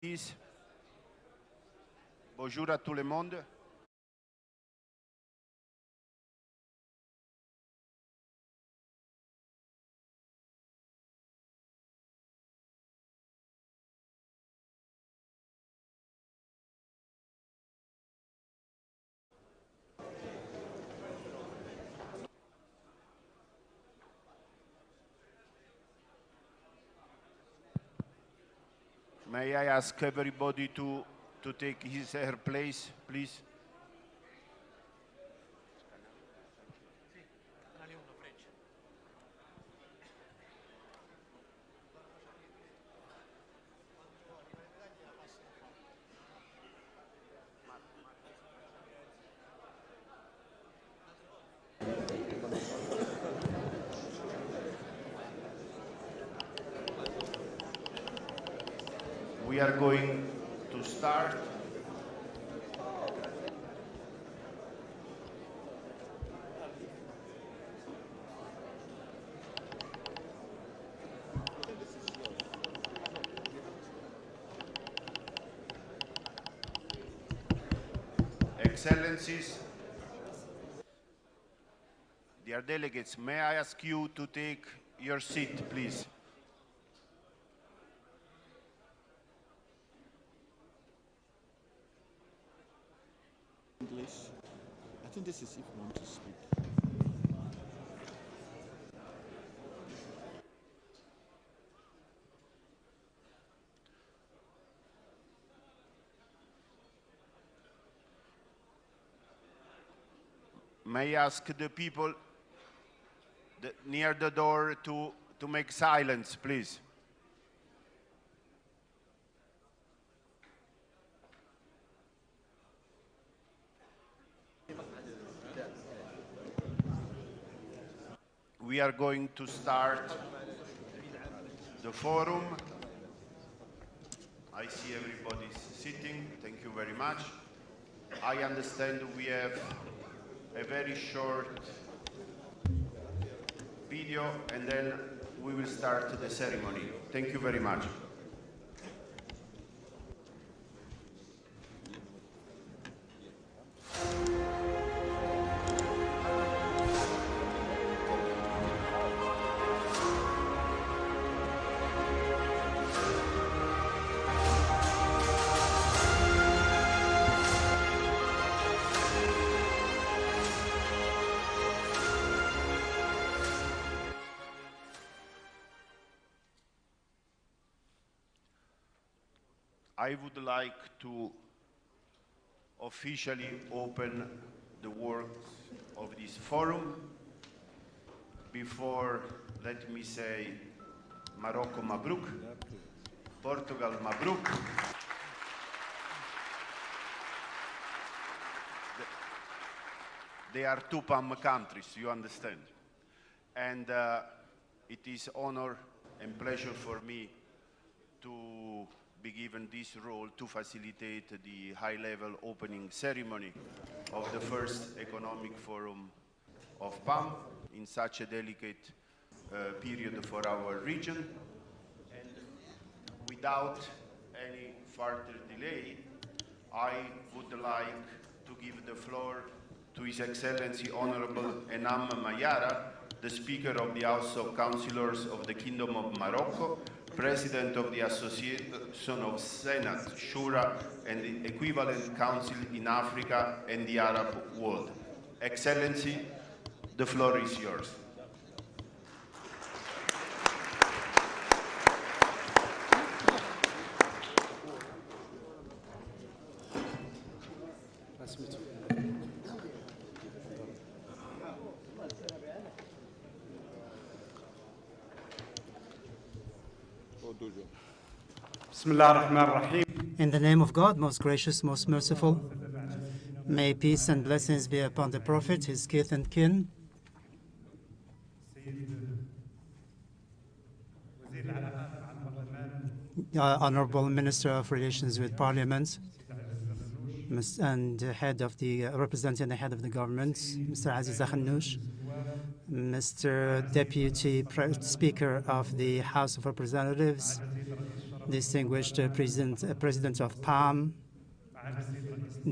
Please. Bonjour à tout le monde. May I ask everybody to take his or her place, please? We are going to start. Excellencies, dear delegates, may I ask you to take your seat, please? English. I think this is if you want to speak. May I ask the people near the door to make silence, please? We are going to start the forum. I see everybody sitting. Thank you very much. I understand we have a very short video and then we will start the ceremony. Thank you very much. I would like to officially open the works of this forum. Before, let me say, Morocco Mabruk, Portugal Mabruk. They are two PAM countries, you understand. And it is honor and pleasure for me to be given this role to facilitate the high-level opening ceremony of the first economic forum of PAM in such a delicate period for our region. And without any further delay, I would like to give the floor to His Excellency Honorable Enam Mayara, the Speaker of the House of Councilors of the Kingdom of Morocco, President of the Association of Senate, Shura, and the equivalent council in Africa and the Arab world. Excellency, the floor is yours. In the name of God, most gracious, most merciful, may peace and blessings be upon the Prophet, his kith and kin, Honorable Minister of Relations with Parliament, and representing the head of the government, Mr. Aziz Akhanouch, Mr. Deputy Speaker of the House of Representatives, distinguished President of PAM,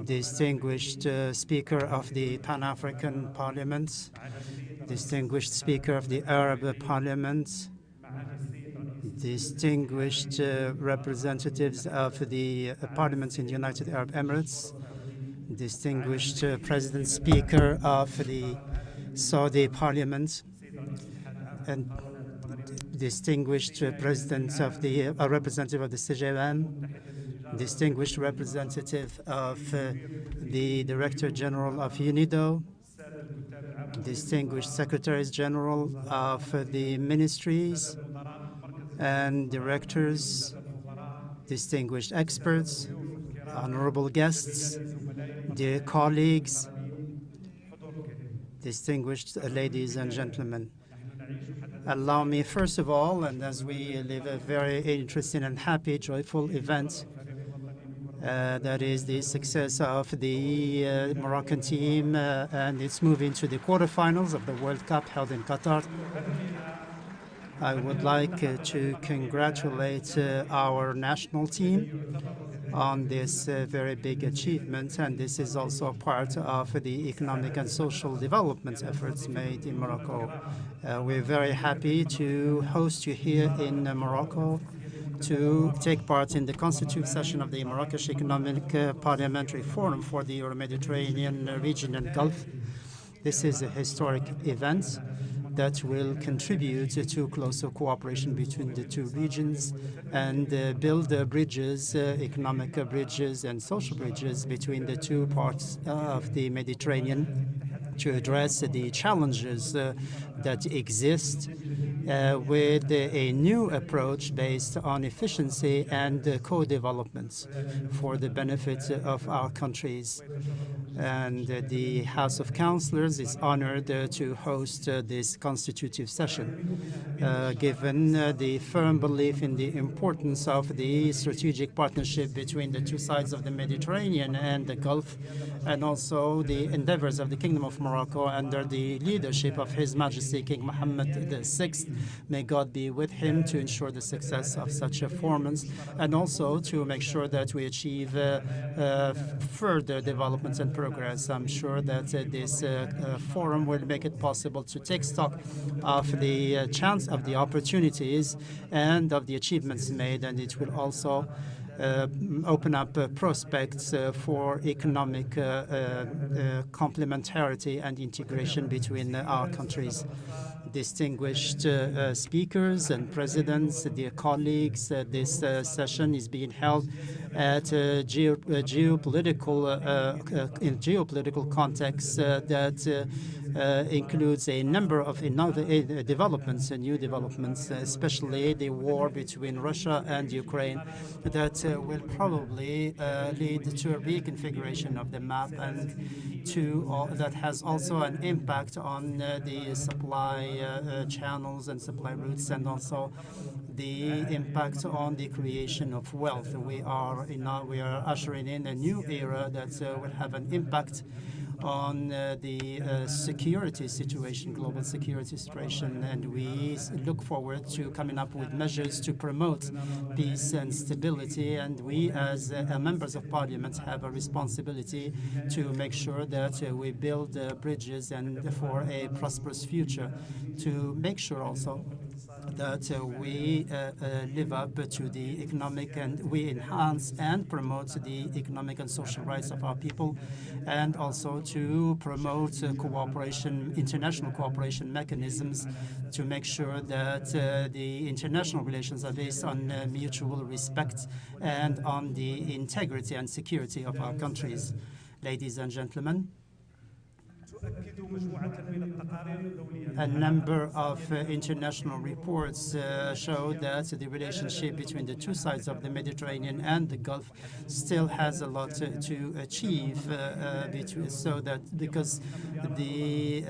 distinguished Speaker of the Pan-African Parliament, distinguished Speaker of the Arab Parliament, distinguished representatives of the parliaments in the United Arab Emirates, distinguished President Speaker of the Saudi Parliament, and distinguished President of the representative of the CJM, distinguished representative of the Director General of UNIDO, distinguished Secretaries General of the ministries and directors, distinguished experts, honorable guests, dear colleagues, distinguished ladies and gentlemen. Allow me, first of all, and as we live a very interesting and happy, joyful event, that is the success of the Moroccan team and its move into the quarterfinals of the World Cup held in Qatar. I would like to congratulate our national team on this very big achievement, and this is also part of the economic and social development efforts made in Morocco. We're very happy to host you here in Morocco to take part in the Constitutive session of the Marrakesh Economic Parliamentary Forum for the Euro-Mediterranean region and Gulf. This is a historic event that will contribute to closer cooperation between the two regions and build bridges, economic bridges and social bridges between the two parts of the Mediterranean to address the challenges that exist with a new approach based on efficiency and co-development for the benefit of our countries. And the House of Councilors is honored to host this constitutive session, given the firm belief in the importance of the strategic partnership between the two sides of the Mediterranean and the Gulf, and also the endeavors of the Kingdom of Morocco under the leadership of His Majesty King Mohammed VI. May God be with him to ensure the success of such a performance, and also to make sure that we achieve further developments and progress. I'm sure that this forum will make it possible to take stock of the chance of the opportunities and of the achievements made, and it will also open up prospects for economic complementarity and integration between our countries. Distinguished speakers and presidents, dear colleagues, this session is being held at a geopolitical context that includes a number of developments and new developments, especially the war between Russia and Ukraine, that will probably lead to a reconfiguration of the map, and that has also an impact on the supply channels and supply routes, and also the impact on the creation of wealth. We are ushering in a new era that will have an impact on the security situation, global security situation, and we look forward to coming up with measures to promote peace and stability. And we, as members of Parliament, have a responsibility to make sure that we build bridges and for a prosperous future, to make sure also that we live up to the economic, and we enhance and promote the economic and social rights of our people, and also to promote cooperation, international cooperation mechanisms, to make sure that the international relations are based on mutual respect and on the integrity and security of our countries. Ladies and gentlemen, a number of international reports show that the relationship between the two sides of the Mediterranean and the Gulf still has a lot to achieve, because the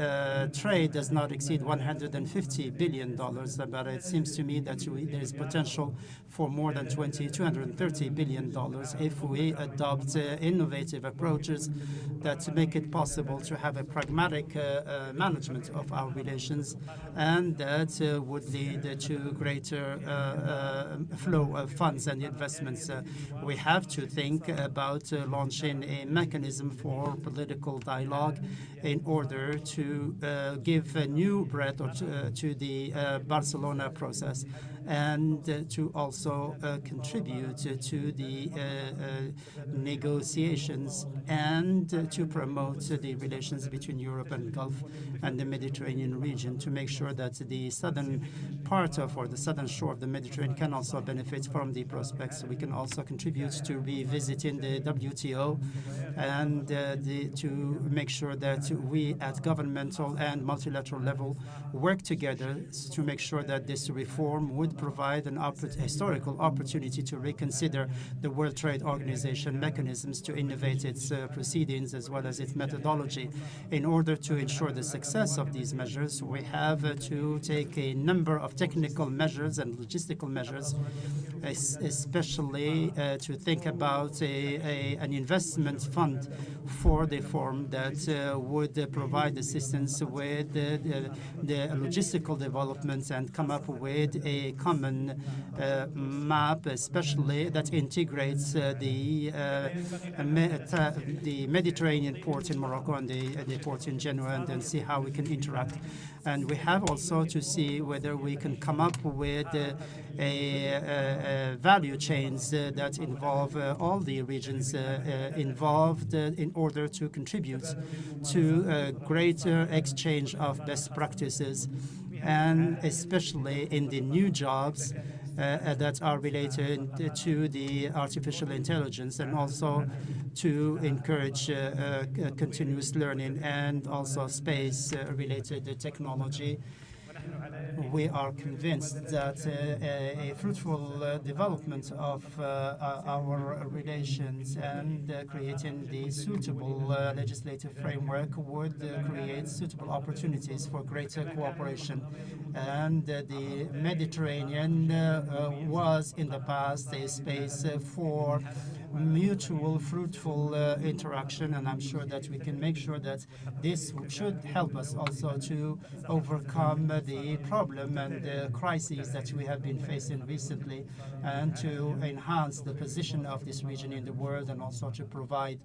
trade does not exceed $150 billion, but it seems to me that there is potential for more than $230 billion if we adopt innovative approaches that make it possible to have a pragmatic management of our relations, and that would lead to greater flow of funds and investments. We have to think about launching a mechanism for political dialogue in order to give a new breath to the Barcelona process, and to also contribute to the negotiations and to promote the relations between Europe and Gulf and the Mediterranean region, to make sure that the southern part of, or the southern shore of the Mediterranean can also benefit from the prospects. We can also contribute to revisiting the WTO and to make sure that we at governmental and multilateral level work together to make sure that this reform would provide an historical opportunity to reconsider the World Trade Organization mechanisms, to innovate its proceedings as well as its methodology. In order to ensure the success of these measures, we have to take a number of technical measures and logistical measures, especially to think about an investment fund for the firm that would provide assistance with the logistical developments and come up with a common map, especially that integrates the Mediterranean port in Morocco and the port in Genoa, and then see how we can interact. And we have also to see whether we can come up with value chains that involve all the regions involved in order to contribute to a greater exchange of best practices, and especially in the new jobs that are related to the artificial intelligence, and also to encourage continuous learning and also space-related technology. We are convinced that a fruitful development of our relations and creating the suitable legislative framework would create suitable opportunities for greater cooperation. And the Mediterranean was in the past a space for mutual fruitful interaction, and I'm sure that we can make sure that this should help us also to overcome the problem and the crises that we have been facing recently, and to enhance the position of this region in the world, and also to provide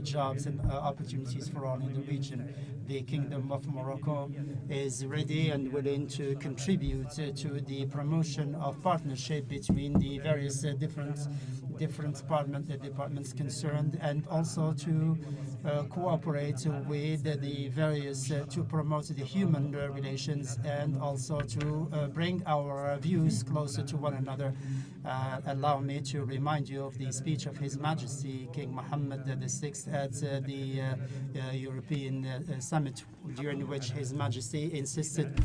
jobs and opportunities for all in the region. The Kingdom of Morocco is ready and willing to contribute to the promotion of partnership between the various different departments concerned, and also to cooperate with the various to promote the human relations, and also to bring our views closer to one another. Allow me to remind you of the speech of His Majesty King Mohammed VI at the European Summit, during which His Majesty insisted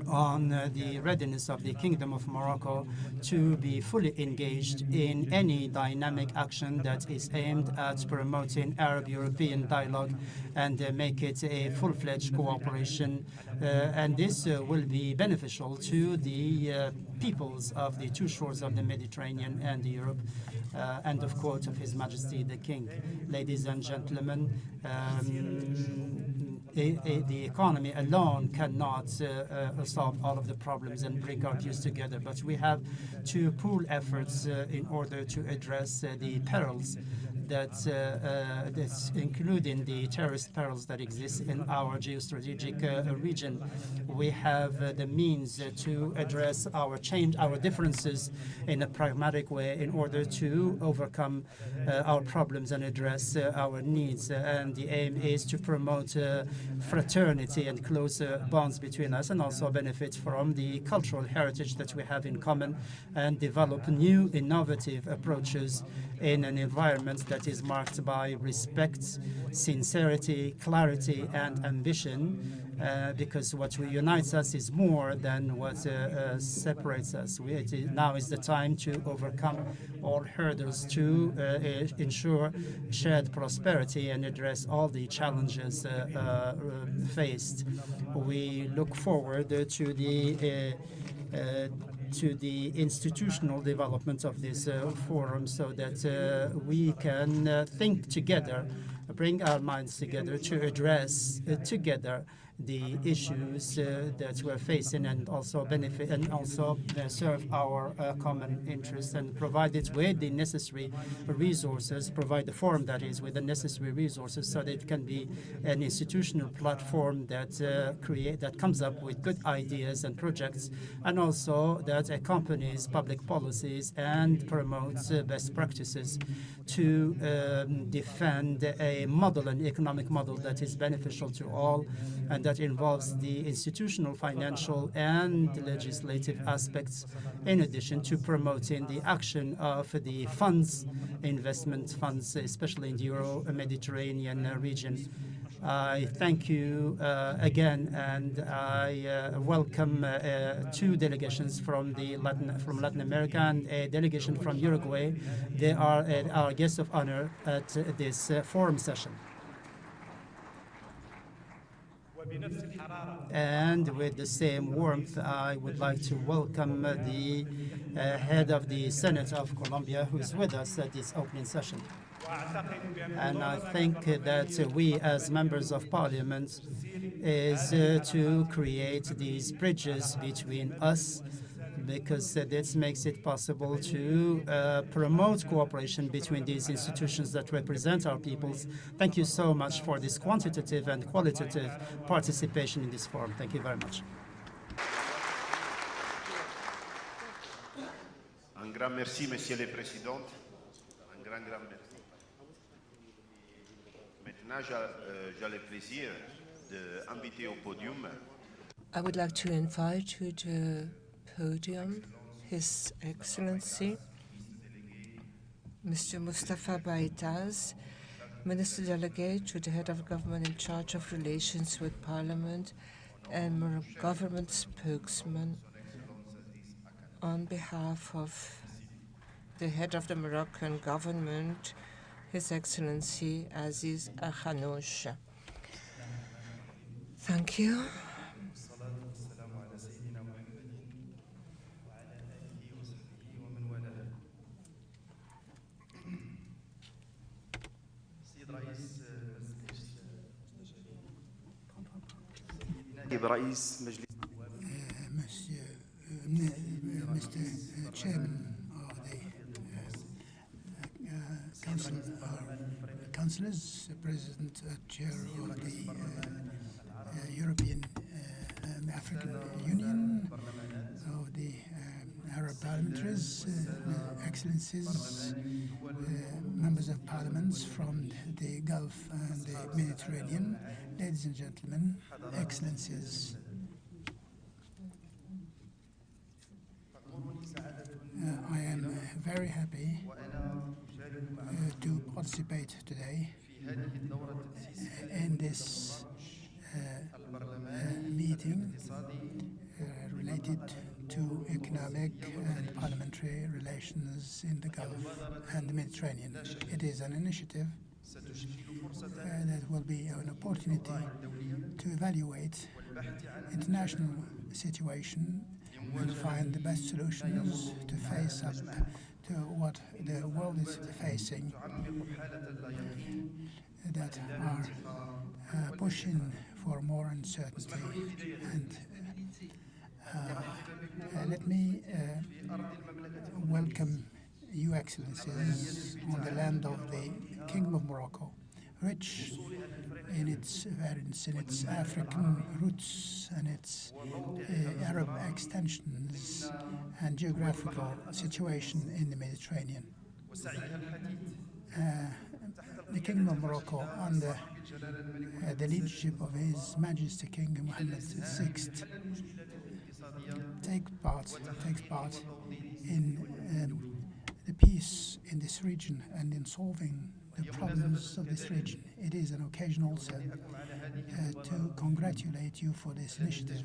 on the readiness of the Kingdom of Morocco to be fully engaged in any dynamic action that is aimed at promoting Arab-European dialogue and make it a full-fledged cooperation. And this will be beneficial to the peoples of the two shores of the Mediterranean and Europe. End of quote of His Majesty the King. Ladies and gentlemen, the economy alone cannot solve all of the problems and bring our views together, but we have to pool efforts in order to address the perils that's including the terrorist perils that exist in our geostrategic region. We have the means to address our differences in a pragmatic way in order to overcome our problems and address our needs. And the aim is to promote fraternity and closer bonds between us, and also benefit from the cultural heritage that we have in common, and develop new innovative approaches in an environment that is marked by respect, sincerity, clarity, and ambition, because what unites us is more than what separates us. Now is the time to overcome all hurdles to ensure shared prosperity and address all the challenges faced. We look forward to the institutional development of this forum, so that we can think together bring our minds together to address together the issues that we're facing, and also benefit and also serve our common interests, and provide it with the necessary resources, provide the forum, that is, with the necessary resources, so that it can be an institutional platform that that comes up with good ideas and projects, and also that accompanies public policies and promotes best practices to defend a model, an economic model that is beneficial to all, and that involves the institutional, financial, and legislative aspects, in addition to promoting the action of the funds, investment funds, especially in the Euro-Mediterranean region. I thank you again, and I welcome two delegations from Latin America and a delegation from Uruguay. They are our guests of honor at this forum session. And with the same warmth, I would like to welcome the head of the Senate of Colombia, who is with us at this opening session. And I think that we, as members of Parliament, is to create these bridges between us, because this makes it possible to promote cooperation between these institutions that represent our peoples. Thank you so much for this quantitative and qualitative participation in this forum. Thank you very much. Un grand merci, Monsieur le Président. Un grand merci. Maintenant, j'ai le plaisir d'inviter au podium. I would like to invite to the podium His Excellency Mr. Mustafa Baitaz, Minister Delegate to the Head of Government in charge of relations with Parliament and government spokesman on behalf of the Head of the Moroccan government, His Excellency Aziz Akhanouch. Thank you. Mr. Chairman of the Councilors, President, Chair of the European African Union, of the Arab Parliamentaries, Excellencies, members of parliaments from the Gulf and the Mediterranean, ladies and gentlemen, Excellencies. I am very happy to participate today in this meeting related to economic and parliamentary relations in the Gulf and the Mediterranean. It is an initiative that will be an opportunity to evaluate international situation and find the best solutions to face up to what the world is facing, that are pushing for more uncertainty. And let me welcome you, Excellencies, on the land of the Kingdom of Morocco, rich in its variants, in its African roots and its Arab extensions and geographical situation in the Mediterranean. The Kingdom of Morocco, under the leadership of His Majesty King Mohammed VI, takes part in the peace in this region and in solving the problems of this region. It is an occasion also to congratulate you for this initiative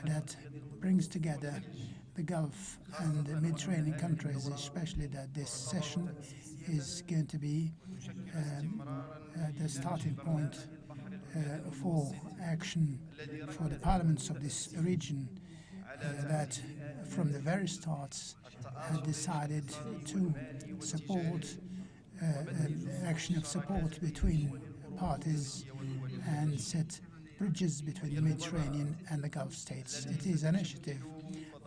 that brings together the Gulf and the Mediterranean countries, especially that this session is going to be the starting point for action for the parliaments of this region that from the very start had decided to support action of support between parties and set bridges between the Mediterranean and the Gulf states. It is an initiative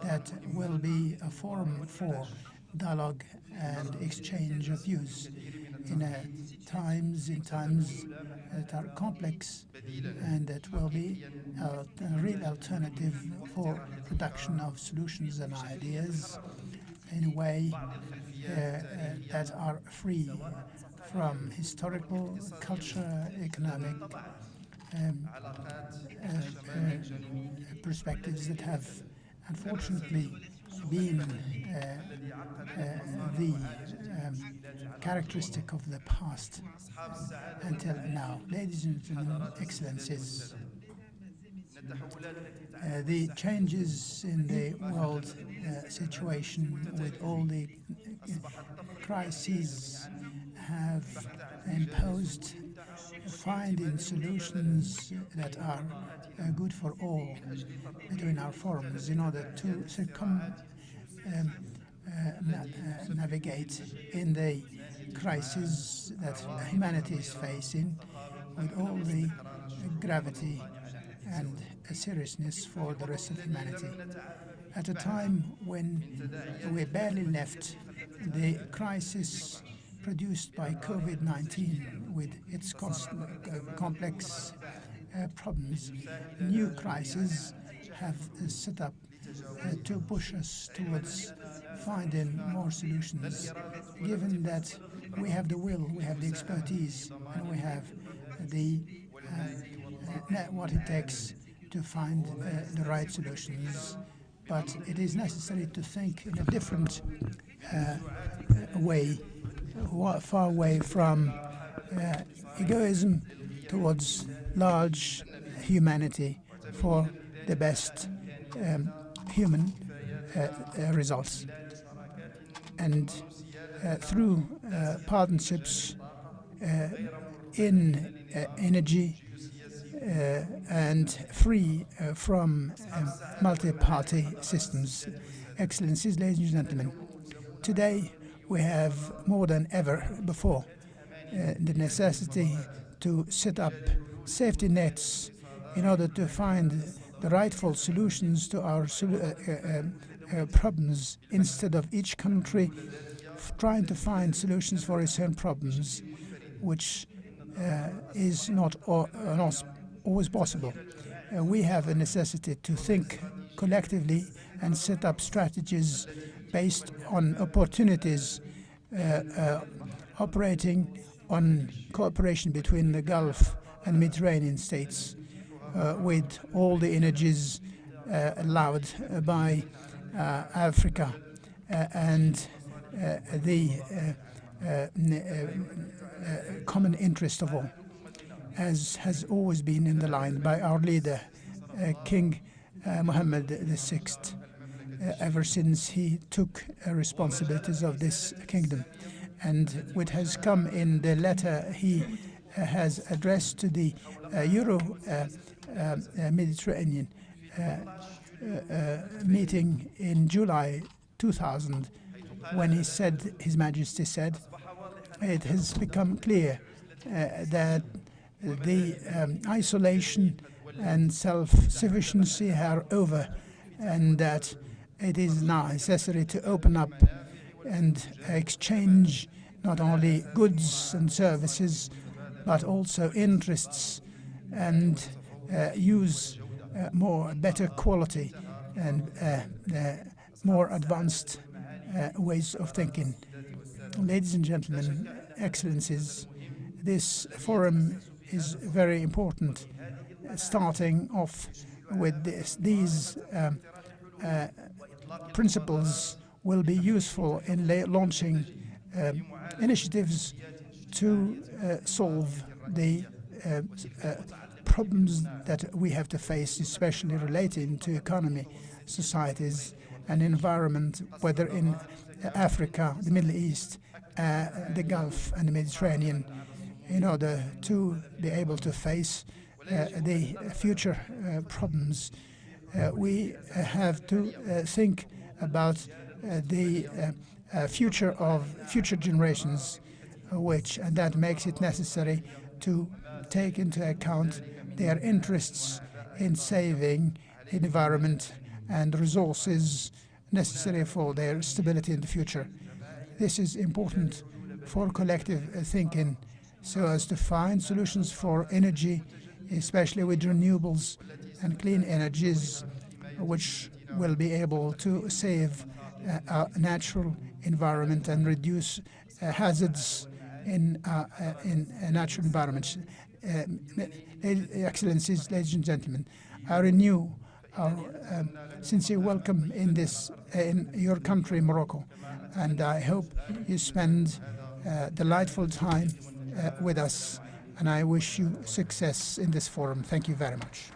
that will be a forum for dialogue and exchange of views in times that are complex, and that will be a real alternative for production of solutions and ideas in a way that are free from historical, cultural, economic perspectives that have unfortunately been the characteristic of the past until now. Ladies and gentlemen, excellencies, the changes in the world situation with all the crises have imposed finding solutions that are good for all between our forums in order to navigate in the crisis that humanity is facing with all the gravity and seriousness for the rest of humanity. At a time when we barely left the crisis produced by COVID-19 with its complex problems, new crises have set up to push us towards finding more solutions, given that we have the will, we have the expertise, and we have the what it takes to find the right solutions. But it is necessary to think in a different way, far away from egoism towards large humanity for the best human results. And through partnerships in energy and free from multi-party systems. Excellencies, ladies and gentlemen, today we have more than ever before the necessity to set up safety nets in order to find the rightful solutions to our problems, instead of each country trying to find solutions for its own problems, which is not always possible. We have a necessity to think collectively and set up strategies based on opportunities, operating on cooperation between the Gulf and Mediterranean states, with all the energies allowed by Africa and the common interest of all, as has always been in the line by our leader, King Mohammed VI, ever since he took responsibilities of this kingdom. And what has come in the letter he has addressed to the Euro-Mediterranean meeting in July 2000, when he said, His Majesty said, it has become clear that the isolation and self-sufficiency are over, and that it is now necessary to open up and exchange not only goods and services, but also interests, and use better quality and more advanced ways of thinking. Ladies and gentlemen, excellencies, this forum is very important, starting off with these principles will be useful in launching initiatives to solve the problems that we have to face, especially relating to economy, societies, and environment, whether in Africa, the Middle East, the Gulf, and the Mediterranean, in order to be able to face the future problems. We have to think about the future of future generations, and that makes it necessary to take into account their interests in saving environment and resources necessary for their stability in the future. This is important for collective thinking so as to find solutions for energy, especially with renewables and clean energies, which will be able to save our natural environment and reduce hazards in natural environments. Excellencies, ladies and gentlemen, I renew our sincere welcome in your country, Morocco, and I hope you spend delightful time with us, and I wish you success in this forum. Thank you very much.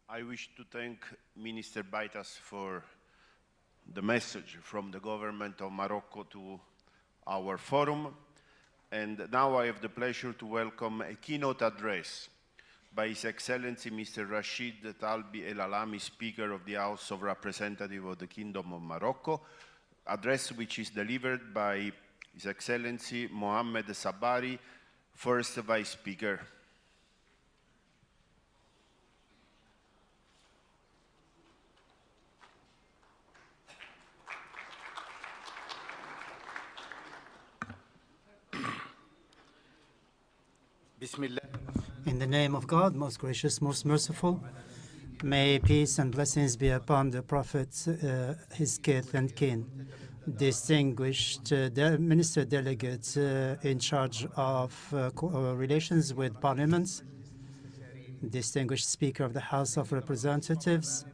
I wish to thank Minister Baitas for the message from the government of Morocco to our forum. And now I have the pleasure to welcome a keynote address by His Excellency Mr. Rashid Talbi El Alami, Speaker of the House of Representatives of the Kingdom of Morocco, address which is delivered by His Excellency Mohammed Sabari, First Vice Speaker. In the name of God, most gracious, most merciful, may peace and blessings be upon the Prophet, his kith and kin, distinguished minister delegate in charge of relations with parliaments, distinguished Speaker of the House of Representatives,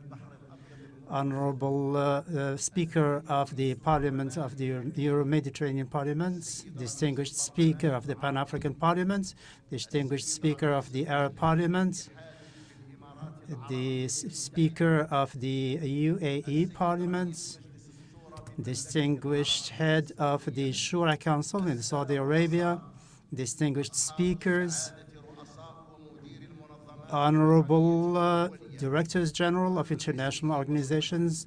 Honorable Speaker of the Parliament of the Euro-Mediterranean Parliament, distinguished Speaker of the Pan-African Parliament, distinguished Speaker of the Arab Parliament, the Speaker of the UAE Parliament, distinguished Head of the Shura Council in Saudi Arabia, distinguished speakers, Honorable Directors General of international organizations,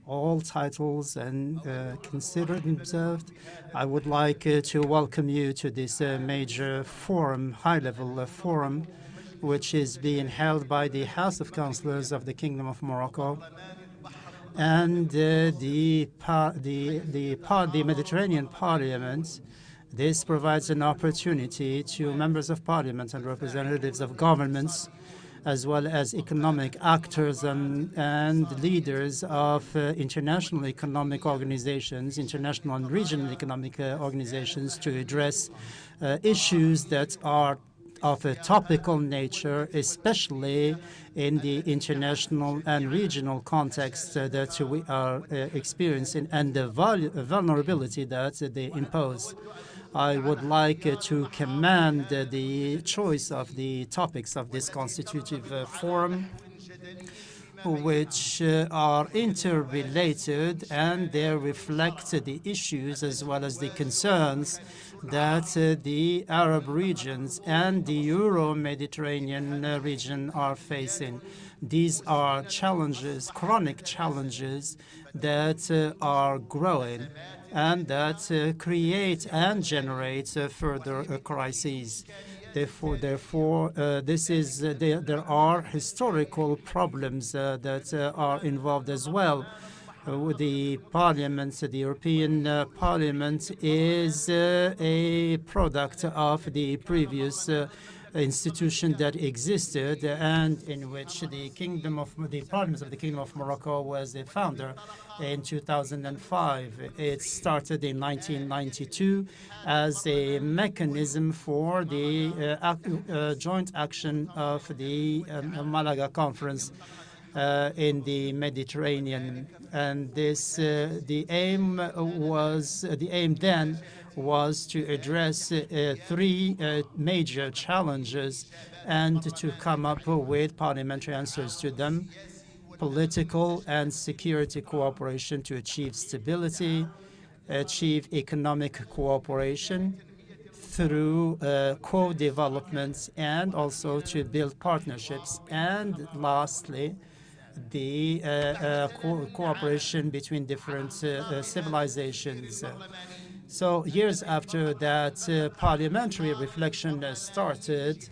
all titles and considered and observed. I would like to welcome you to this major forum, high-level forum, which is being held by the House of Councilors of the Kingdom of Morocco and the Mediterranean Parliament. This provides an opportunity to members of parliament and representatives of governments, as well as economic actors and leaders of international economic organizations, international and regional economic organizations, to address issues that are of a topical nature, especially in the international and regional context that we are experiencing and the vulnerability that they impose. I would like to commend the choice of the topics of this constitutive forum, which are interrelated, and they reflect the issues as well as the concerns that the Arab regions and the Euro-Mediterranean region are facing. These are challenges, chronic challenges, that are growing and that create and generate further crises. Therefore, there are historical problems that are involved as well. The Parliament, the European Parliament, is a product of the previous institution that existed and in which the Parliament of the Kingdom of Morocco was the founder in 2005. It started in 1992 as a mechanism for the joint action of the Malaga Conference in the Mediterranean, and the aim then was to address three major challenges and to come up with parliamentary answers to them: political and security cooperation to achieve stability, achieve economic cooperation through co-development, and also to build partnerships, and lastly, the cooperation between different civilizations. So years after that parliamentary reflection started,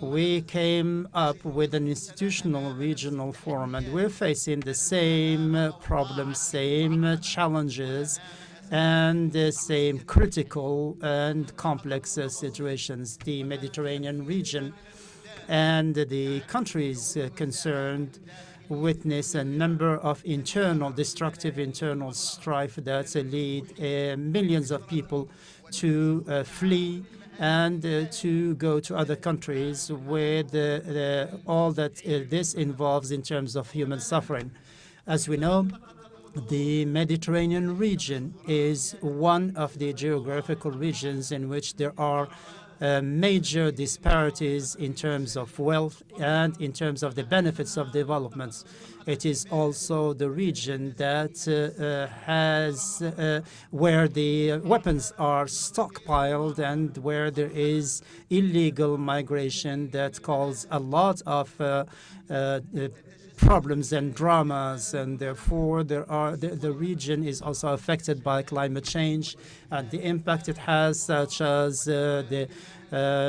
we came up with an institutional regional forum, and we're facing the same problems, same challenges, and the same critical and complex situations. The Mediterranean region and the countries concerned witness a number of destructive internal strife that lead millions of people to flee and to go to other countries with all that this involves in terms of human suffering. As we know, the Mediterranean region is one of the geographical regions in which there are major disparities in terms of wealth and in terms of the benefits of development. It is also the region that has where the weapons are stockpiled and where there is illegal migration that causes a lot of problems and dramas, and therefore the region is also affected by climate change and the impact it has, such as the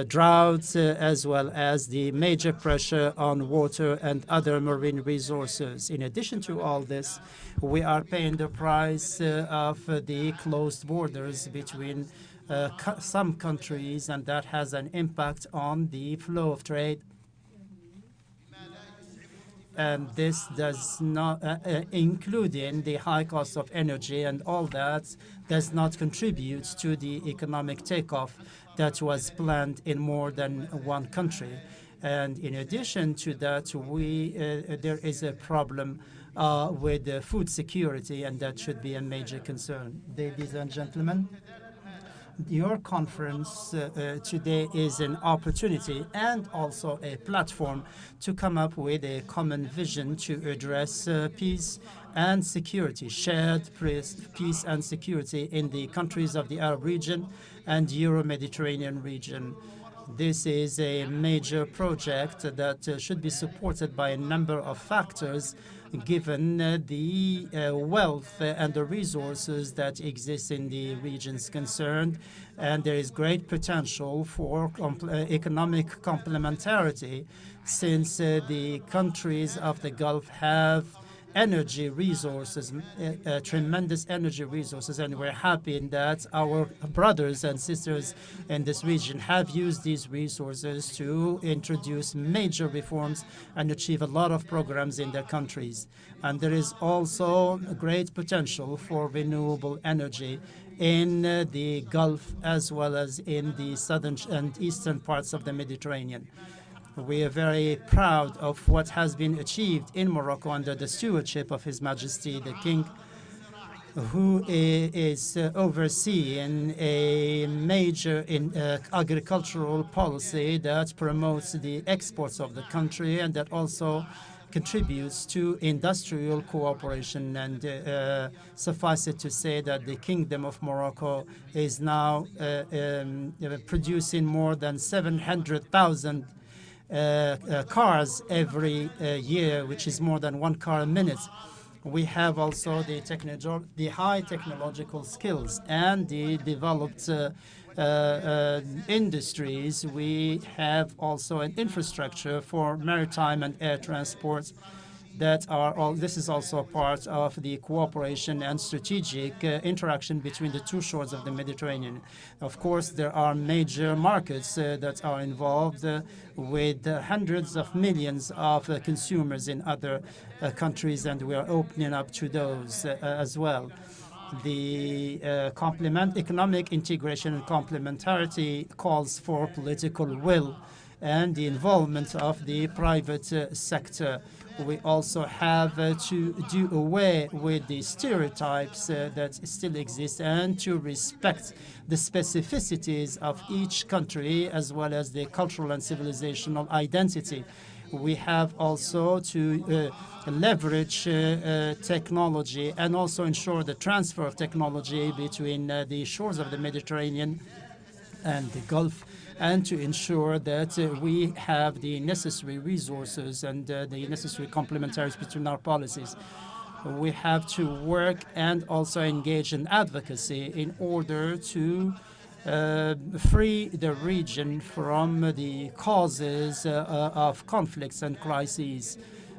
droughts, as well as the major pressure on water and other marine resources. In addition to all this, we are paying the price of the closed borders between some countries, and that has an impact on the flow of trade. And this does not, including the high cost of energy, and all that does not contribute to the economic takeoff that was planned in more than one country. And in addition to that, there is a problem with food security, and that should be a major concern. Ladies and gentlemen, your conference today is an opportunity and also a platform to come up with a common vision to address peace and security, shared peace and security in the countries of the Arab region and Euro-Mediterranean region. This is a major project that should be supported by a number of factors, given the wealth and the resources that exist in the regions concerned, and there is great potential for economic complementarity, since the countries of the Gulf have energy resources, tremendous energy resources, and we're happy that our brothers and sisters in this region have used these resources to introduce major reforms and achieve a lot of programs in their countries. And there is also great potential for renewable energy in the Gulf as well as in the southern and eastern parts of the Mediterranean. We are very proud of what has been achieved in Morocco under the stewardship of His Majesty the King, who is overseeing a major agricultural policy that promotes the exports of the country and that also contributes to industrial cooperation. And suffice it to say that the Kingdom of Morocco is now producing more than 700,000 cars every year, which is more than one car a minute. We have also the high technological skills and the developed industries. We have also an infrastructure for maritime and air transport that are all. This is also part of the cooperation and strategic interaction between the two shores of the Mediterranean. Of course, there are major markets that are involved with hundreds of millions of consumers in other countries, and we are opening up to those as well. The economic integration and complementarity calls for political will and the involvement of the private sector. We also have to do away with the stereotypes that still exist and to respect the specificities of each country as well as the cultural and civilizational identity. We have also to leverage technology and also ensure the transfer of technology between the shores of the Mediterranean and the Gulf, and to ensure that we have the necessary resources and the necessary complementarities between our policies. We have to work and also engage in advocacy in order to free the region from the causes of conflicts and crises.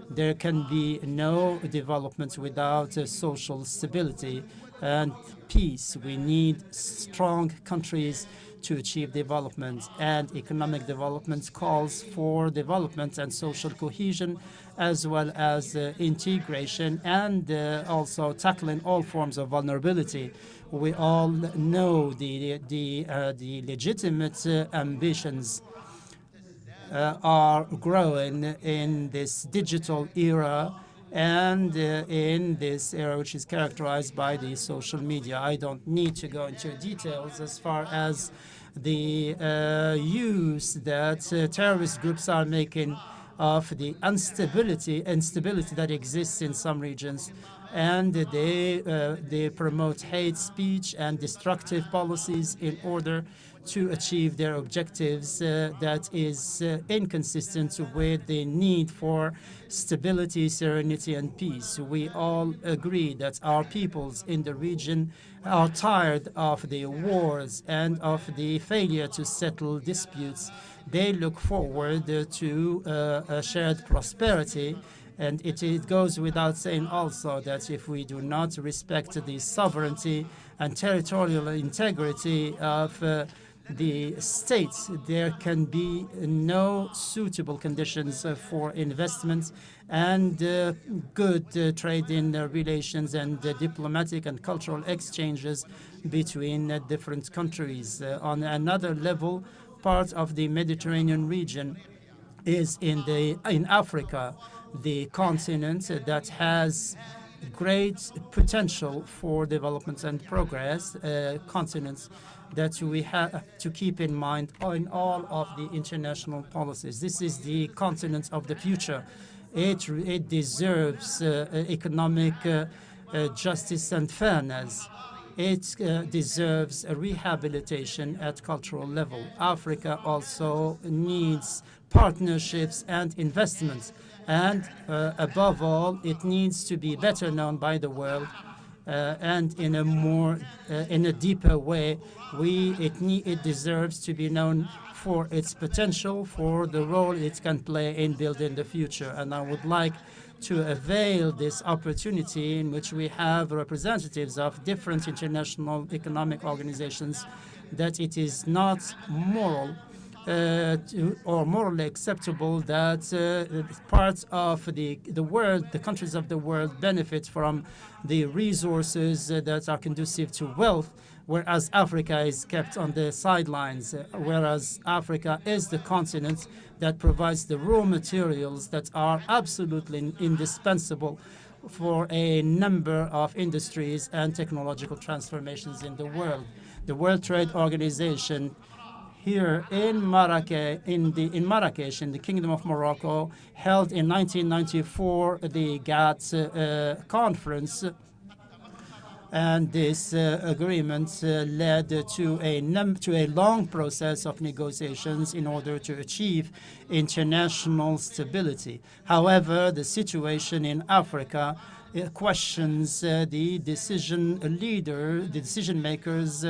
There can be no development without social stability and peace. We need strong countries to achieve development, and economic development calls for development and social cohesion, as well as integration and also tackling all forms of vulnerability. We all know the legitimate ambitions are growing in this digital era and in this era which is characterized by the social media. I don't need to go into details as far as the use that terrorist groups are making of the instability that exists in some regions, and they promote hate speech and destructive policies in order to achieve their objectives that is inconsistent with the need for stability, serenity, and peace. We all agree that our peoples in the region are tired of the wars and of the failure to settle disputes. They look forward to a shared prosperity. And it goes without saying also that if we do not respect the sovereignty and territorial integrity of the states, there can be no suitable conditions for investment and good trading relations and diplomatic and cultural exchanges between different countries. On another level, part of the Mediterranean region is in Africa, the continent that has great potential for development and progress, continents that we have to keep in mind in all of the international policies. This is the continent of the future. It deserves economic justice and fairness. It deserves a rehabilitation at cultural level. Africa also needs partnerships and investments. And above all, it needs to be better known by the world and in a deeper way. It deserves to be known for its potential, for the role it can play in building the future. And I would like to avail this opportunity in which we have representatives of different international economic organizations that it is not moral or morally acceptable that parts of the world, the countries of the world, benefit from the resources that are conducive to wealth, whereas Africa is kept on the sidelines, whereas Africa is the continent that provides the raw materials that are absolutely indispensable for a number of industries and technological transformations in the world. The World Trade Organization here in Marrakesh, in the Kingdom of Morocco, held in 1994 the GATT conference. And this agreement led to a long process of negotiations in order to achieve international stability. However, the situation in Africa questions the decision makers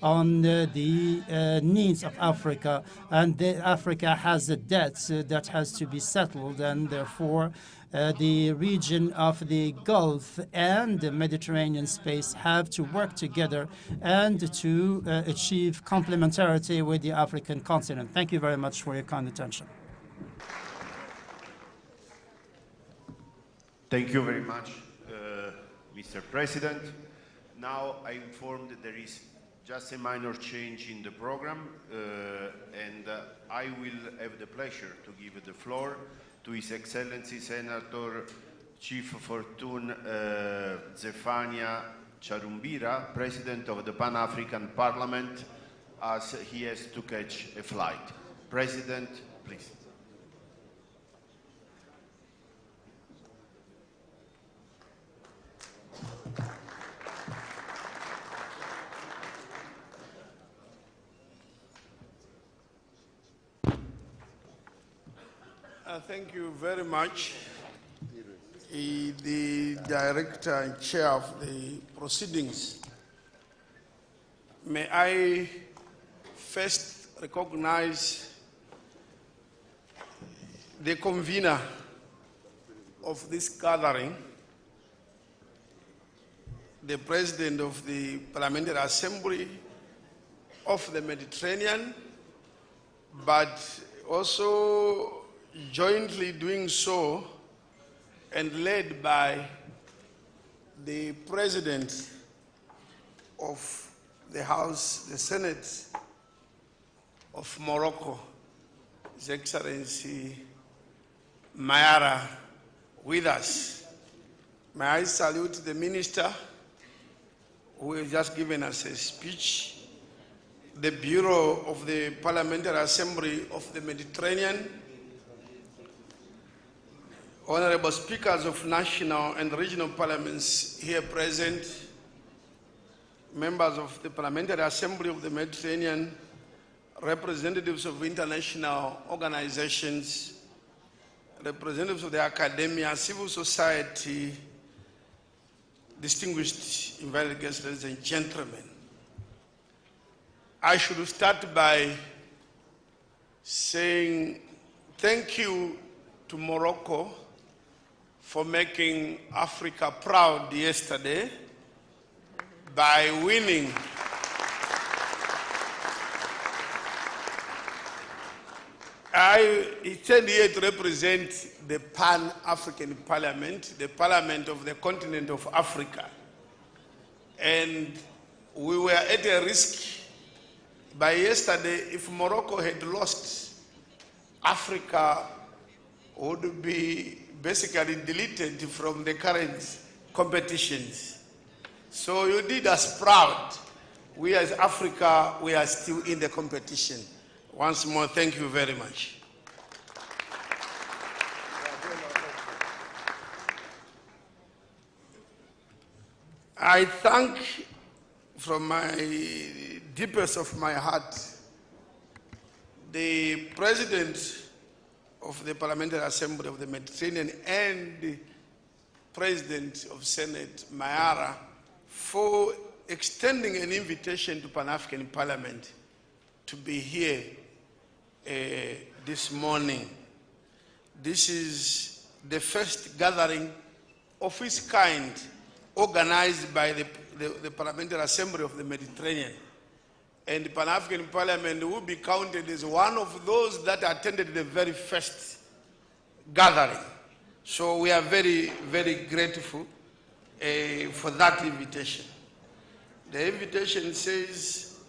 on the needs of Africa. And Africa has a debt that has to be settled, and therefore the region of the Gulf and the Mediterranean space have to work together and to achieve complementarity with the African continent. Thank you very much for your kind attention. Thank you very much, Mr. President. Now I'm informed that there is just a minor change in the program, and I will have the pleasure to give the floor to His Excellency Senator Chief Fortune Zefania Charumbira, President of the Pan-African Parliament, as he has to catch a flight. President, please. Thank you very much. The Director and Chair of the proceedings, may I first recognize the convener of this gathering, the President of the Parliamentary Assembly of the Mediterranean, but also jointly doing so and led by the President of the House, the Senate of Morocco, His Excellency Mayara, with us. May I salute the Minister who has just given us a speech, the Bureau of the Parliamentary Assembly of the Mediterranean, honorable speakers of national and regional parliaments here present, members of the Parliamentary Assembly of the Mediterranean, representatives of international organizations, representatives of the academia, civil society, distinguished invited guests, ladies and gentlemen. I should start by saying thank you to Morocco for making Africa proud yesterday by winning I stand here to represent the Pan-African Parliament, the Parliament of the continent of Africa. And we were at a risk by yesterday. If Morocco had lost, Africa would be basically deleted from the current competitions. So you did us proud. We as Africa, we are still in the competition. Once more, thank you very much. I thank from my deepest of my heart the President of the Parliamentary Assembly of the Mediterranean and the President of Senate, Mayara, for extending an invitation to Pan-African Parliament to be here this morning. This is the first gathering of its kind organized by the Parliamentary Assembly of the Mediterranean. And the Pan-African Parliament will be counted as one of those that attended the very first gathering. So we are very, very grateful for that invitation. The invitation says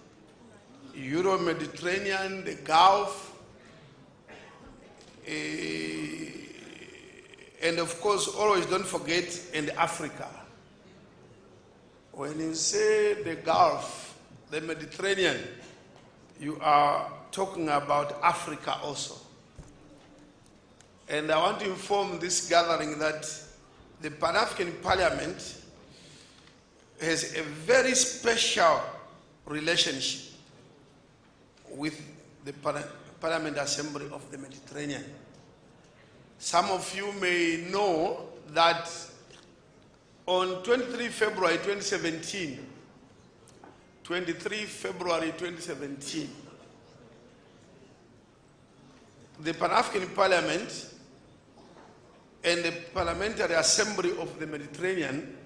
Euro-Mediterranean, the Gulf, and of course, always don't forget, and Africa. When you say the Gulf, the Mediterranean, you are talking about Africa also. And I want to inform this gathering that the Pan-African Parliament has a very special relationship with the Parliament Assembly of the Mediterranean. Some of you may know that on 23 February 2017, the Pan-African Parliament and the Parliamentary Assembly of the Mediterranean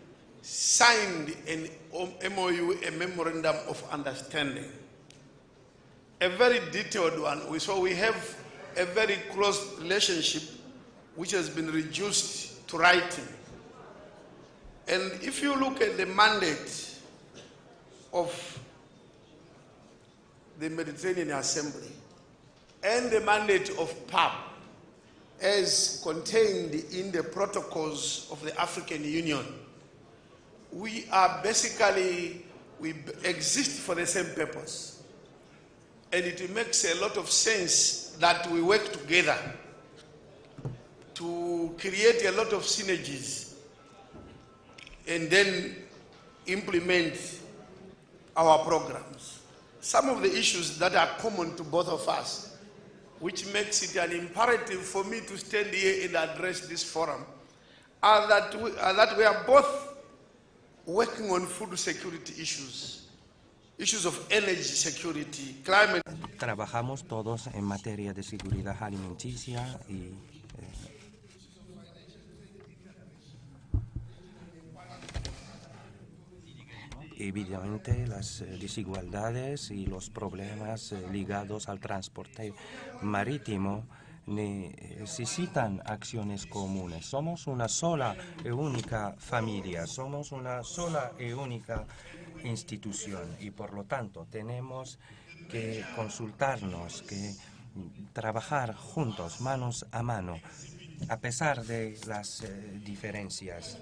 signed an MOU, a Memorandum of Understanding. A very detailed one. So we have a very close relationship which has been reduced to writing. And if you look at the mandate of the Mediterranean Assembly and the mandate of PAP as contained in the protocols of the African Union, we are basically, we exist for the same purpose. And it makes a lot of sense that we work together to create a lot of synergies and then implement our programs. Some of the issues that are common to both of us, which makes it an imperative for me to stand here and address this forum, are that we are both working on food security issues, issues of energy security, climate. Trabajamos todos en materia de seguridad alimenticia y evidentemente las desigualdades y los problemas ligados al transporte marítimo necesitan acciones comunes. Somos una sola y única familia, somos una sola y única institución y por lo tanto tenemos que consultarnos, que trabajar juntos, manos a mano, a pesar de las diferencias.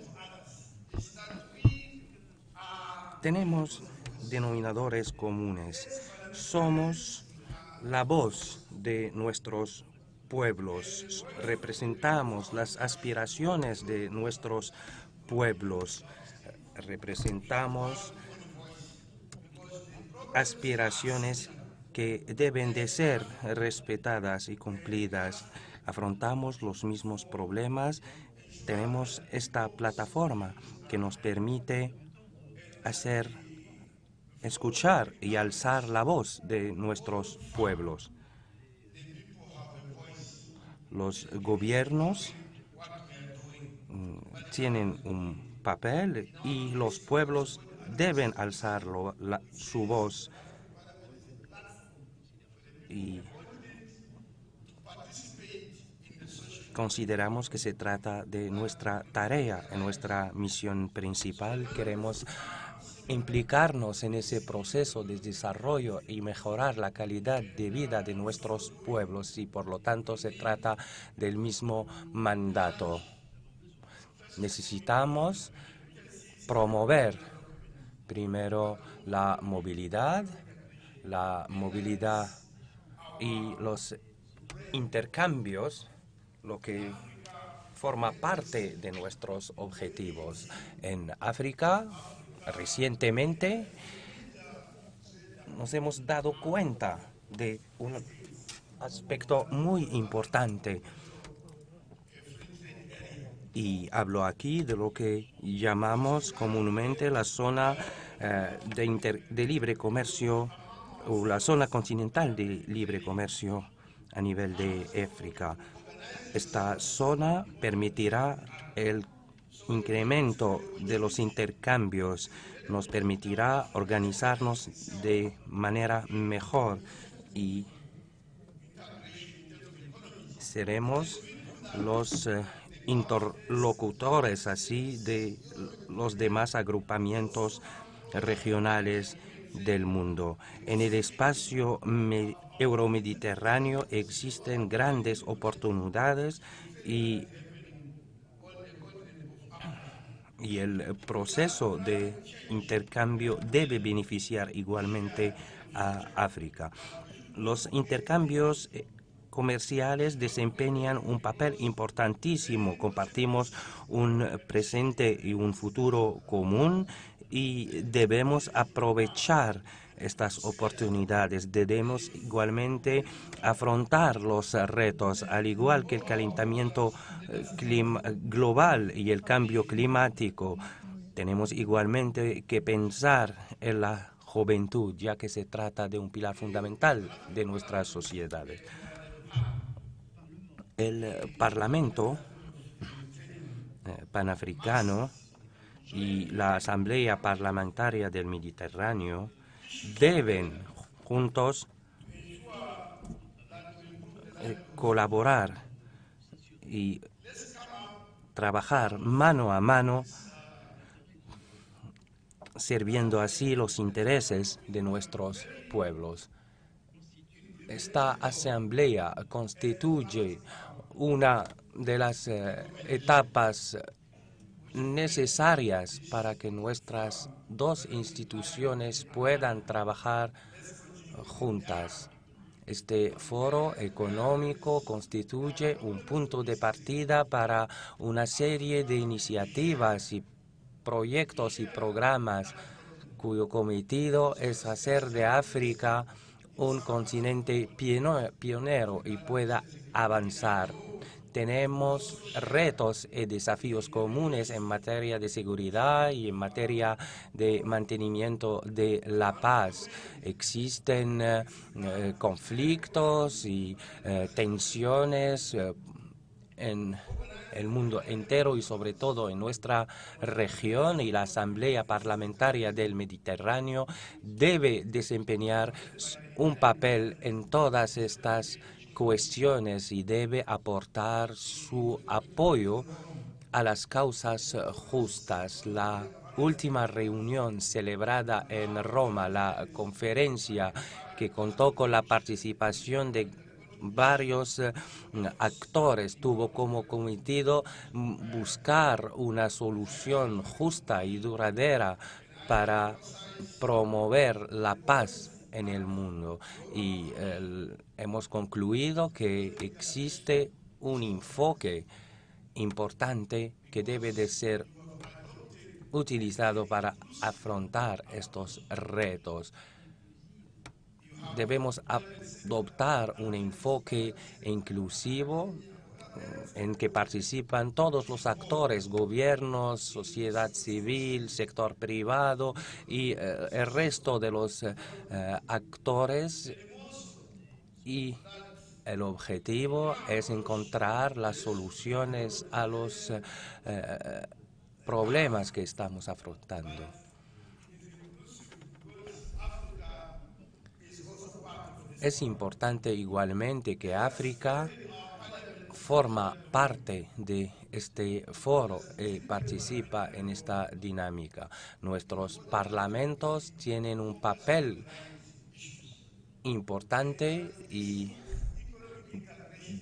Tenemos denominadores comunes. Somos la voz de nuestros pueblos, representamos las aspiraciones de nuestros pueblos, representamos aspiraciones que deben de ser respetadas y cumplidas. Afrontamos los mismos problemas. Tenemos esta plataforma que nos permite escuchar y alzar la voz de nuestros pueblos. Los gobiernos tienen un papel y los pueblos deben alzar su voz. Y consideramos que se trata de nuestra tarea, nuestra misión principal. Queremos implicarnos en ese proceso de desarrollo y mejorar la calidad de vida de nuestros pueblos y por lo tanto se trata del mismo mandato. Necesitamos promover primero la movilidad y los intercambios, lo que forma parte de nuestros objetivos. En África, recientemente, nos hemos dado cuenta de un aspecto muy importante. Y hablo aquí de lo que llamamos comúnmente la zona de libre comercio o la zona continental de libre comercio a nivel de África. Esta zona permitirá el incremento de los intercambios, nos permitirá organizarnos de manera mejor y seremos los interlocutores así de los demás agrupamientos regionales del mundo. En el espacio euromediterráneo existen grandes oportunidades y el proceso de intercambio debe beneficiar igualmente a África. Los intercambios comerciales desempeñan un papel importantísimo. Compartimos un presente y un futuro común y debemos aprovechar estas oportunidades. Debemos igualmente afrontar los retos, al igual que el calentamiento global y el cambio climático. Tenemos igualmente que pensar en la juventud, ya que se trata de un pilar fundamental de nuestras sociedades. El Parlamento panafricano y la Asamblea Parlamentaria del Mediterráneo deben juntos colaborar y trabajar mano a mano, sirviendo así los intereses de nuestros pueblos. Esta asamblea constituye una de las etapas necesarias para que nuestras dos instituciones puedan trabajar juntas. Este foro económico constituye un punto de partida para una serie de iniciativas y proyectos y programas cuyo cometido es hacer de África un continente pionero y pueda avanzar. Tenemos retos y desafíos comunes en materia de seguridad y en materia de mantenimiento de la paz. Existen conflictos y tensiones en el mundo entero y sobre todo en nuestra región, y la Asamblea Parlamentaria del Mediterráneo debe desempeñar un papel en todas estas cuestiones y debe aportar su apoyo a las causas justas. La última reunión celebrada en Roma, la conferencia que contó con la participación de varios actores, tuvo como cometido buscar una solución justa y duradera para promover la paz en el mundo, y hemos concluido que existe un enfoque importante que debe de ser utilizado para afrontar estos retos. Debemos adoptar un enfoque inclusivo en que participan todos los actores, gobiernos, sociedad civil, sector privado y el resto de los actores, y el objetivo es encontrar las soluciones a los problemas que estamos afrontando. Es importante igualmente que África forma parte de este foro y participa en esta dinámica. Nuestros parlamentos tienen un papel importante y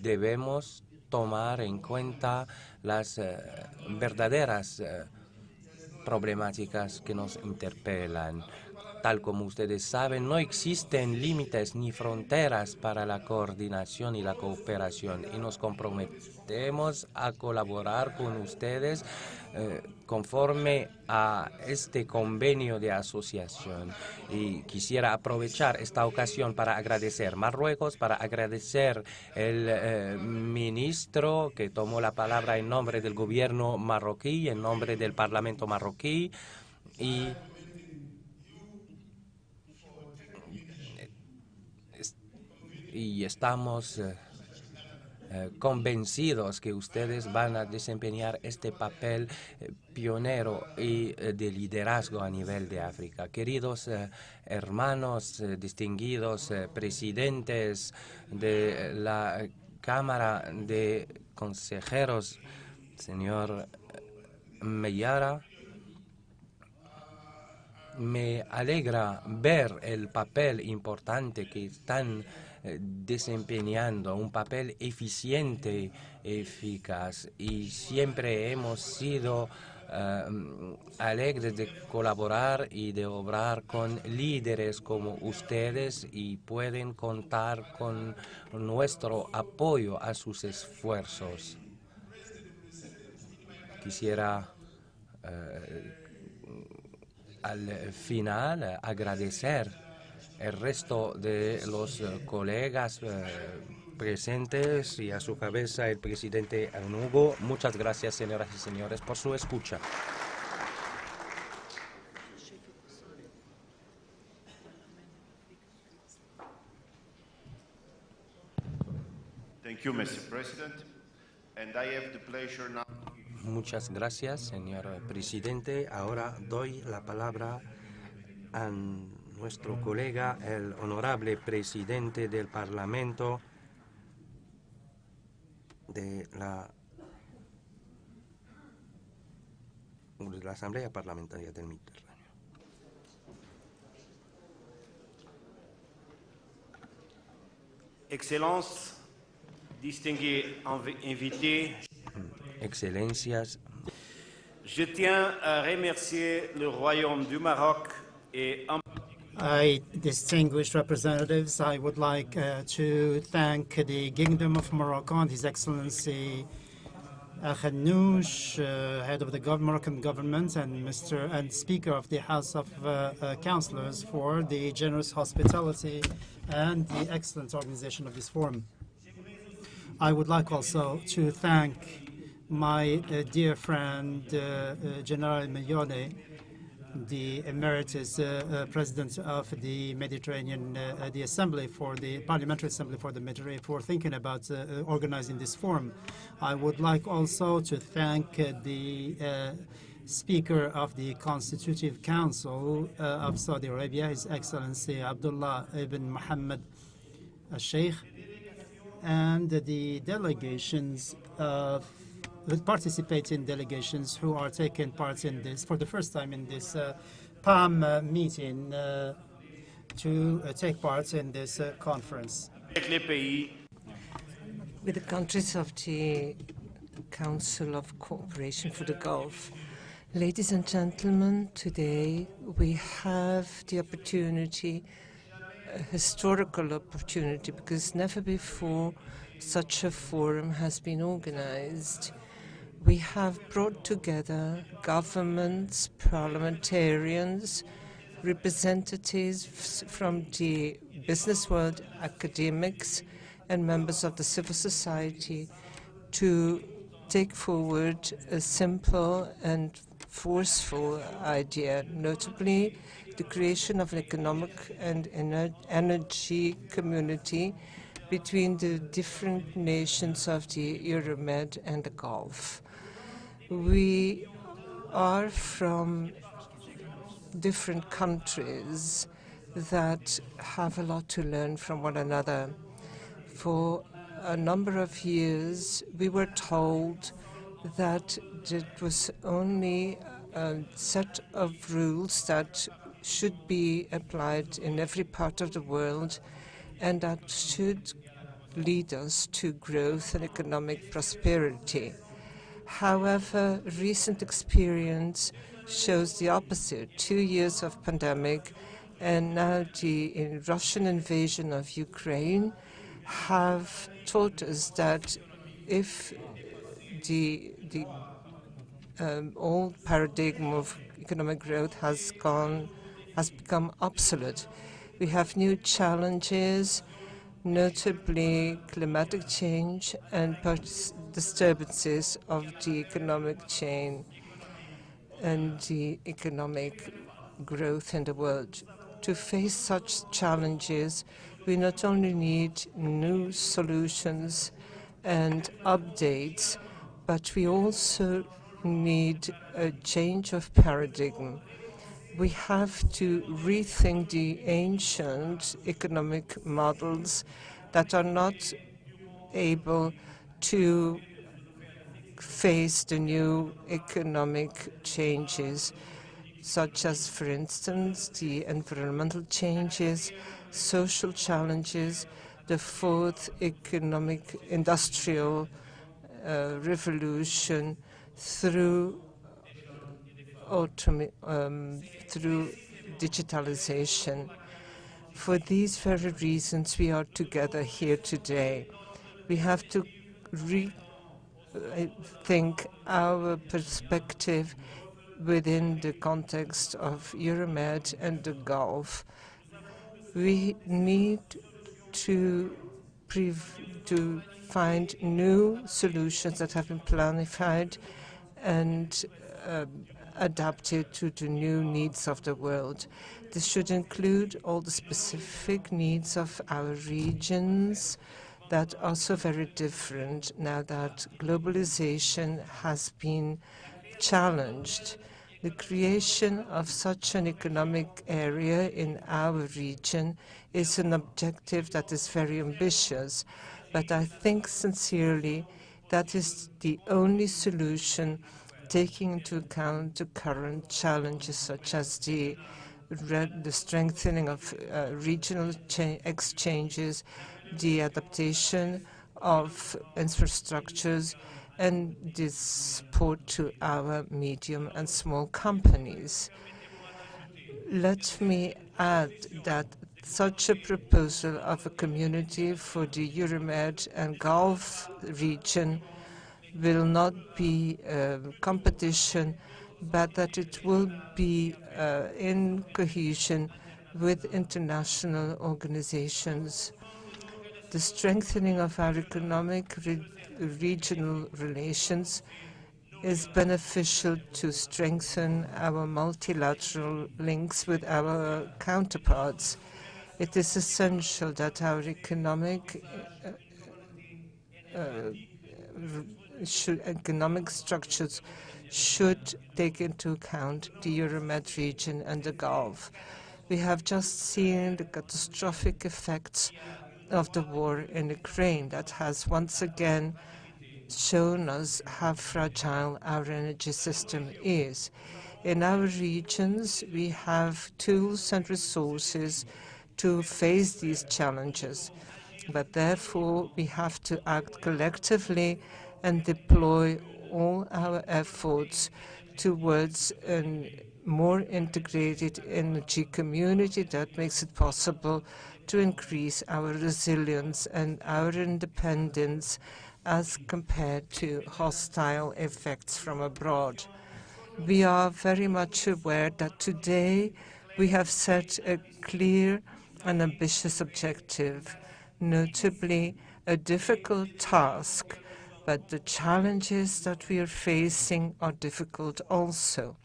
debemos tomar en cuenta las verdaderas problemáticas que nos interpelan. Tal como ustedes saben, no existen límites ni fronteras para la coordinación y la cooperación, y nos comprometemos a colaborar con ustedes conforme a este convenio de asociación. Y quisiera aprovechar esta ocasión para agradecer a Marruecos, para agradecer al ministro que tomó la palabra en nombre del gobierno marroquí, en nombre del Parlamento marroquí, y estamos convencidos que ustedes van a desempeñar este papel pionero y de liderazgo a nivel de África. Queridos hermanos, distinguidos presidentes de la Cámara de Consejeros, señor Mellara, me alegra ver el papel importante que están desempeñando, un papel eficiente, eficaz, y siempre hemos sido alegres de colaborar y de obrar con líderes como ustedes, y pueden contar con nuestro apoyo a sus esfuerzos. Quisiera al final agradecer el resto de los colegas presentes y a su cabeza el presidente Anugo. Muchas gracias, señoras y señores, por su escucha. Thank you, Mr. President. And I have the pleasure now. Muchas gracias, señor presidente. Ahora doy la palabra a nuestro colega, el honorable presidente del Parlamento de la Asamblea Parlamentaria del Mediterráneo. Excellences, distingués invités, Excelencias, je tiens à remercier le Royaume du Maroc et distinguished representatives, I would like to thank the Kingdom of Morocco and His Excellency Khanouch, head of the Moroccan government, and Speaker of the House of Councilors, for the generous hospitality and the excellent organization of this forum. I would like also to thank my dear friend, General Mayone, the emeritus president of the Mediterranean, the Assembly for the Parliamentary Assembly for the Mediterranean, for thinking about organizing this forum. I would like also to thank the Speaker of the Constitutive Council of Saudi Arabia, His Excellency Abdullah ibn Muhammad al-Sheikh, and the delegations of participating delegations who are taking part in this for the first time in this PAM meeting to take part in this conference. With the countries of the Council of Cooperation for the Gulf. Ladies and gentlemen, today we have the opportunity, a historical opportunity, because never before such a forum has been organized. We have brought together governments, parliamentarians, representatives from the business world, academics, and members of the civil society to take forward a simple and forceful idea, notably the creation of an economic and energy community between the different nations of the Euromed and the Gulf. We are from different countries that have a lot to learn from one another. For a number of years, we were told that it was only a set of rules that should be applied in every part of the world and that should lead us to growth and economic prosperity. However, recent experience shows the opposite. 2 years of pandemic and now the Russian invasion of Ukraine have taught us that if the old paradigm of economic growth has become obsolete. We have new challenges, notably climatic change and disturbances of the economic chain and the economic growth in the world. To face such challenges, we not only need new solutions and updates, but we also need a change of paradigm. We have to rethink the ancient economic models that are not able to face the new economic changes, such as, for instance, the environmental changes, social challenges, the fourth economic industrial revolution through digitalization. For these very reasons, we are together here today. We have to rethink our perspective within the context of Euromed and the Gulf. We need to find new solutions that have been planified and adapted to the new needs of the world. This should include all the specific needs of our regions that are so very different now that globalization has been challenged. The creation of such an economic area in our region is an objective that is very ambitious, but I think sincerely that is the only solution taking into account the current challenges such as the strengthening of regional exchanges, the adaptation of infrastructures, and the support to our medium and small companies. Let me add that such a proposal of a community for the Euromed and Gulf region will not be competition, but that it will be in cohesion with international organizations. The strengthening of our economic regional relations is beneficial to strengthen our multilateral links with our counterparts. It is essential that our economic structures should take into account the Euromed region and the Gulf. We have just seen the catastrophic effects of the war in Ukraine that has once again shown us how fragile our energy system is. In our regions, we have tools and resources to face these challenges, but therefore we have to act collectively and deploy all our efforts towards a more integrated energy community that makes it possible to increase our resilience and our independence as compared to hostile effects from abroad. We are very much aware that today we have set a clear and ambitious objective, notably a difficult task, but the challenges that we are facing are difficult also.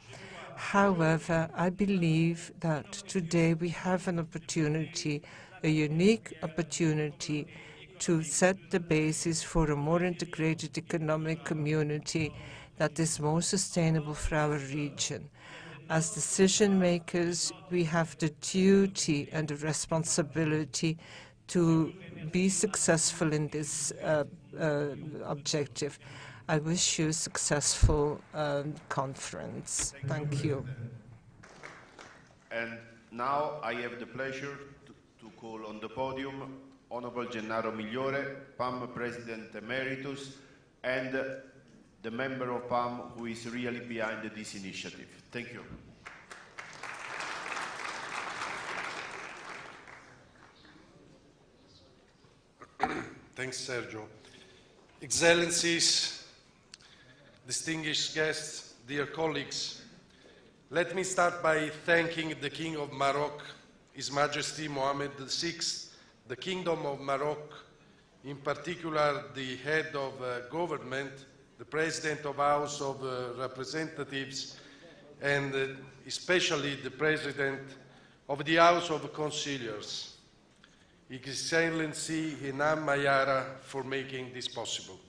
However, I believe that today we have an opportunity, a unique opportunity, to set the basis for a more integrated economic community that is more sustainable for our region. As decision makers, we have the duty and the responsibility to be successful in this objective. I wish you a successful conference. Thank you. And now I have the pleasure to call on the podium Honorable Gennaro Migliore, PAM President Emeritus, and the member of PAM who is really behind this initiative. Thank you. Thanks, Sergio. Excellencies, distinguished guests, dear colleagues, let me start by thanking the King of Morocco, His Majesty Mohammed VI, the Kingdom of Morocco, in particular the head of government, the President of House of Representatives, and especially the President of the House of Councilors, His Excellency Hinam Mayara, for making this possible.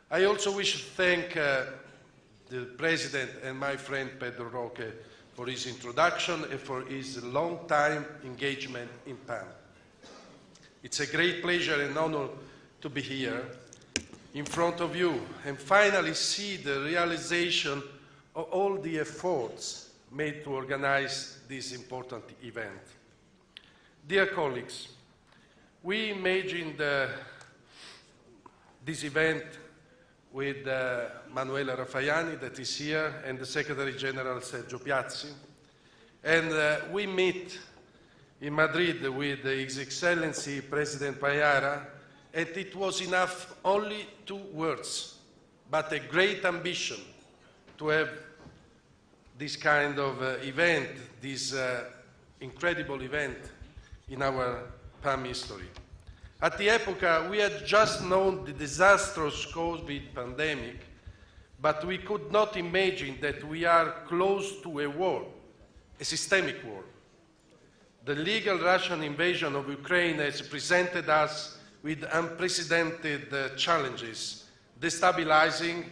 I also wish to thank the President and my friend Pedro Roque for his introduction and for his long-time engagement in PAM. It's a great pleasure and honor to be here in front of you and finally see the realization of all the efforts made to organize this important event. Dear colleagues, we imagined this event with Manuela Rafaiani, that is here, and the Secretary General Sergio Piazzi. And we meet in Madrid with His Excellency President Mayara, and it was enough only 2 words, but a great ambition to have this kind of event, this incredible event in our PAM history. At the epoca, we had just known the disastrous COVID pandemic, but we could not imagine that we are close to a war, a systemic war. The illegal Russian invasion of Ukraine has presented us with unprecedented challenges, destabilizing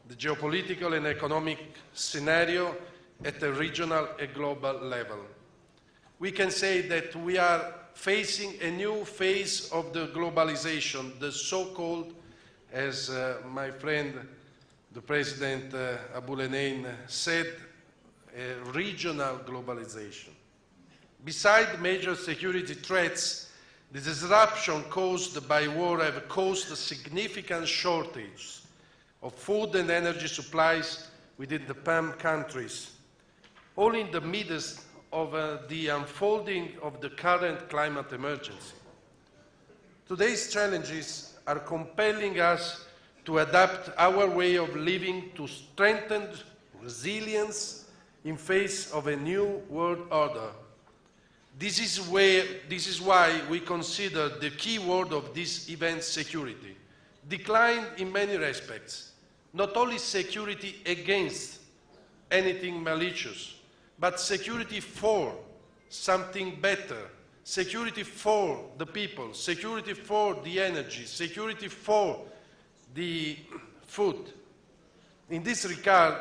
the geopolitical and economic scenario at a regional and global level. We can say that we are facing a new phase of the globalization, the so-called, as my friend, the President Aboulenein said, regional globalization. Beside major security threats, the disruption caused by war have caused a significant shortage of food and energy supplies within the PAM countries, all in the midst of the unfolding of the current climate emergency. Today's challenges are compelling us to adapt our way of living to strengthen resilience in face of a new world order. This is why we consider the key word of this event security. Declined in many respects, not only security against anything malicious, but security for something better, security for the people, security for the energy, security for the food. In this regard,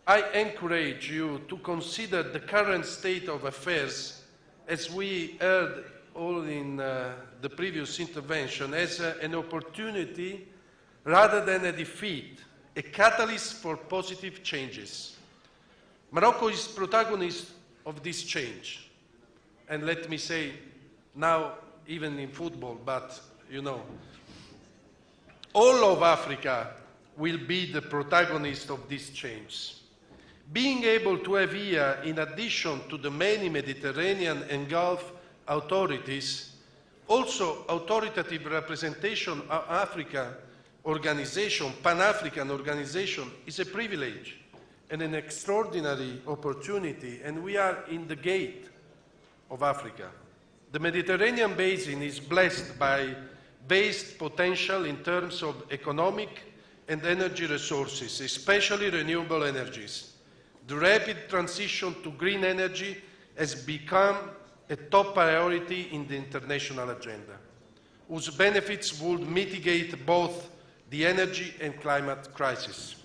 I encourage you to consider the current state of affairs, as we heard all in the previous intervention, as an opportunity rather than a defeat, a catalyst for positive changes. Morocco is protagonist of this change. And let me say, now even in football, but you know, all of Africa will be the protagonist of this change. Being able to have here, in addition to the many Mediterranean and Gulf authorities, also authoritative representation of Africa organization, Pan-African organization, is a privilege and an extraordinary opportunity, and we are in the gate of Africa. The Mediterranean basin is blessed by vast potential in terms of economic and energy resources, especially renewable energies. The rapid transition to green energy has become a top priority in the international agenda, whose benefits would mitigate both the energy and climate crisis.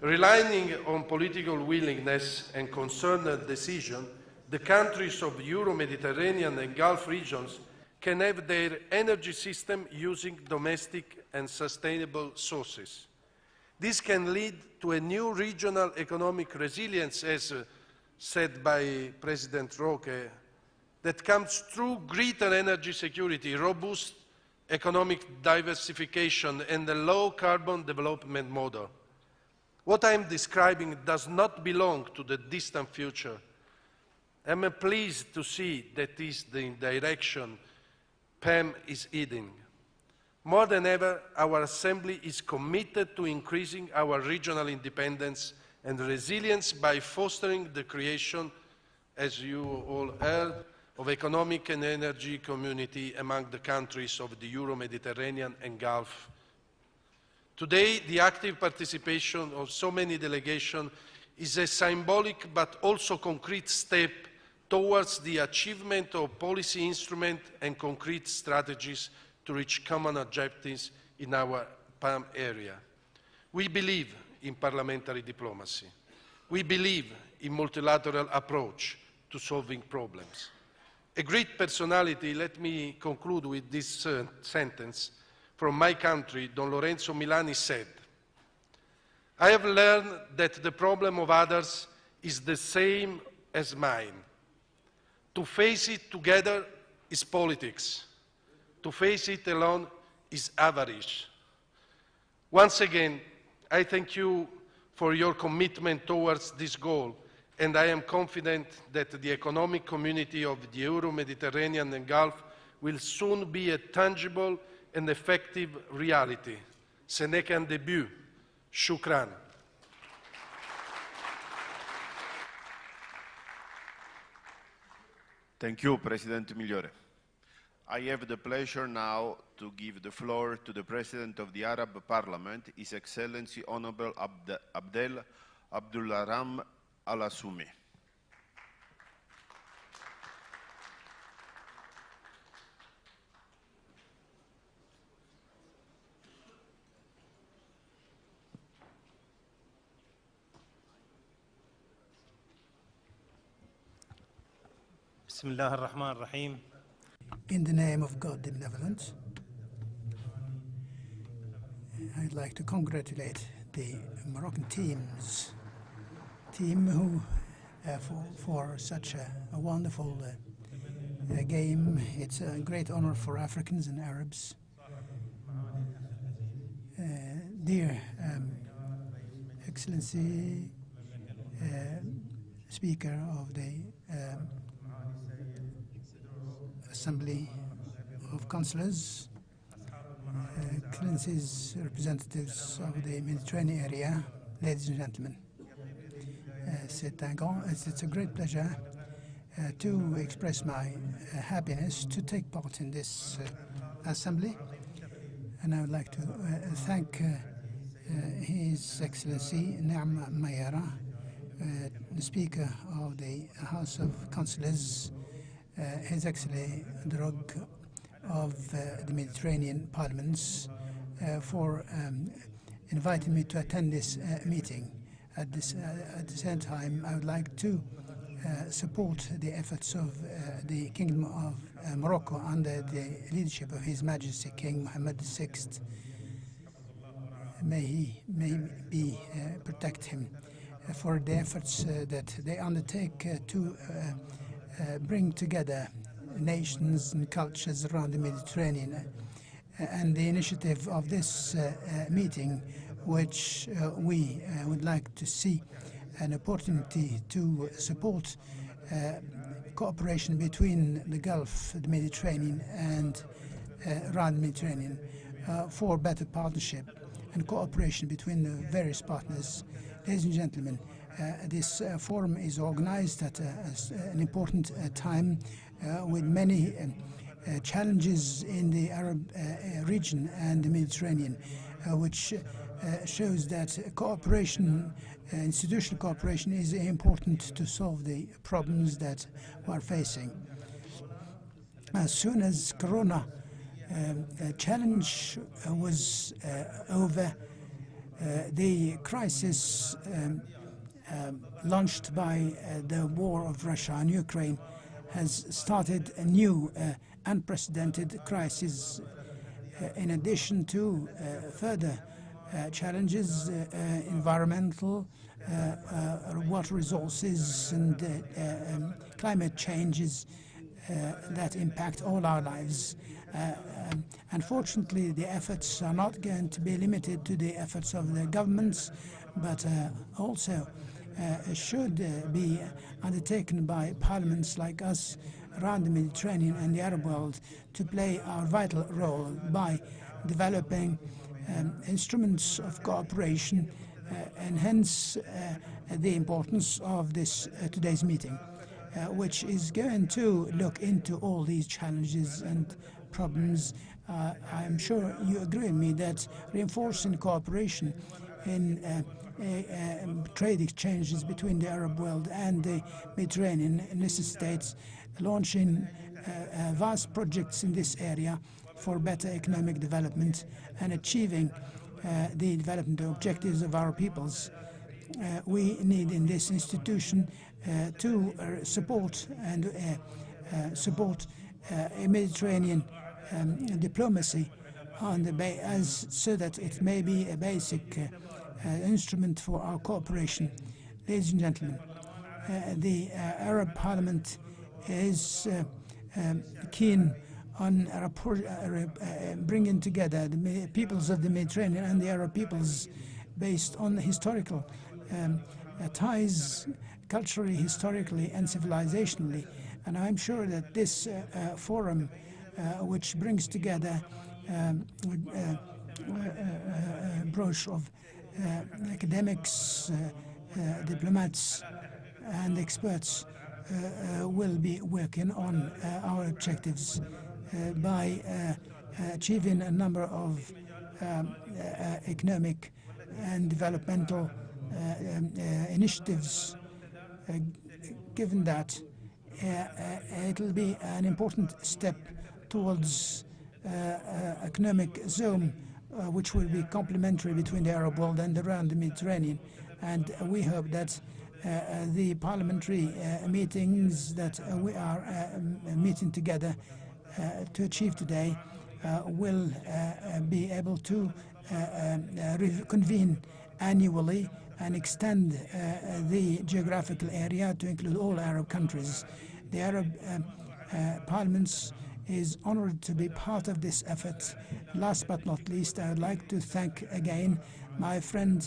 Relying on political willingness and concerned decision, the countries of Euro-Mediterranean and Gulf regions can have their energy system using domestic and sustainable sources. This can lead to a new regional economic resilience, as said by President Roque, that comes through greater energy security, robust economic diversification, and a low-carbon development model. What I am describing does not belong to the distant future. I am pleased to see that is the direction PAM is heading. More than ever, our Assembly is committed to increasing our regional independence and resilience by fostering the creation, as you all heard, of economic and energy community among the countries of the Euro-Mediterranean and Gulf. Today, the active participation of so many delegations is a symbolic but also concrete step towards the achievement of policy instruments and concrete strategies to reach common objectives in our PAM area. We believe in parliamentary diplomacy. We believe in multilateral approach to solving problems. A great personality, let me conclude with this sentence from my country, Don Lorenzo Milani said, "I have learned that the problem of others is the same as mine. To face it together is politics. To face it alone is avarice." Once again, I thank you for your commitment towards this goal, and I am confident that the economic community of the Euro-Mediterranean and Gulf will soon be a tangible and effective reality. Ce n'est qu'un début. Shukran. Thank you, President Migliore. I have the pleasure now to give the floor to the President of the Arab Parliament, His Excellency Honorable Abdel Abdulrahman Al-Assoumi. بسم الله الرحمن الرحيم. In the name of God the Benevolent, I'd like to congratulate the Moroccan team who for such a wonderful game. It's a great honor for Africans and Arabs. Dear Excellency, Speaker of the Assembly of Councilors, Excellencies, representatives of the Mediterranean area, ladies and gentlemen. It's a great pleasure to express my happiness to take part in this assembly, and I would like to thank His Excellency Naam Mayara, the Speaker of the House of Councilors, His Excellency the Rug of the Mediterranean Parliaments, for inviting me to attend this meeting. At the same time, I would like to support the efforts of the Kingdom of Morocco under the leadership of His Majesty King Mohammed VI. May he protect him for the efforts that they undertake to bring together nations and cultures around the Mediterranean, and the initiative of this meeting, which we would like to see an opportunity to support cooperation between the Gulf, the Mediterranean, and around the Mediterranean for better partnership and cooperation between the various partners. Ladies and gentlemen, this forum is organized at an important time with many challenges in the Arab region and the Mediterranean, which shows that cooperation, institutional cooperation, is important to solve the problems that we are facing. As soon as Corona challenge was over, the crisis launched by the war of Russia and Ukraine has started a new unprecedented crisis, in addition to further challenges, environmental, water resources, and climate changes that impact all our lives. Unfortunately, the efforts are not going to be limited to the efforts of the governments, but also should be undertaken by parliaments like us around the Mediterranean and the Arab world to play our vital role by developing instruments of cooperation, and hence the importance of this today's meeting, which is going to look into all these challenges and problems. I'm sure you agree with me that reinforcing cooperation in trade exchanges between the Arab world and the Mediterranean necessitates launching vast projects in this area for better economic development and achieving the development objectives of our peoples. We need in this institution to support a Mediterranean diplomacy on the so that it may be a basic instrument for our cooperation. Ladies and gentlemen, the Arab Parliament is keen on bringing together the peoples of the Mediterranean and the Arab peoples based on historical ties, culturally, historically, and civilizationally. And I'm sure that this forum, which brings together a branch of academics, diplomats, and experts, will be working on our objectives by achieving a number of economic and developmental initiatives. Given that it will be an important step towards economic zone which will be complementary between the Arab world and around the Mediterranean, and we hope that the parliamentary meetings that we are meeting together to achieve today will be able to convene annually and extend the geographical area to include all Arab countries. The Arab parliaments is honored to be part of this effort. Last but not least, I would like to thank again my friend,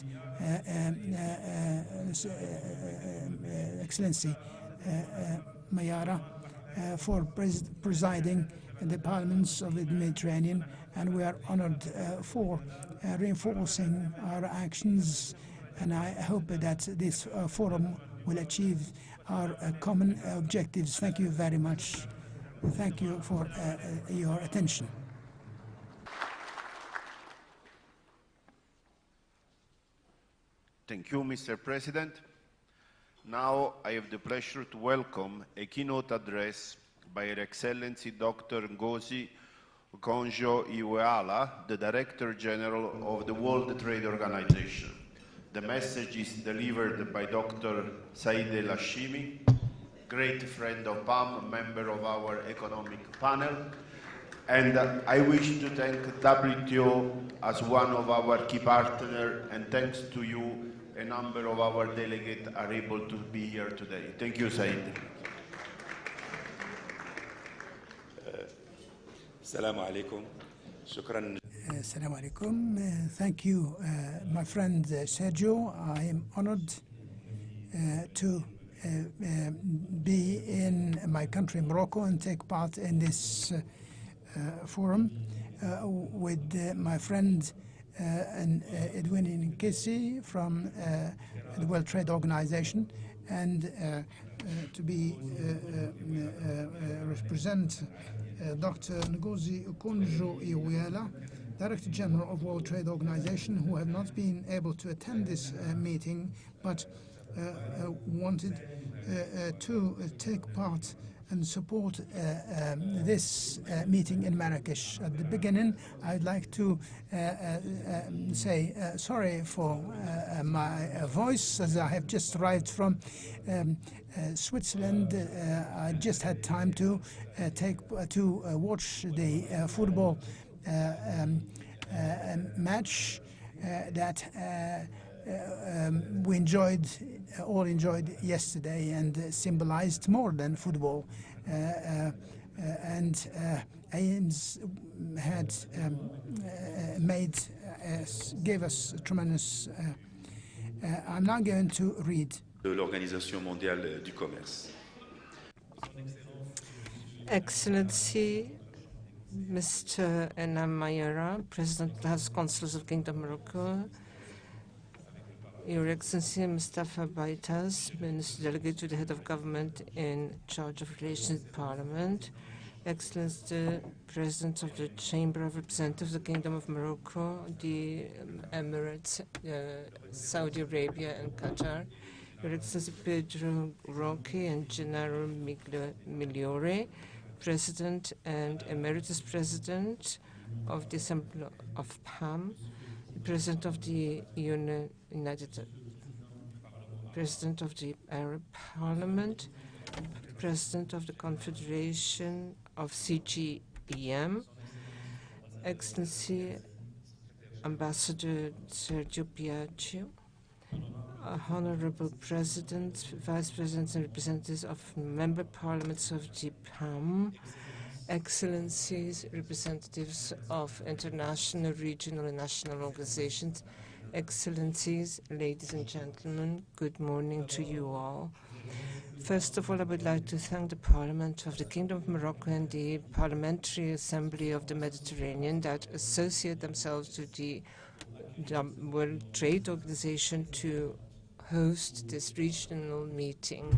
Excellency Mayara, for presiding the parliaments of the Mediterranean, and we are honored for reinforcing our actions, and I hope that this forum will achieve our common objectives. Thank you very much. Thank you for your attention. Thank you, Mr. President. Now I have the pleasure to welcome a keynote address by Her Excellency Dr. Ngozi Okonjo-Iweala, the Director General of the World Trade Organization. The message is delivered by Dr. Said El Hashimi, great friend of PAM, member of our economic panel. And I wish to thank WTO as one of our key partners, and thanks to you, a number of our delegates are able to be here today. Thank you, Said. Assalamu alaikum. Shukran. Assalamu alaikum. Thank you, my friend Sergio. I am honored to be in my country, Morocco, and take part in this forum with my friend Edwin Nkesi from the World Trade Organization, and to be represent Dr. Ngozi Okonjo-Iweala, Director General of World Trade Organization, who have not been able to attend this meeting, but wanted to take part and support this meeting in Marrakesh. At the beginning, I'd like to say sorry for my voice, as I have just arrived from Switzerland. I just had time to watch the football match that we all enjoyed yesterday, and symbolized more than football. And Ames had gave us tremendous. I'm now going to read. De l'Organisation mondiale du commerce. Excellency, Mr. Enam Mayera, President of the House of Councilors of Kingdom of Morocco, Your Excellency Mustafa Baitas, Minister Delegate to the Head of Government in charge of relations with Parliament, Excellency, President of the Chamber of Representatives of the Kingdom of Morocco, the Emirates, Saudi Arabia and Qatar, Your Excellency Pedro Roque and Gennaro Migliore, President and Emeritus President of the Assembly of PAM, President of the President of the Arab Parliament, President of the Confederation of CGEM, Excellency Ambassador Sergio Piaggio, Honorable President, Vice Presidents and representatives of member parliaments of the PAM, Excellencies, representatives of international, regional, and national organizations, Excellencies, ladies and gentlemen, good morning to you all. First of all, I would like to thank the Parliament of the Kingdom of Morocco and the Parliamentary Assembly of the Mediterranean that associate themselves to the World Trade Organization to host this regional meeting.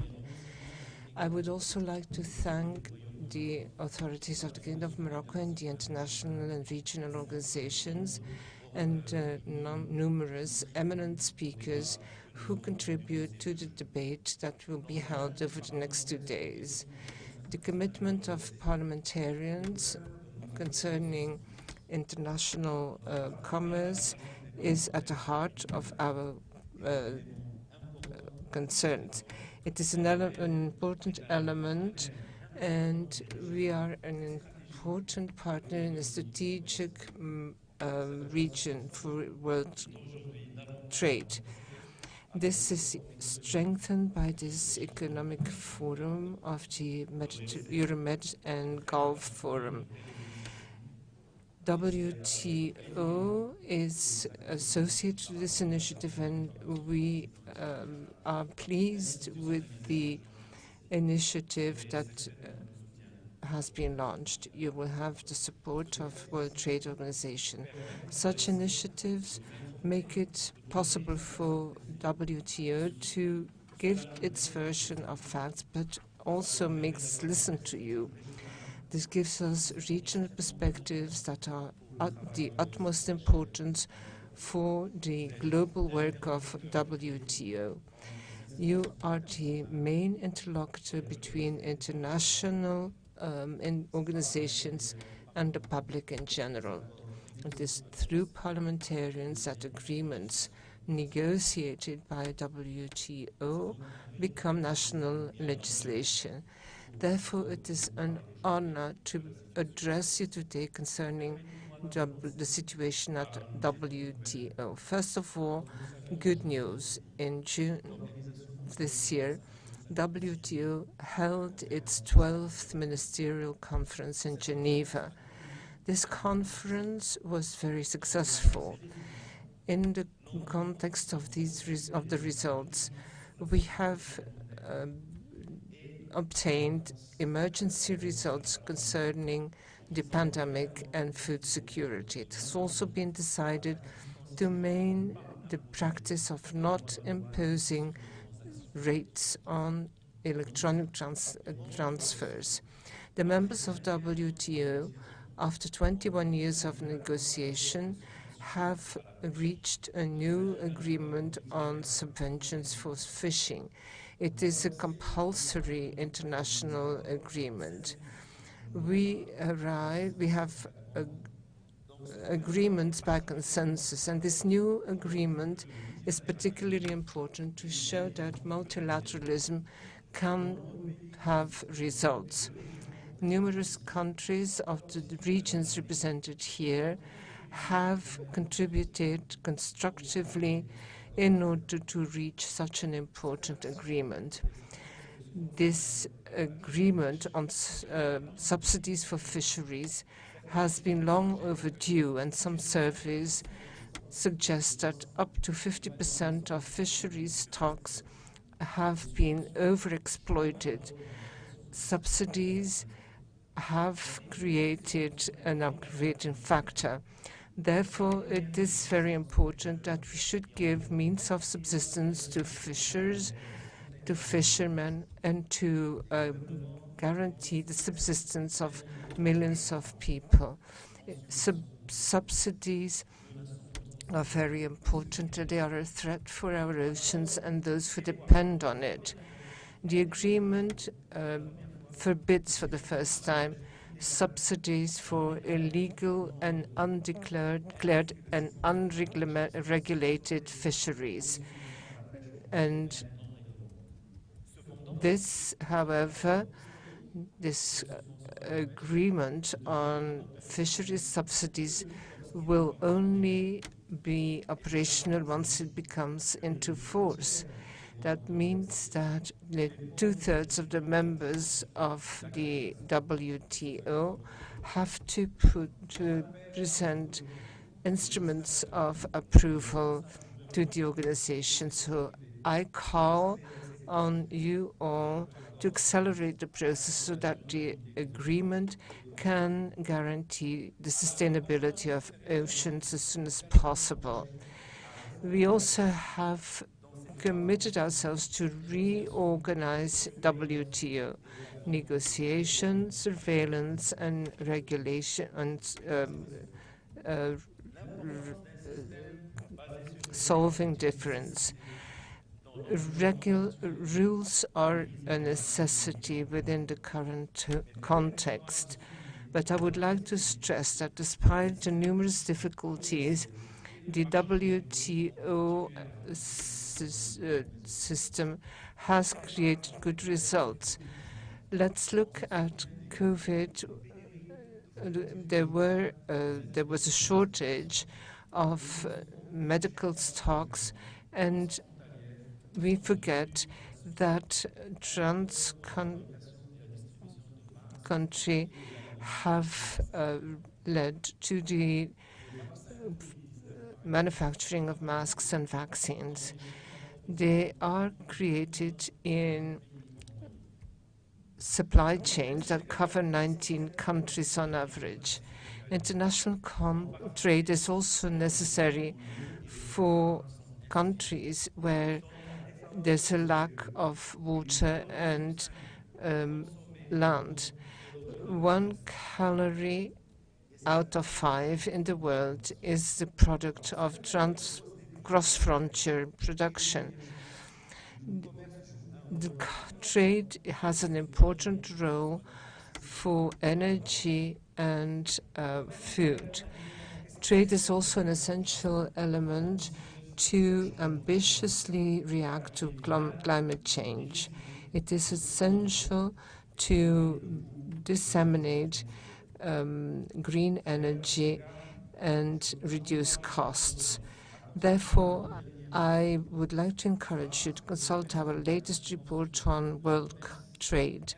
I would also like to thank the authorities of the Kingdom of Morocco and the international and regional organizations and numerous eminent speakers who contribute to the debate that will be held over the next 2 days. The commitment of parliamentarians concerning international commerce is at the heart of our concerns. It is an important element, and we are an important partner in a strategic region for world trade. This is strengthened by this economic forum of the Euromed and Gulf Forum. WTO is associated to this initiative, and we are pleased with the initiative that has been launched. You will have the support of World Trade Organization. Such initiatives make it possible for WTO to give its version of facts, but also makes listen to you. This gives us regional perspectives that are the utmost importance for the global work of WTO. You are the main interlocutor between international organizations and the public in general. It is through parliamentarians that agreements negotiated by WTO become national legislation. Therefore, it is an honor to address you today concerning the situation at WTO. First of all, good news. In June this year, WTO held its 12th ministerial conference in Geneva. This conference was very successful. In the context of the results, we have obtained emergency results concerning the pandemic and food security. It has also been decided to maintain the practice of not imposing rates on electronic transfers. The members of WTO, after 21 years of negotiation, have reached a new agreement on subventions for fishing. It is a compulsory international agreement. We have agreements by consensus, and this new agreement is particularly important to show that multilateralism can have results. Numerous countries of the regions represented here have contributed constructively in order to reach such an important agreement. This agreement on subsidies for fisheries has been long overdue, and some surveys suggest that up to 50% of fisheries stocks have been overexploited. Subsidies have created an aggravating factor. Therefore, it is very important that we should give means of subsistence to fishers, to fishermen, and to guarantee the subsistence of millions of people. Subsidies are very important. They are a threat for our oceans and those who depend on it. The agreement forbids for the first time subsidies for illegal and undeclared and unregulated fisheries. And this, however, this agreement on fisheries subsidies will only be operational once it becomes into force. That means that 2/3 of the members of the WTO have to present instruments of approval to the organization. So I call on you all to accelerate the process so that the agreement can guarantee the sustainability of oceans as soon as possible. We also have committed ourselves to reorganize WTO negotiation, surveillance, and regulation, and solving difference. Rules are a necessity within the current context, but I would like to stress that despite the numerous difficulties, the WTO system has created good results. Let's look at COVID. There was a shortage of medical stocks, and we forget that trans-country have led to the manufacturing of masks and vaccines. They are created in supply chains that cover 19 countries on average. International trade is also necessary for countries where there's a lack of water and land. 1 calorie out of 5 in the world is the product of cross-frontier production. The trade has an important role for energy and food. Trade is also an essential element to ambitiously react to climate change. It is essential to disseminate green energy and reduce costs. Therefore, I would like to encourage you to consult our latest report on world trade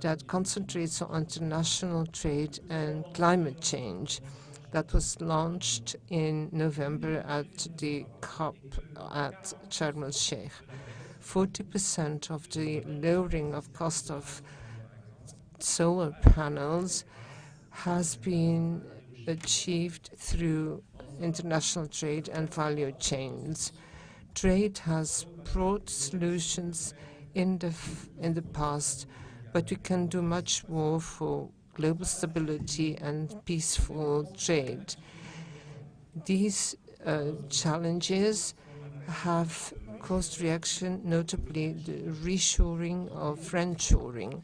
that concentrates on international trade and climate change that was launched in November at the COP at Sharm el-Sheikh. 40% of the lowering of cost of solar panels has been achieved through international trade and value chains. Trade has brought solutions in the past, but we can do much more for global stability and peaceful trade. These challenges have caused reaction, notably the reshoring of friendshoring.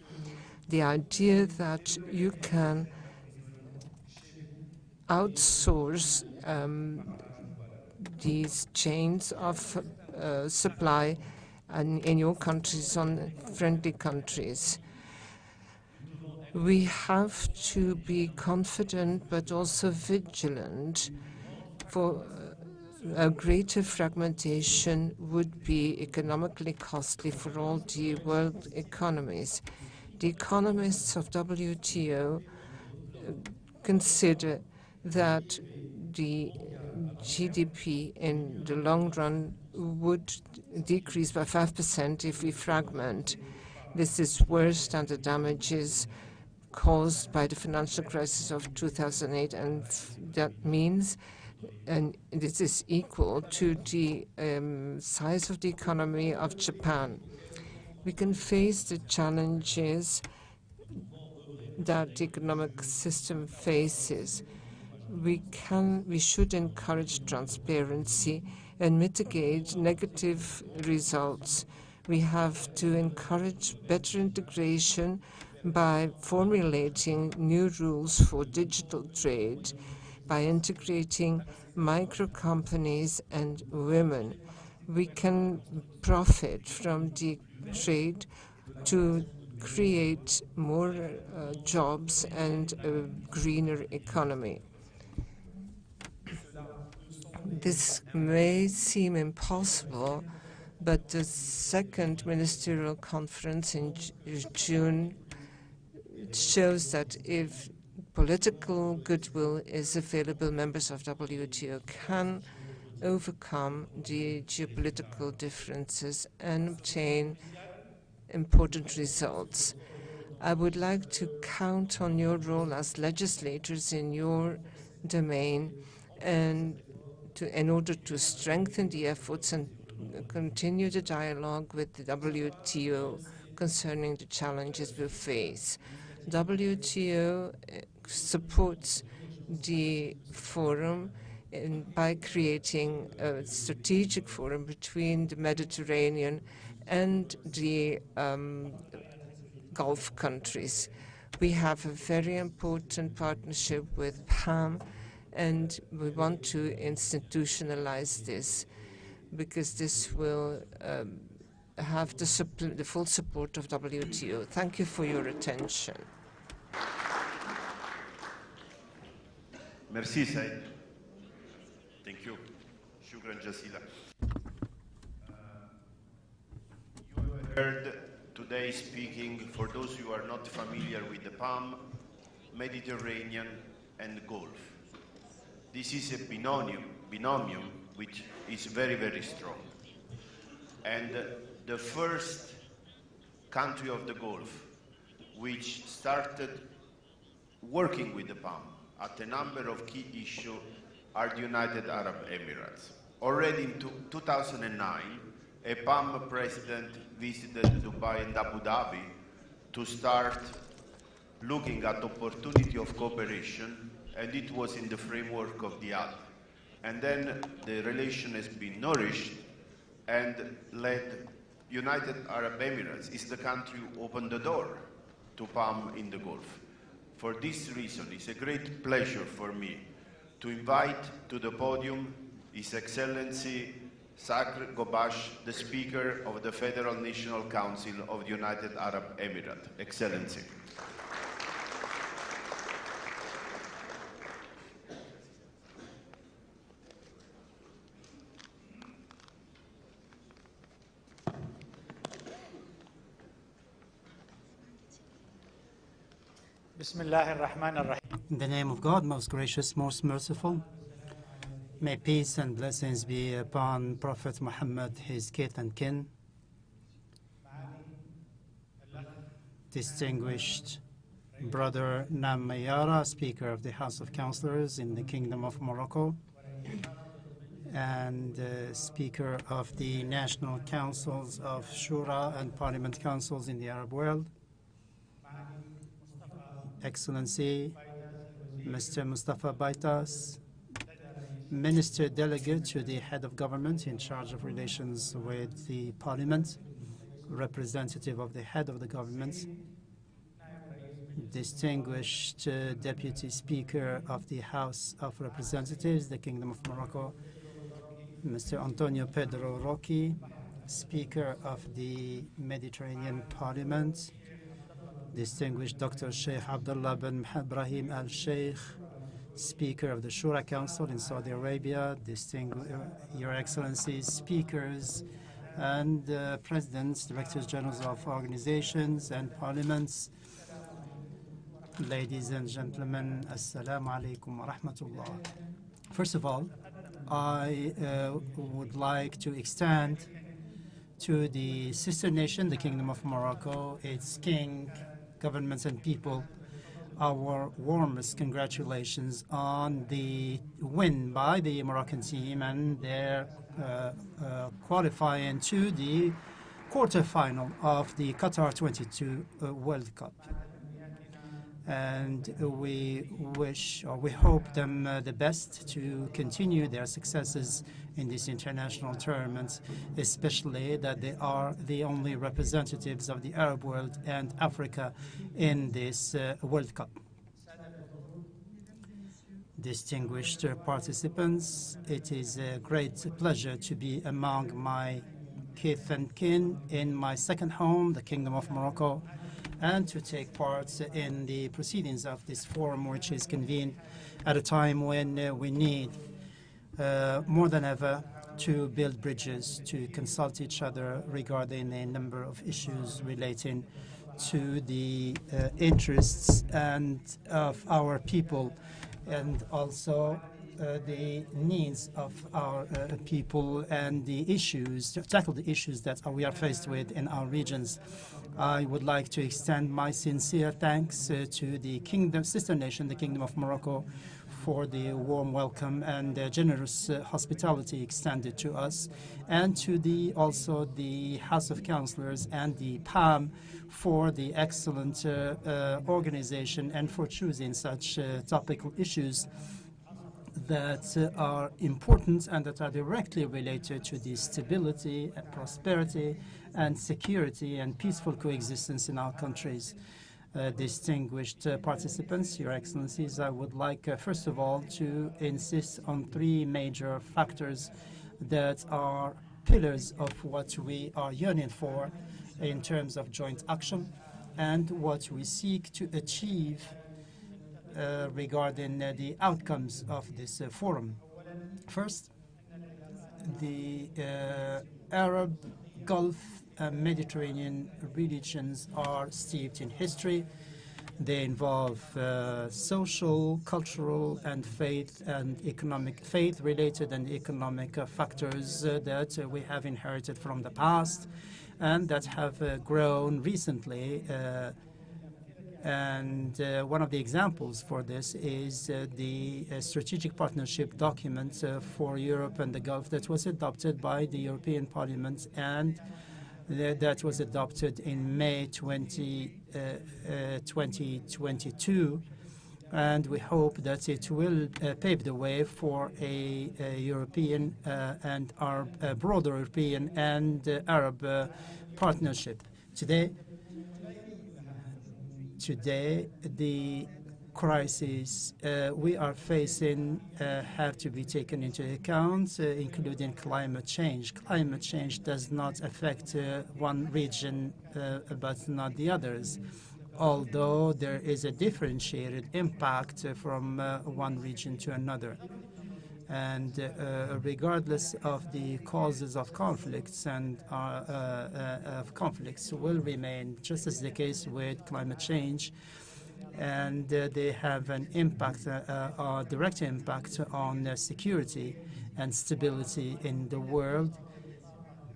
The idea that you can outsource these chains of supply in your countries on friendly countries. We have to be confident but also vigilant, for a greater fragmentation would be economically costly for all the world economies. The economists of WTO consider that the GDP in the long run would decrease by 5% if we fragment. This is worse than the damages caused by the financial crisis of 2008, and that means, and this is equal to the size of the economy of Japan. We can face the challenges that the economic system faces. We should encourage transparency and mitigate negative results. We have to encourage better integration by formulating new rules for digital trade, by integrating micro companies and women. We can profit from the trade to create more jobs and a greener economy. This may seem impossible, but the second ministerial conference in June shows that if political goodwill is available, members of WTO can overcome the geopolitical differences and obtain important results. I would like to count on your role as legislators in your domain and in order to strengthen the efforts and continue the dialogue with the WTO concerning the challenges we face. WTO supports the forum by creating a strategic forum between the Mediterranean and the Gulf countries. We have a very important partnership with PAM, and we want to institutionalize this because this will have the full support of WTO. Thank you for your attention. Merci, Said. Thank you. Shukran Jasila. You have heard today speaking, for those who are not familiar with the PAM, Mediterranean and Gulf. This is a binomium which is very, very strong. And the first country of the Gulf which started working with the PAM at a number of key issues are the United Arab Emirates. Already in 2009, a PAM president visited Dubai and Abu Dhabi to start looking at opportunity of cooperation, and it was in the framework of the AD. And then the relation has been nourished and led. United Arab Emirates is the country who opened the door to PAM in the Gulf. For this reason, it's a great pleasure for me to invite to the podium His Excellency Sakr Gobash, the Speaker of the Federal National Council of the United Arab Emirates. Excellency. In the name of God, most gracious, most merciful, may peace and blessings be upon Prophet Muhammad, his kith and kin, distinguished Brother Nam Mayara, Speaker of the House of Councilors in the Kingdom of Morocco, and Speaker of the National Councils of Shura and Parliament Councils in the Arab world, Excellency Mr. Mustafa Baitas, Minister Delegate to the Head of Government in charge of relations with the Parliament, representative of the Head of the Government, distinguished Deputy Speaker of the House of Representatives, the Kingdom of Morocco, Mr. Antonio Pedro Roque, Speaker of the Mediterranean Parliament, distinguished Dr. Sheikh Abdullah bin Ibrahim al-Sheikh, Speaker of the Shura Council in Saudi Arabia, Your Excellencies, Speakers and Presidents, Directors Generals of organizations and parliaments, ladies and gentlemen, Assalamu alaikum wa rahmatullah. First of all, I would like to extend to the sister nation, the Kingdom of Morocco, its king, governments and people, our warmest congratulations on the win by the Moroccan team and their qualifying to the quarterfinal of the Qatar 22 World Cup. And we wish, or we hope them the best to continue their successes in this international tournament, especially that they are the only representatives of the Arab world and Africa in this World Cup. Distinguished participants, it is a great pleasure to be among my kith and kin in my second home, the Kingdom of Morocco, and to take part in the proceedings of this forum, which is convened at a time when we need more than ever to build bridges, to consult each other regarding a number of issues relating to the interests and of our people, and also the needs of our people and the issues, to tackle the issues that we are faced with in our regions. I would like to extend my sincere thanks to the sister nation, the Kingdom of Morocco, for the warm welcome and generous hospitality extended to us, and to also the House of Councillors and the PAM for the excellent organization and for choosing such topical issues that are important and that are directly related to the stability and prosperity and security and peaceful coexistence in our countries. Distinguished participants, Your Excellencies, I would like, first of all, to insist on three major factors that are pillars of what we are yearning for in terms of joint action and what we seek to achieve regarding the outcomes of this forum. First, the Arab, Gulf, Mediterranean regions are steeped in history. They involve social, cultural, and faith-related and economic factors that we have inherited from the past and that have grown recently And one of the examples for this is the strategic partnership document for Europe and the Gulf that was adopted by the European Parliament, and that was adopted in May 2022. And we hope that it will pave the way for a European and a broader European and Arab partnership. Today, the crises we are facing have to be taken into account, including climate change. Climate change does not affect one region but not the others, although there is a differentiated impact from one region to another. And regardless of the causes of conflicts will remain, just as the case with climate change, and they have an impact, a direct impact on security and stability in the world,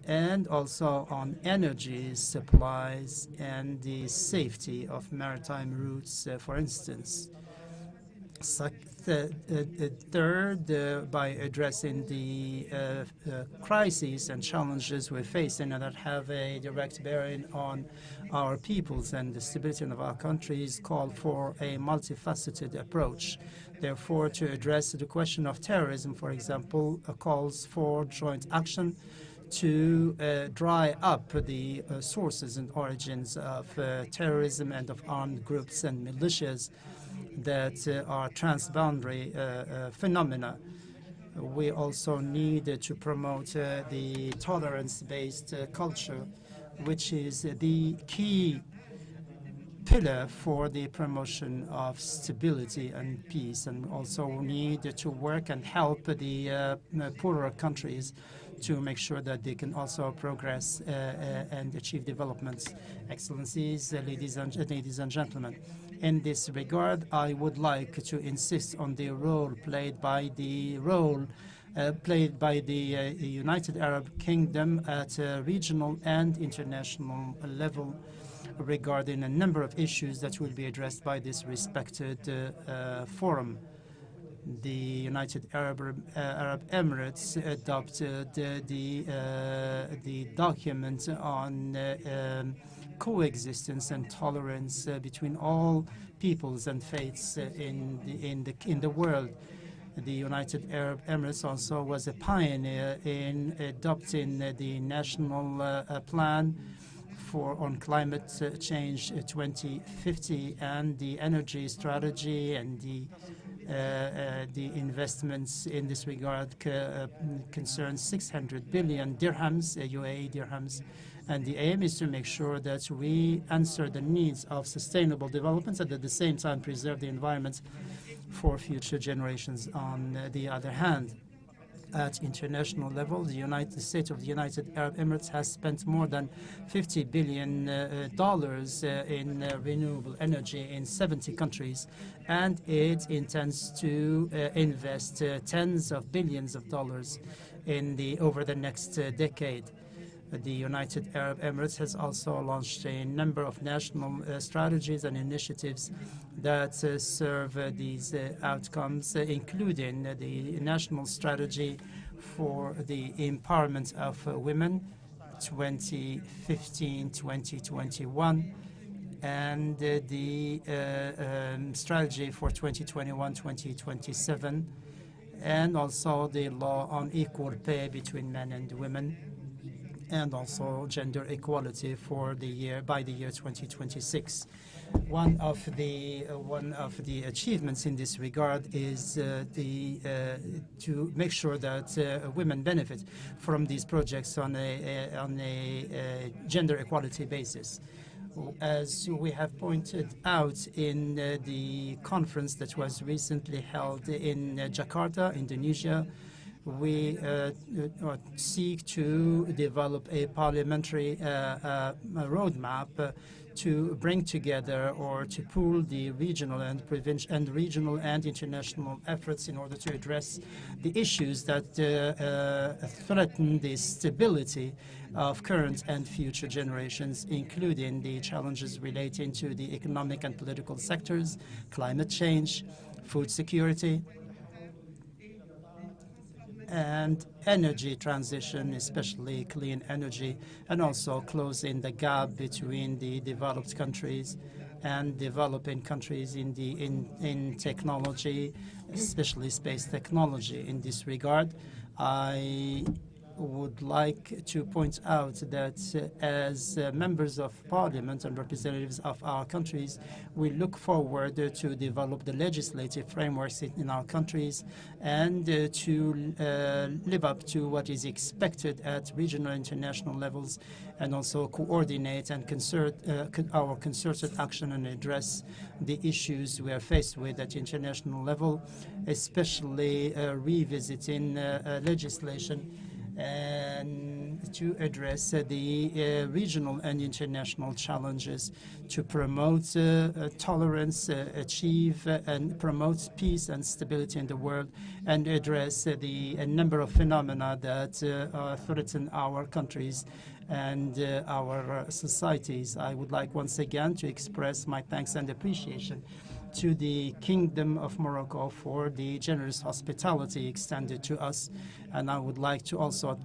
and also on energy supplies and the safety of maritime routes, for instance. Third, by addressing the crises and challenges we face and that have a direct bearing on our peoples and the stability of our countries, call for a multifaceted approach. Therefore, to address the question of terrorism, for example, calls for joint action to dry up the sources and origins of terrorism and of armed groups and militias that are transboundary phenomena. We also need to promote the tolerance-based culture, which is the key pillar for the promotion of stability and peace, and also need to work and help the poorer countries to make sure that they can also progress and achieve developments. Excellencies, ladies and gentlemen, in this regard, I would like to insist on the role played by the United Arab Kingdom at a regional and international level regarding a number of issues that will be addressed by this respected forum. The United Arab Emirates adopted the document on coexistence and tolerance between all peoples and faiths in the world. The United Arab Emirates also was a pioneer in adopting the national plan on climate change 2050 and the energy strategy, and the investments in this regard concern 600 billion dirhams, UAE dirhams. And the aim is to make sure that we answer the needs of sustainable development and at the same time preserve the environment for future generations. On the other hand, at international level, the State of the United Arab Emirates has spent more than $50 billion in renewable energy in 70 countries, and it intends to invest tens of billions of dollars over the next decade. The United Arab Emirates has also launched a number of national strategies and initiatives that serve these outcomes, including the national strategy for the empowerment of women 2015-2021, and the strategy for 2021-2027, and also the law on equal pay between men and women, and also gender equality for by the year 2026. One of the achievements in this regard is to make sure that women benefit from these projects on a gender equality basis. As we have pointed out in the conference that was recently held in Jakarta, Indonesia, we seek to develop a parliamentary roadmap to bring together or to pool the regional and regional and international efforts in order to address the issues that threaten the stability of current and future generations, including the challenges relating to the economic and political sectors, climate change, food security, and energy transition, especially clean energy, and also closing the gap between the developed countries and developing countries in technology, especially space technology. In this regard, I would like to point out that as members of parliament and representatives of our countries, we look forward to develop the legislative frameworks in our countries and to live up to what is expected at regional and international levels, and also coordinate and our concerted action and address the issues we are faced with at international level, especially revisiting legislation and to address the regional and international challenges to promote tolerance, achieve and promote peace and stability in the world, and address the number of phenomena that threaten our countries and our societies. I would like once again to express my thanks and appreciation to the Kingdom of Morocco for the generous hospitality extended to us. And I would like to also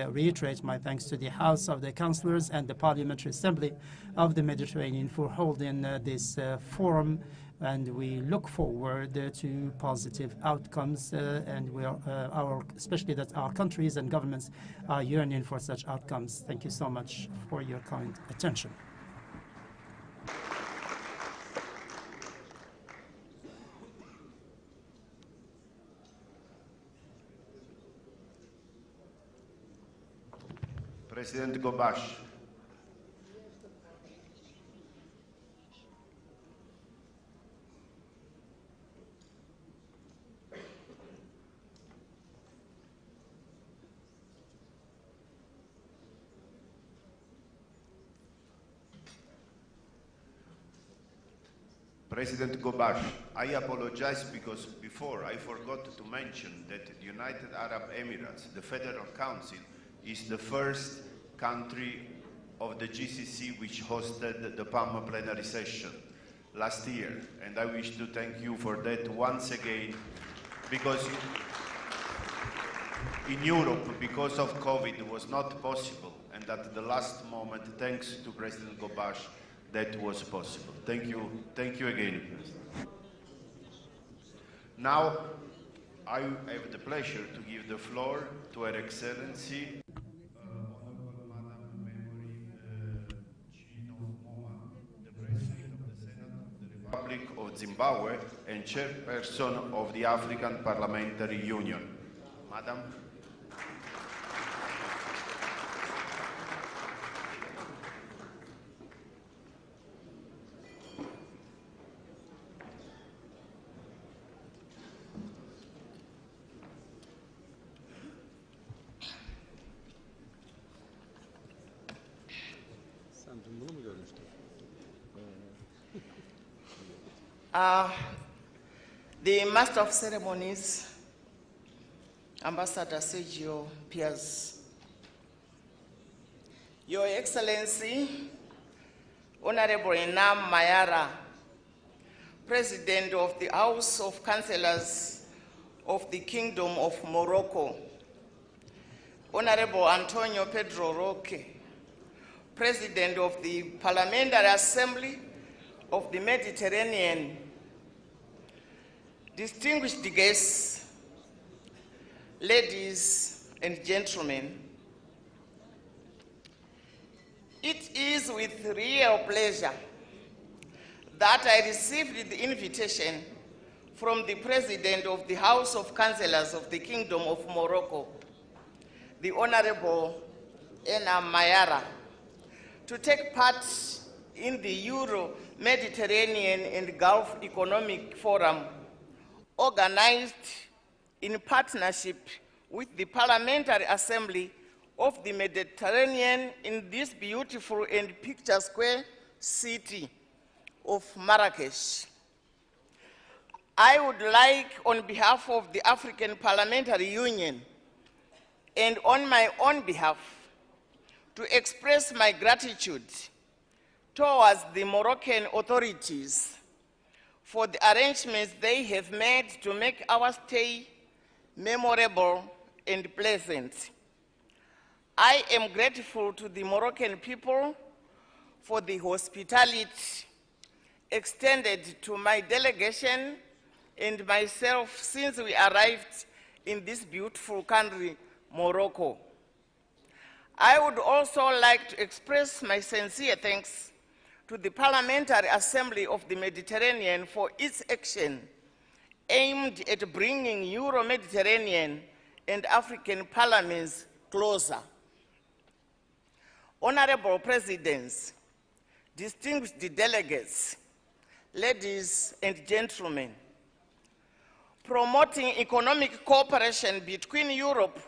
reiterate my thanks to the House of the Councilors and the Parliamentary Assembly of the Mediterranean for holding this forum. And we look forward to positive outcomes, and we are, especially that our countries and governments are yearning for such outcomes. Thank you so much for your kind attention. President Gobash. President Gobash, I apologize because before I forgot to mention that the United Arab Emirates, the Federal Council, is the first country of the GCC which hosted the PAM plenary session last year. And I wish to thank you for that once again, because in Europe, because of COVID, it was not possible. And at the last moment, thanks to President Gobash, that was possible. Thank you again. Now, I have the pleasure to give the floor to Her Excellency, Republic of Zimbabwe and Chairperson of the African Parliamentary Union. Madam. The Master of Ceremonies, Ambassador Sergio Piaz, Your Excellency, Honorable Enam Mayara, President of the House of Councilors of the Kingdom of Morocco, Honorable Antonio Pedro Roque, President of the Parliamentary Assembly of the Mediterranean, distinguished guests, ladies and gentlemen, it is with real pleasure that I received the invitation from the President of the House of Councilors of the Kingdom of Morocco, the Honorable Enam Mayara, to take part in the Euro-Mediterranean and Gulf Economic Forum, organized in partnership with the Parliamentary Assembly of the Mediterranean in this beautiful and picturesque city of Marrakesh. I would like, on behalf of the African Parliamentary Union and on my own behalf, to express my gratitude towards the Moroccan authorities for the arrangements they have made to make our stay memorable and pleasant. I am grateful to the Moroccan people for the hospitality extended to my delegation and myself since we arrived in this beautiful country, Morocco. I would also like to express my sincere thanks to the Parliamentary Assembly of the Mediterranean for its action aimed at bringing Euro-Mediterranean and African parliaments closer. Honorable Presidents, distinguished delegates, ladies and gentlemen, promoting economic cooperation between Europe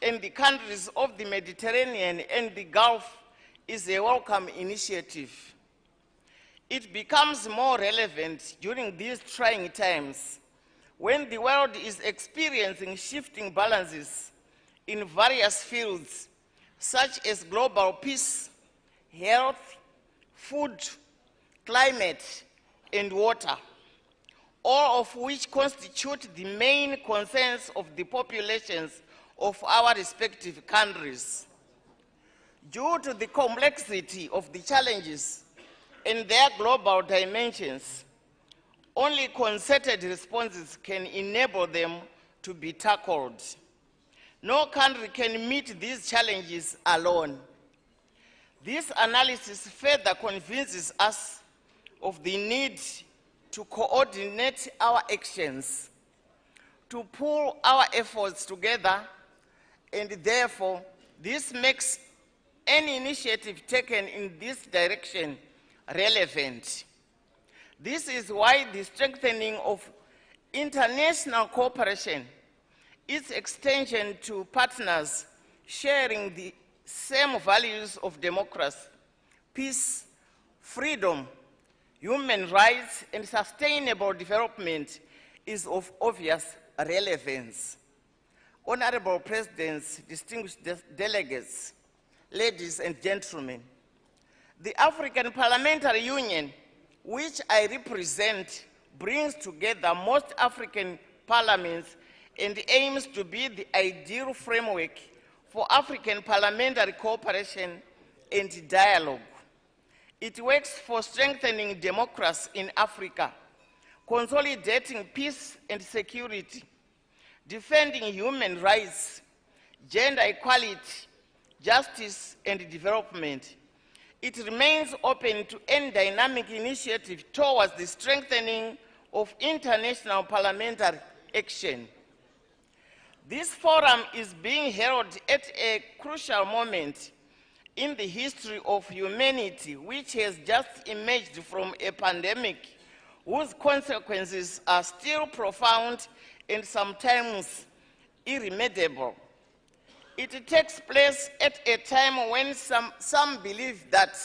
and the countries of the Mediterranean and the Gulf is a welcome initiative. It becomes more relevant during these trying times when the world is experiencing shifting balances in various fields such as global peace, health, food, climate, and water, all of which constitute the main concerns of the populations of our respective countries. Due to the complexity of the challenges and their global dimensions, only concerted responses can enable them to be tackled. No country can meet these challenges alone. This analysis further convinces us of the need to coordinate our actions, to pull our efforts together, and therefore, this makes any initiative taken in this direction relevant. This is why the strengthening of international cooperation, its extension to partners sharing the same values of democracy, peace, freedom, human rights, and sustainable development is of obvious relevance. Honorable Presidents, distinguished delegates, ladies and gentlemen, the African Parliamentary Union, which I represent, brings together most African parliaments and aims to be the ideal framework for African parliamentary cooperation and dialogue. It works for strengthening democracy in Africa, consolidating peace and security, defending human rights, gender equality, justice, and development. It remains open to any dynamic initiative towards the strengthening of international parliamentary action. This forum is being held at a crucial moment in the history of humanity, which has just emerged from a pandemic whose consequences are still profound and sometimes irremediable. It takes place at a time when some believe that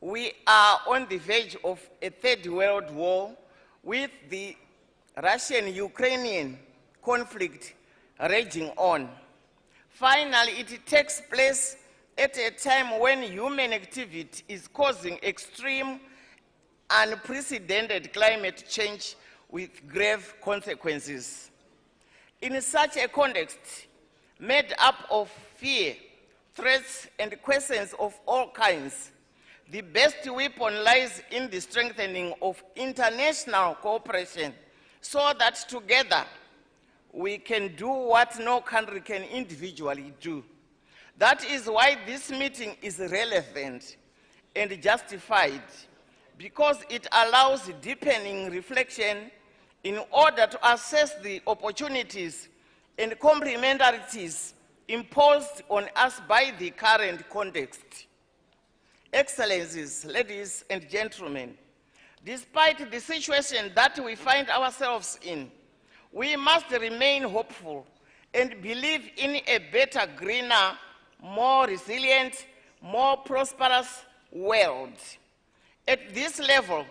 we are on the verge of a third world war with the Russian-Ukrainian conflict raging on. Finally, it takes place at a time when human activity is causing extreme, unprecedented climate change with grave consequences. In such a context, made up of fear, threats, and questions of all kinds, the best weapon lies in the strengthening of international cooperation so that together we can do what no country can individually do. That is why this meeting is relevant and justified, because it allows deepening reflection in order to assess the opportunities and complementarities imposed on us by the current context. Excellencies, ladies and gentlemen, despite the situation that we find ourselves in, we must remain hopeful and believe in a better, greener, more resilient, more prosperous world. At this level,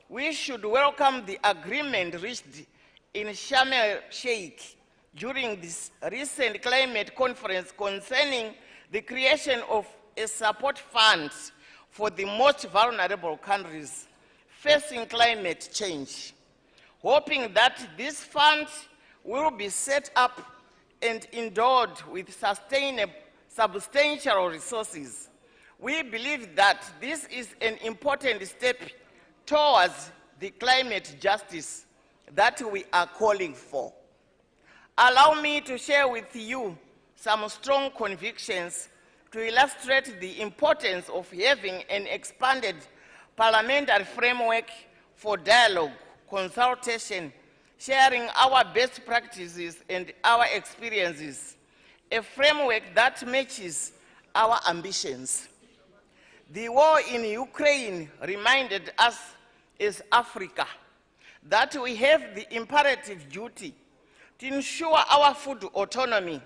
we should welcome the agreement reached in Sharm el-Sheikh during this recent climate conference concerning the creation of a support fund for the most vulnerable countries facing climate change, hoping that this fund will be set up and endowed with substantial resources. We believe that this is an important step towards the climate justice that we are calling for. Allow me to share with you some strong convictions to illustrate the importance of having an expanded parliamentary framework for dialogue, consultation, sharing our best practices and our experiences, a framework that matches our ambitions. The war in Ukraine reminded us as Africa that we have the imperative duty to ensure our food autonomy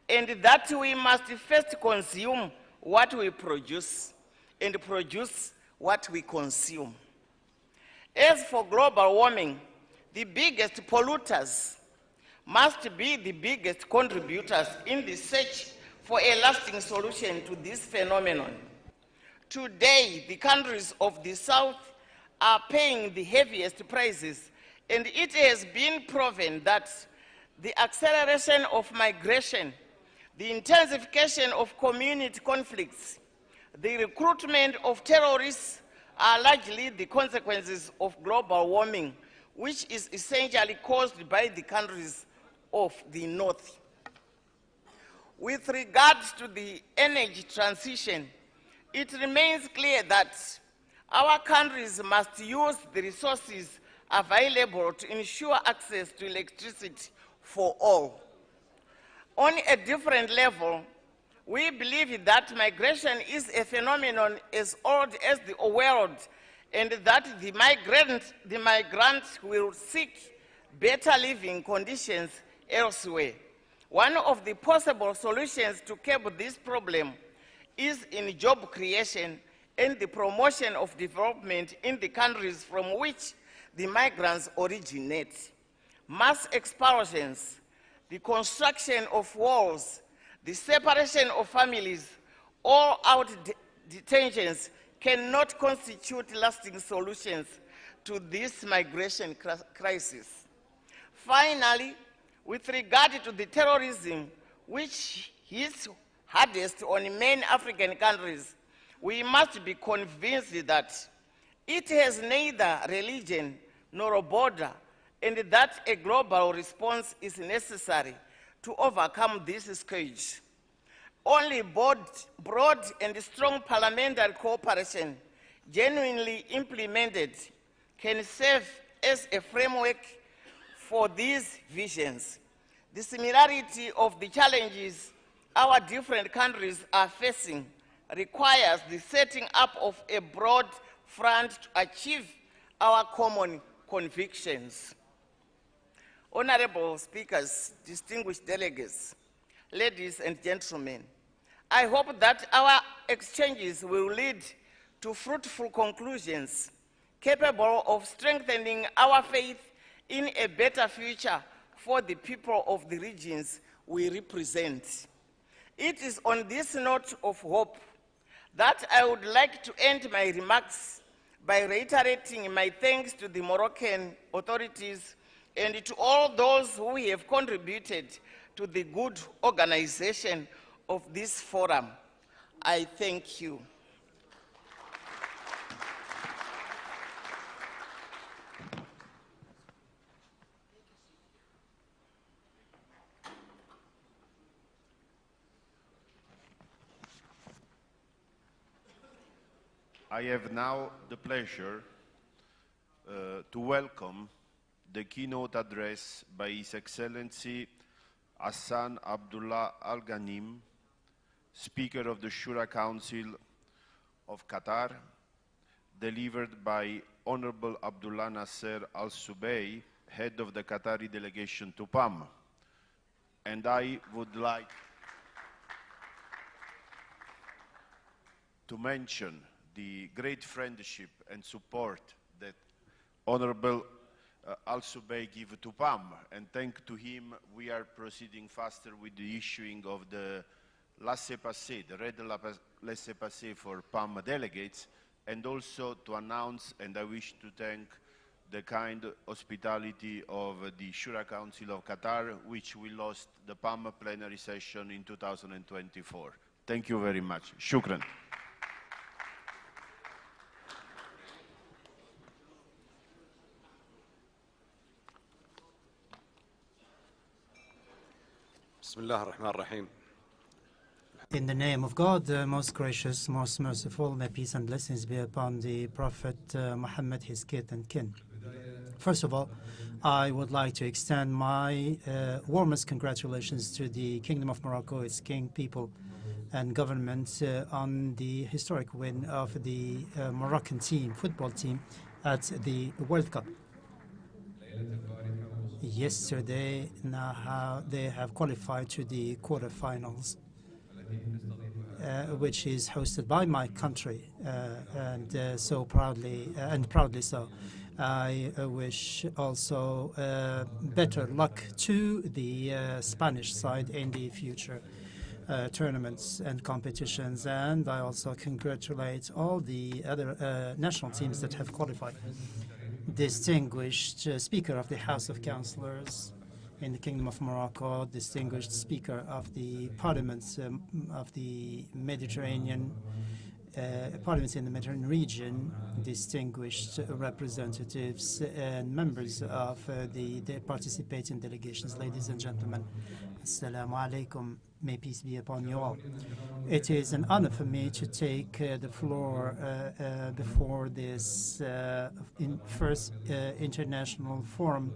and that we must first consume what we produce and produce what we consume. As for global warming, the biggest polluters must be the biggest contributors in the search for a lasting solution to this phenomenon. Today, the countries of the South are paying the heaviest prices, and it has been proven that the acceleration of migration, the intensification of community conflicts, the recruitment of terrorists are largely the consequences of global warming, which is essentially caused by the countries of the North. With regards to the energy transition, it remains clear that our countries must use the resources available to ensure access to electricity for all. On a different level, we believe that migration is a phenomenon as old as the world, and that the migrants will seek better living conditions elsewhere. One of the possible solutions to curb this problem is in job creation and the promotion of development in the countries from which the migrants originate. Mass expulsions, the construction of walls, the separation of families, all out detentions cannot constitute lasting solutions to this migration crisis. Finally, with regard to the terrorism, which is hardest on many African countries, we must be convinced that it has neither religion nor a border, and that a global response is necessary to overcome this scourge. Only broad and strong parliamentary cooperation, genuinely implemented, can serve as a framework for these visions. The similarity of the challenges our different countries are facing requires the setting up of a broad front to achieve our common convictions. Honorable speakers, distinguished delegates, ladies and gentlemen, I hope that our exchanges will lead to fruitful conclusions capable of strengthening our faith in a better future for the people of the regions we represent. It is on this note of hope that I would like to end my remarks by reiterating my thanks to the Moroccan authorities and to all those who have contributed to the good organization of this forum. I thank you. I have now the pleasure to welcome the keynote address by His Excellency Hassan Abdullah Al Ghanim, Speaker of the Shura Council of Qatar, delivered by Honorable Abdullah Nasser Al Subay, Head of the Qatari delegation to PAM. And I would like to mention the great friendship and support that Honorable Al-Subay gave to PAM, and thanks to him, we are proceeding faster with the issuing of the laissez-passer, the red laissez-passer for PAM delegates, and also to announce, and I wish to thank the kind hospitality of the Shura Council of Qatar, which we lost the PAM plenary session in 2024. Thank you very much. Shukran. In the name of God, most gracious, most merciful, may peace and blessings be upon the Prophet Muhammad, his kith and kin. First of all, I would like to extend my warmest congratulations to the Kingdom of Morocco, its king, people, and government on the historic win of the Moroccan team, football team, at the World Cup. Yesterday, now they have qualified to the quarterfinals, which is hosted by my country, and so proudly so. I wish also better luck to the Spanish side in the future tournaments and competitions, and I also congratulate all the other national teams that have qualified. Distinguished Speaker of the House of Councilors in the Kingdom of Morocco, distinguished Speaker of the Parliaments of the Mediterranean, Parliaments in the Mediterranean region, distinguished representatives and members of the participating delegations, ladies and gentlemen, Assalamu alaikum, may peace be upon you all. It is an honor for me to take the floor before this first international forum,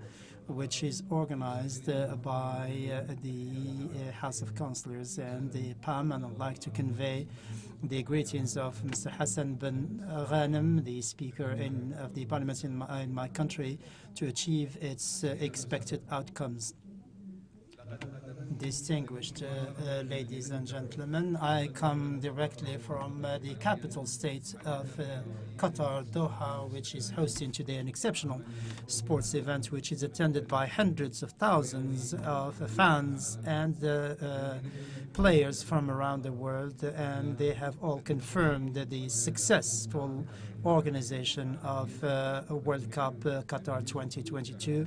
which is organized by the House of Councilors and the PAM, and I'd like to convey the greetings of Mr. Hassan bin Ghanem, the Speaker of the Parliament in my country, to achieve its expected outcomes. Distinguished ladies and gentlemen, I come directly from the capital state of Qatar, Doha, which is hosting today an exceptional sports event which is attended by hundreds of thousands of fans and players from around the world, and they have all confirmed the successful organization of World Cup Qatar 2022.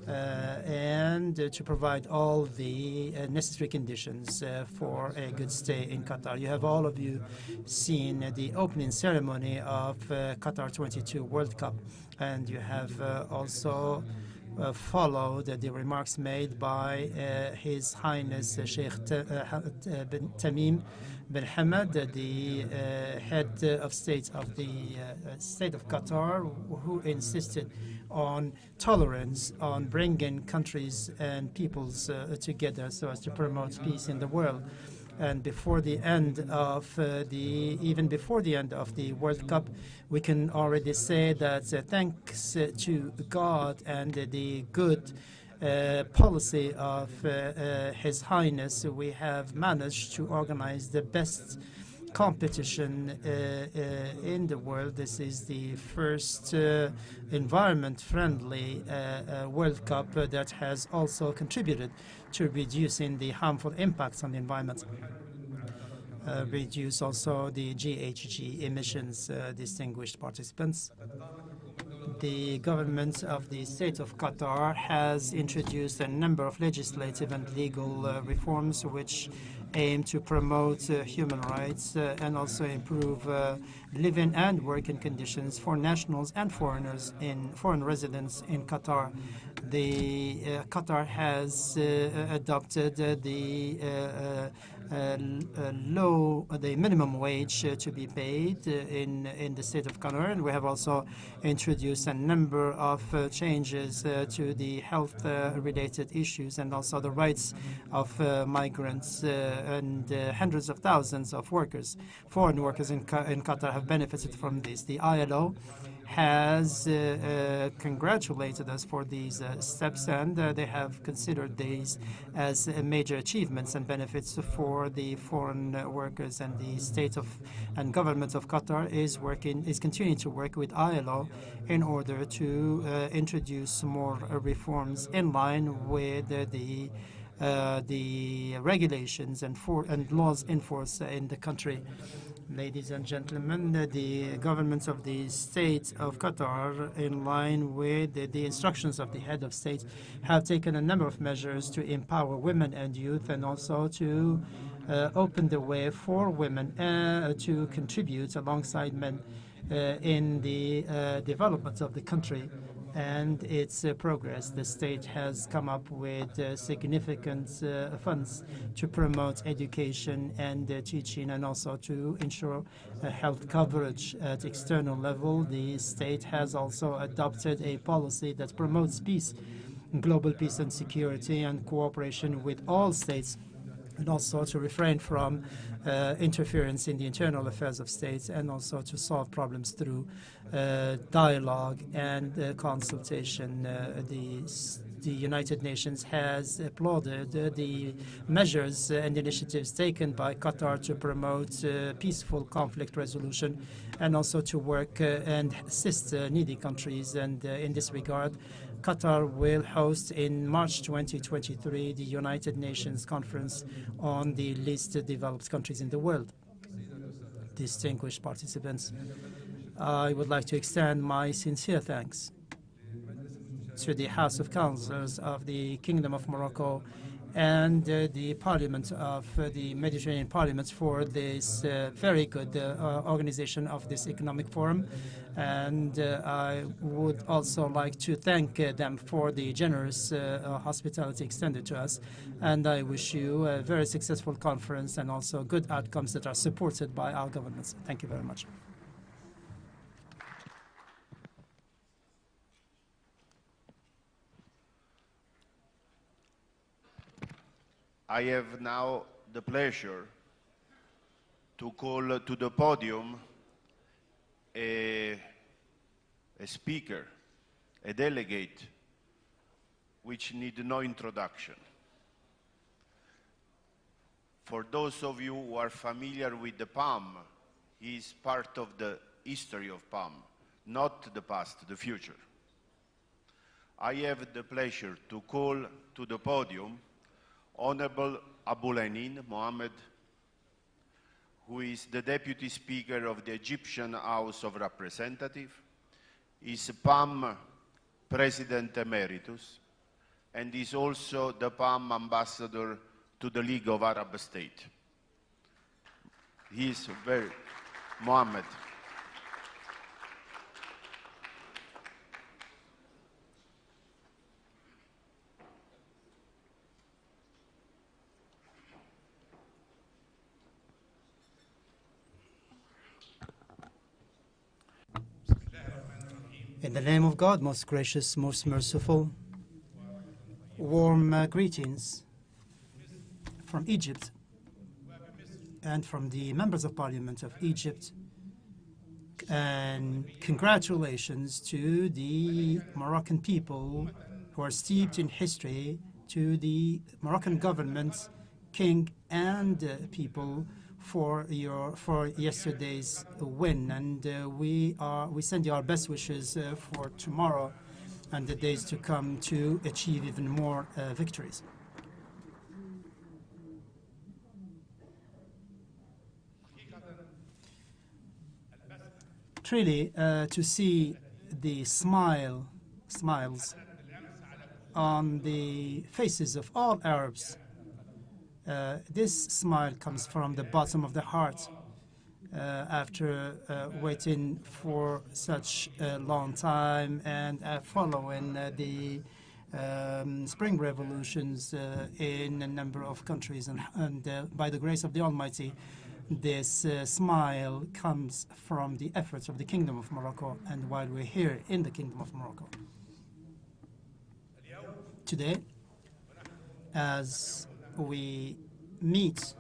And to provide all the necessary conditions for a good stay in Qatar. You have all of you seen the opening ceremony of Qatar 22 World Cup, and you have also followed the remarks made by His Highness Sheikh bin Tamim bin Hamad, the head of state of the state of Qatar, who insisted on tolerance, on bringing countries and peoples together so as to promote peace in the world. And before the end of even before the end of the World Cup, we can already say that thanks to God and the good policy of His Highness, we have managed to organize the best competition in the world. This is the first environment-friendly World Cup that has also contributed to reducing the harmful impacts on the environment. Reduce also the GHG emissions, distinguished participants. The government of the state of Qatar has introduced a number of legislative and legal reforms which aim to promote human rights and also improve living and working conditions for nationals and foreigners foreign residents in Qatar. Qatar has adopted the minimum wage to be paid in the state of Qatar, and we have also introduced a number of changes to the health-related issues and also the rights of migrants, and hundreds of thousands of workers, foreign workers in Qatar, have benefited from this. The ILO has congratulated us for these steps, and they have considered these as major achievements and benefits for the foreign workers. And the state of and government of Qatar is continuing to work with ILO in order to introduce more reforms in line with the regulations and laws in force in the country. Ladies and gentlemen, the government of the state of Qatar, in line with the instructions of the head of state, have taken a number of measures to empower women and youth, and also to open the way for women to contribute alongside men in the development of the country and its progress. The state has come up with significant funds to promote education and teaching, and also to ensure health coverage at external level. The state has also adopted a policy that promotes peace, global peace and security, and cooperation with all states, and also to refrain from interference in the internal affairs of states, and also to solve problems through dialogue and consultation. The United Nations has applauded the measures and initiatives taken by Qatar to promote peaceful conflict resolution, and also to work and assist needy countries. And in this regard, Qatar will host in March 2023 the United Nations Conference on the least developed countries in the world. Distinguished participants, I would like to extend my sincere thanks to the House of Councilors of the Kingdom of Morocco and the Parliament of the Mediterranean Parliament for this very good organization of this economic forum. And I would also like to thank them for the generous hospitality extended to us. And I wish you a very successful conference and also good outcomes that are supported by our governments. Thank you very much. I have now the pleasure to call to the podium a speaker, a delegate, which need no introduction. For those of you who are familiar with the PAM, he is part of the history of PAM, not the past, the future. I have the pleasure to call to the podium Honorable Abulainin Mohammed, who is the Deputy Speaker of the Egyptian House of Representatives, is PAM President Emeritus, and is also the PAM Ambassador to the League of Arab States. He is very... Mohammed. In the name of God, most gracious, most merciful, warm greetings from Egypt and from the members of Parliament of Egypt, and congratulations to the Moroccan people who are steeped in history, to the Moroccan government, king and people for yesterday's win, and we send you our best wishes for tomorrow and the days to come to achieve even more victories. Truly, to see the smiles on the faces of all Arabs, this smile comes from the bottom of the heart after waiting for such a long time and following the spring revolutions in a number of countries. And by the grace of the Almighty, this smile comes from the efforts of the Kingdom of Morocco, and while we're here in the Kingdom of Morocco. Today, as we meet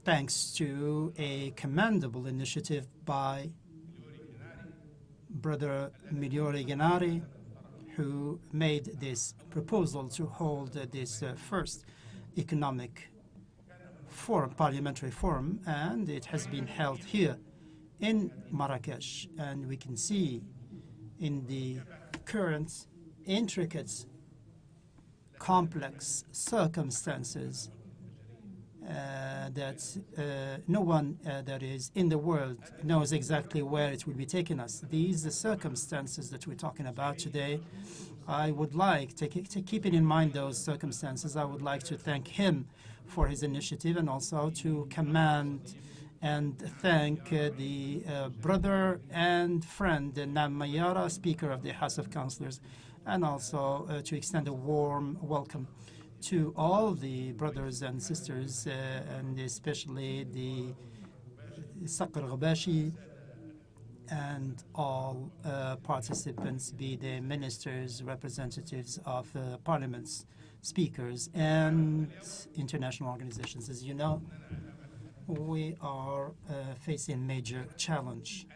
thanks to a commendable initiative by Brother Migliore Gennari, who made this proposal to hold this first economic forum, parliamentary forum, and it has been held here in Marrakesh. And we can see in the current intricate, complex circumstances that no one that is in the world knows exactly where it will be taking us. These circumstances that we're talking about today, I would like to keeping in mind those circumstances, I would like to thank him for his initiative, and also to commend and thank the brother and friend Nam Mayara, Speaker of the House of Councilors, and also to extend a warm welcome to all the brothers and sisters, and especially the Saqr Ghabashi and all participants, be they ministers, representatives of parliaments, speakers, and international organizations. As you know, we are facing a major challenge,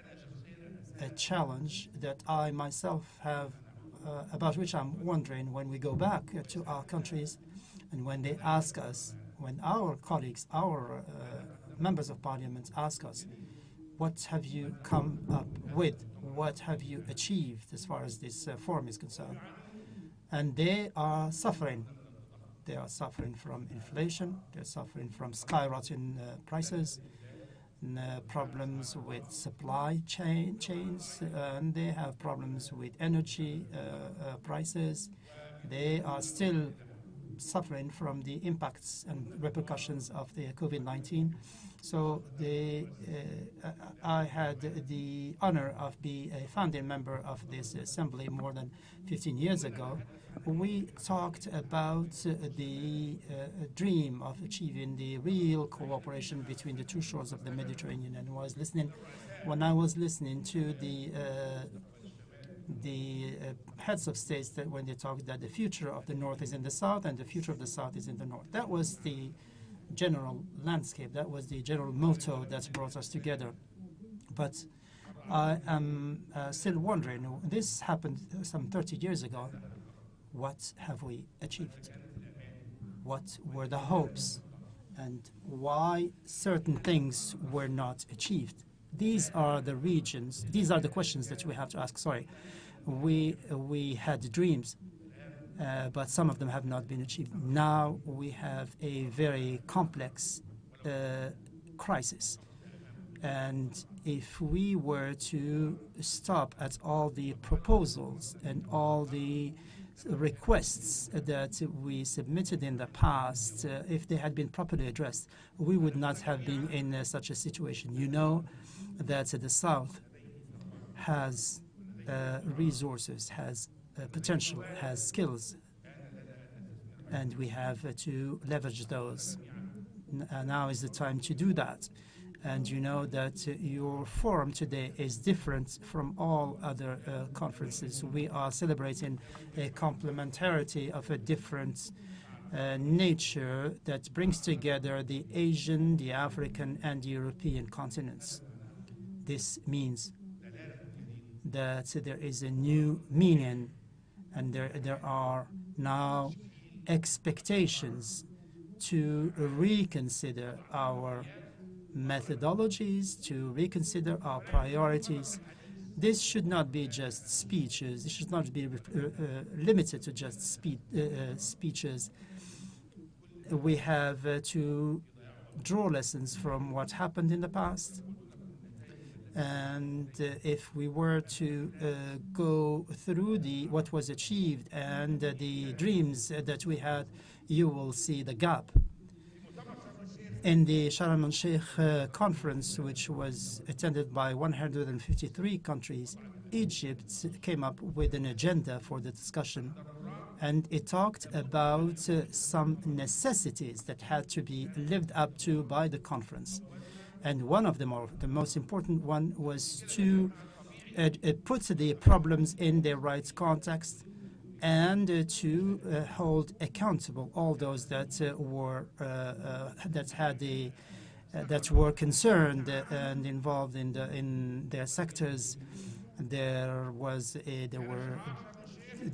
a challenge that I myself have, about which I'm wondering when we go back to our countries and when they ask us, when our colleagues, our members of parliament ask us, what have you come up with? What have you achieved as far as this forum is concerned? And they are suffering. They are suffering from inflation. They're suffering from skyrocketing prices, and, problems with supply chains, and they have problems with energy prices. They are still suffering from the impacts and repercussions of the COVID-19. So I had the honor of being a founding member of this assembly more than 15 years ago. We talked about the dream of achieving the real cooperation between the two shores of the Mediterranean. And when I was listening to the heads of states, that when they talked that the future of the North is in the South and the future of the South is in the North, that was the general landscape. That was the general motto that brought us together. But I am still wondering, this happened some 30 years ago. What have we achieved? What were the hopes? And why certain things were not achieved? These are the regions, these are the questions that we have to ask. Sorry, we had dreams, but some of them have not been achieved. Now we have a very complex crisis. And if we were to stop at all the proposals and all the requests that we submitted in the past, if they had been properly addressed, we would not have been in such a situation. You know that the South has resources, has potential, has skills, and we have to leverage those. Now is the time to do that. And you know that your forum today is different from all other conferences. We are celebrating a complementarity of a different nature that brings together the Asian, the African, and the European continents. This means that there is a new meaning, and there are now expectations to reconsider our methodologies, to reconsider our priorities. This should not be just speeches. This should not be limited to just speeches. We have to draw lessons from what happened in the past. And if we were to go through what was achieved and the dreams that we had, you will see the gap. In the Sharm el-Sheikh conference, which was attended by 153 countries, Egypt came up with an agenda for the discussion, and it talked about some necessities that had to be lived up to by the conference. And one of them, or the most important one, was to put the problems in their right context, and to hold accountable all those that were concerned and involved in their sectors,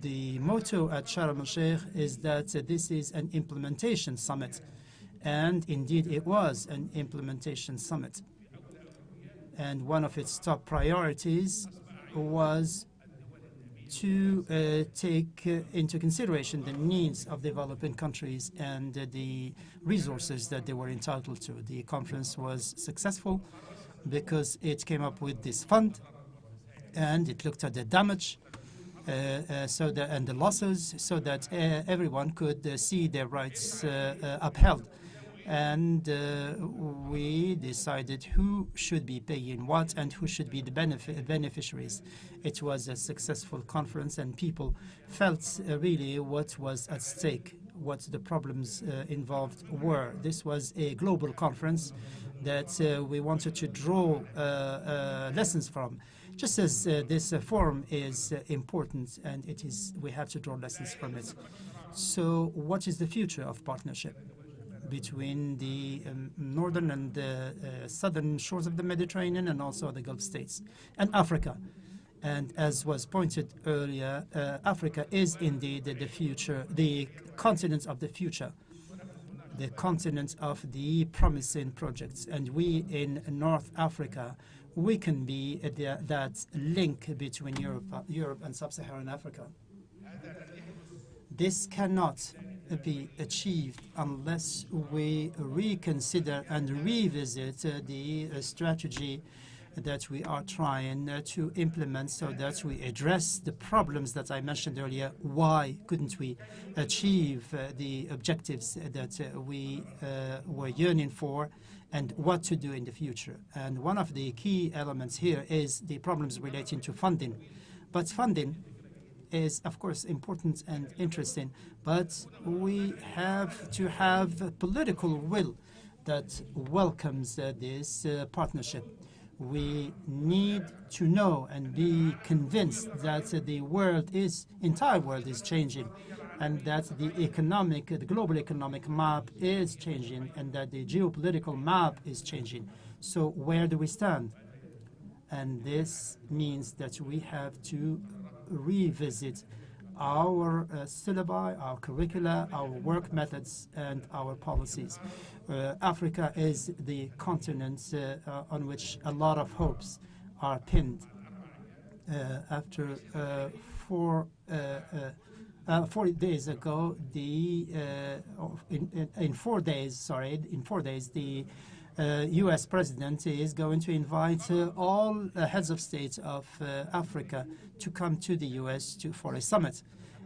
The motto at Sharm el-Sheikh is that this is an implementation summit, and indeed it was an implementation summit. And one of its top priorities was to take into consideration the needs of developing countries and the resources that they were entitled to. The conference was successful because it came up with this fund, and it looked at the damage and the losses, so that everyone could see their rights upheld. And we decided who should be paying what and who should be the beneficiaries. It was a successful conference, and people felt really what was at stake, what the problems involved were. This was a global conference that we wanted to draw lessons from. Just as this forum is important, and we have to draw lessons from it. So what is the future of partnership between the northern and the southern shores of the Mediterranean, and also the Gulf states, and Africa? And as was pointed earlier, Africa is indeed the future, the continent of the future, the continent of the promising projects. And we in North Africa, we can be that link between Europe and sub-Saharan Africa. This cannot be achieved unless we reconsider and revisit the strategy that we are trying to implement, so that we address the problems that I mentioned earlier. Why couldn't we achieve the objectives that we were yearning for, and what to do in the future? And one of the key elements here is the problems relating to funding. But funding is, of course, important and interesting, but we have to have political will that welcomes this partnership. We need to know and be convinced that the entire world is changing, and that the global economic map is changing, and that the geopolitical map is changing. So where do we stand? And this means that we have to revisit our syllabi, our curricula, our work methods, and our policies. Africa is the continent on which a lot of hopes are pinned. After 4 days ago, in 4 days, the U.S. president is going to invite all heads of state of Africa to come to the U.S. for a summit.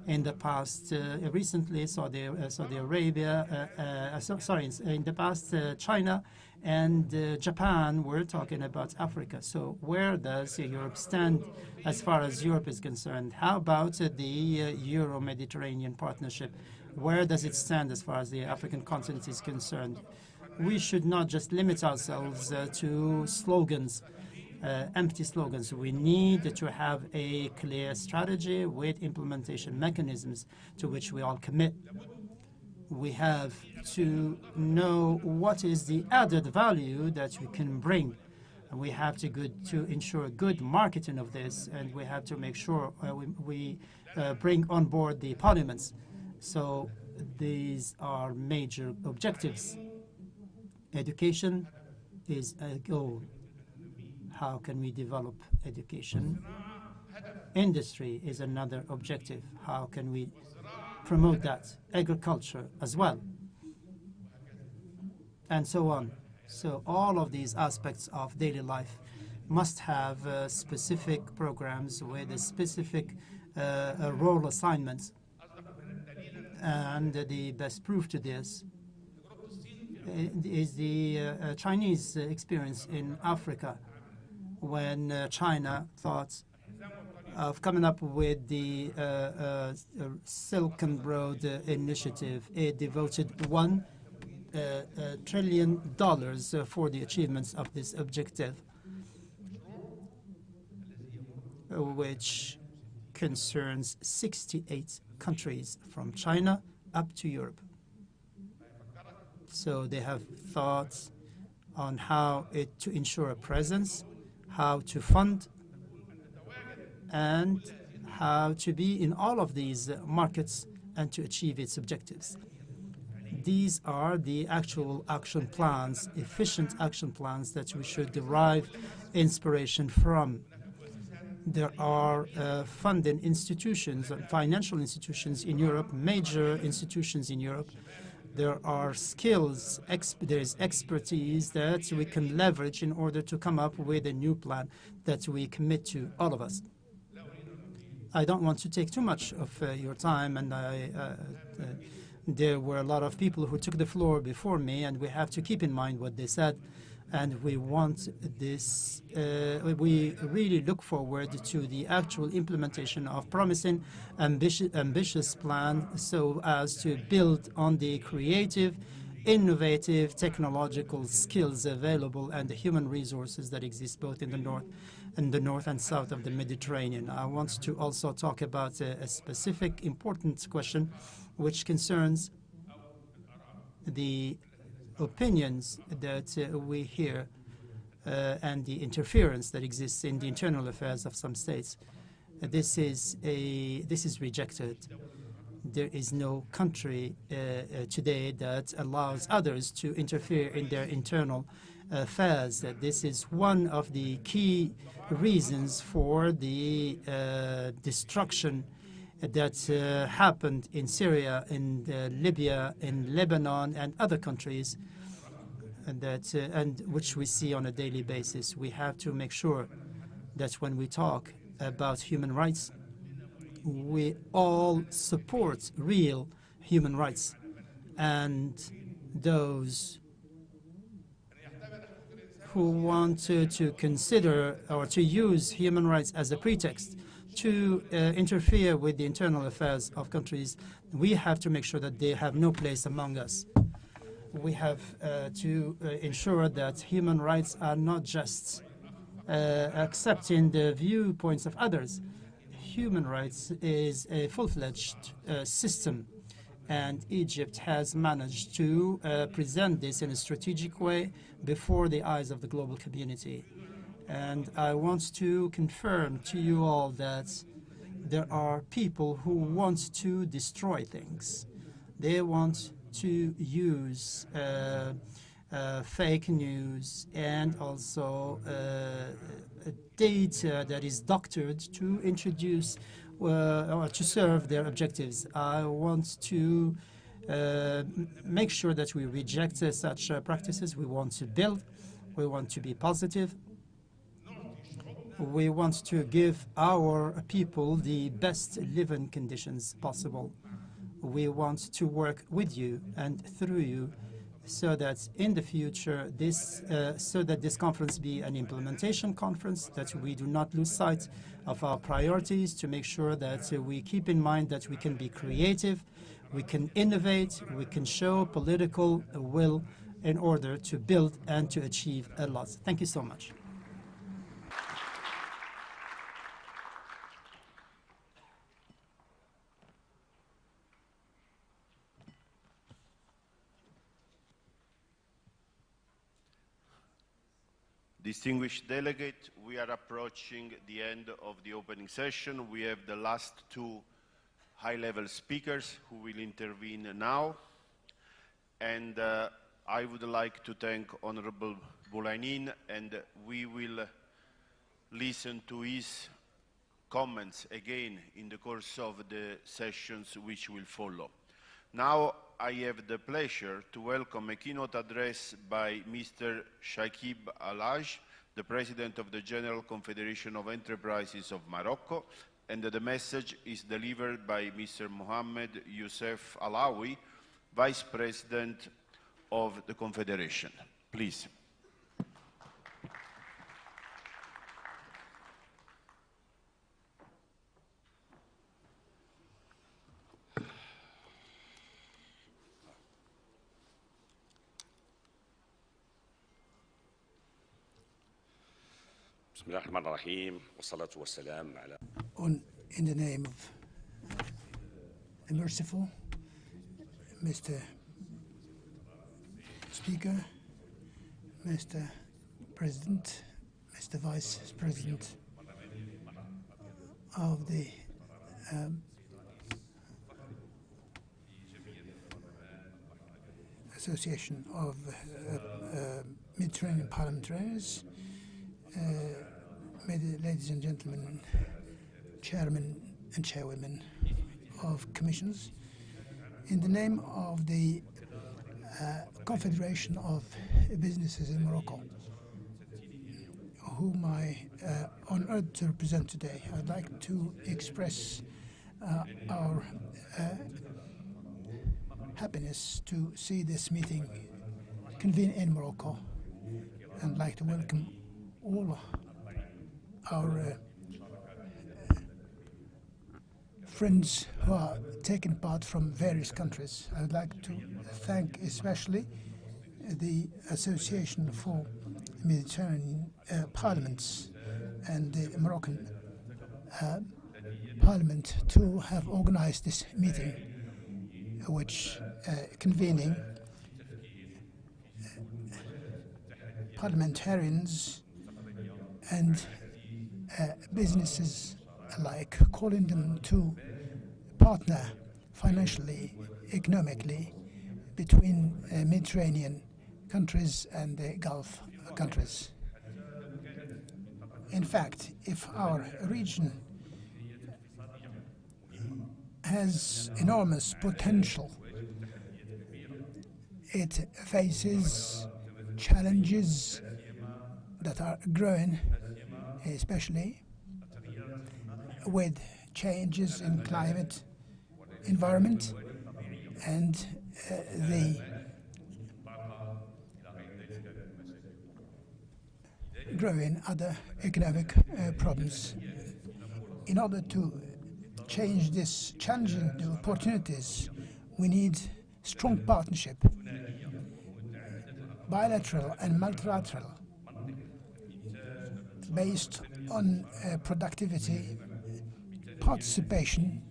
In the past, recently, Saudi Arabia, in the past, China and Japan were talking about Africa. So where does Europe stand as far as Europe is concerned? How about the Euro-Mediterranean partnership? Where does it stand as far as the African continent is concerned? We should not just limit ourselves to slogans, empty slogans. We need to have a clear strategy with implementation mechanisms to which we all commit. We have to know what is the added value that we can bring. We have to ensure good marketing of this, and we have to make sure we bring on board the parliaments. So these are major objectives. Education is a goal. How can we develop education? Industry is another objective. How can we promote that? Agriculture as well, and so on. So all of these aspects of daily life must have specific programs with a specific role assignments. And the best proof to this is the Chinese experience in Africa, when China thought of coming up with the Silk Road initiative. It devoted $1 trillion for the achievements of this objective, which concerns 68 countries from China up to Europe. So they have thought on how to ensure a presence, how to fund, and how to be in all of these markets and to achieve its objectives. These are the actual action plans, efficient action plans that we should derive inspiration from. There are funding institutions and financial institutions in Europe, major institutions in Europe. There are skills, there is expertise that we can leverage in order to come up with a new plan that we commit to, all of us. I don't want to take too much of your time, and there were a lot of people who took the floor before me, and we have to keep in mind what they said. And we want this, we really look forward to the actual implementation of promising, ambitious plan so as to build on the creative, innovative technological skills available and the human resources that exist both in the north and south of the Mediterranean. I want to also talk about a specific important question which concerns the opinions that we hear and the interference that exists in the internal affairs of some states. This is rejected. There is no country today that allows others to interfere in their internal affairs. This is one of the key reasons for the destruction that happened in Syria, in Libya, in Lebanon, and other countries, and which we see on a daily basis. We have to make sure that when we talk about human rights, we all support real human rights, and those who want to consider or to use human rights as a pretext to interfere with the internal affairs of countries, we have to make sure that they have no place among us. We have to ensure that human rights are not just accepting the viewpoints of others. Human rights is a full-fledged system, and Egypt has managed to present this in a strategic way before the eyes of the global community. And I want to confirm to you all that there are people who want to destroy things. They want to use fake news and also data that is doctored to introduce or to serve their objectives. I want to make sure that we reject such practices. We want to build. We want to be positive. We want to give our people the best living conditions possible. We want to work with you and through you so that in the future this conference be an implementation conference, that we do not lose sight of our priorities, to make sure that we keep in mind that we can be creative, we can innovate, we can show political will in order to build and to achieve a lot. Thank you so much. Distinguished delegate, we are approaching the end of the opening session. We have the last two high-level speakers who will intervene now. And I would like to thank Honorable Boulanin, and we will listen to his comments again in the course of the sessions which will follow. Now I have the pleasure to welcome a keynote address by Mr. Shakib Al-Haj, the President of the General Confederation of Enterprises of Morocco, and the message is delivered by Mr. Mohammed Youssef Alawi, Vice President of the Confederation. Please. بسم الله الرحمن الرحيم والصلاة والسلام على In the name of the merciful, Mr. Speaker, Mr. President, Mr. Vice President of the Association of Mediterranean Parliamentarians, ladies and gentlemen, chairmen and chairwomen of commissions, in the name of the Confederation of Businesses in Morocco, whom I honored to represent today, I'd like to express our happiness to see this meeting convened in Morocco, and like to welcome all our friends who are taking part from various countries. I would like to thank especially the Association for Mediterranean Parliaments and the Moroccan Parliament to have organized this meeting, which convening parliamentarians and businesses alike, calling them to partner financially, economically between Mediterranean countries and the Gulf countries. In fact, if our region has enormous potential, it faces challenges that are growing, especially with changes in climate, environment, and the growing other economic problems. In order to change this challenge into opportunities, we need strong partnership, bilateral and multilateral, based on productivity, participation,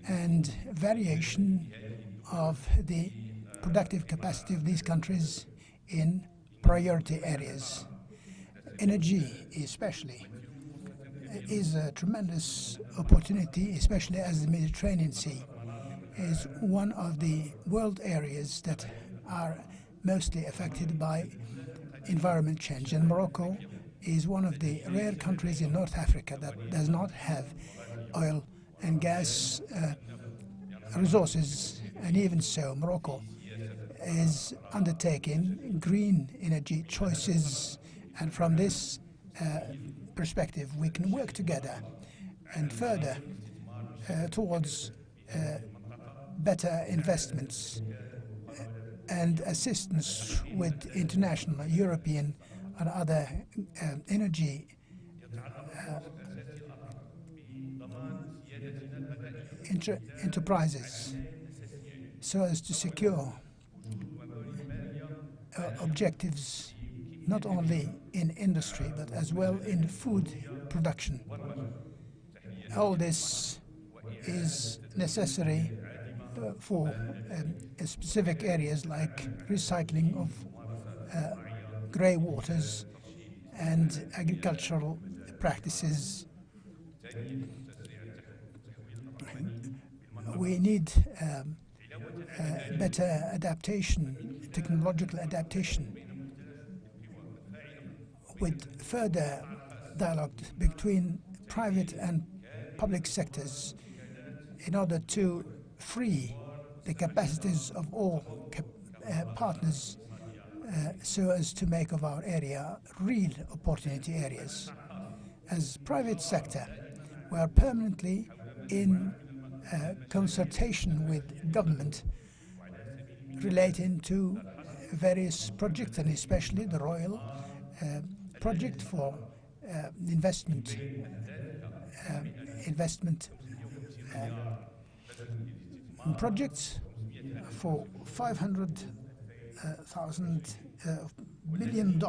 and variation of the productive capacity of these countries in priority areas. Energy, especially, is a tremendous opportunity, especially as the Mediterranean Sea is one of the world areas that are mostly affected by environment change. And Morocco is one of the rare countries in North Africa that does not have oil and gas resources. And even so, Morocco is undertaking green energy choices. And from this perspective, we can work together and further towards better investments and assistance with international, European, and other energy enterprises, so as to secure objectives not only in industry but as well in food production. All this is necessary for specific areas like recycling of grey waters and agricultural practices. We need better adaptation, technological adaptation, with further dialogue between private and public sectors in order to free the capacities of all partners so as to make of our area real opportunity areas. As private sector, we are permanently in consultation with government relating to various projects, and especially the Royal project for investment projects for $500 million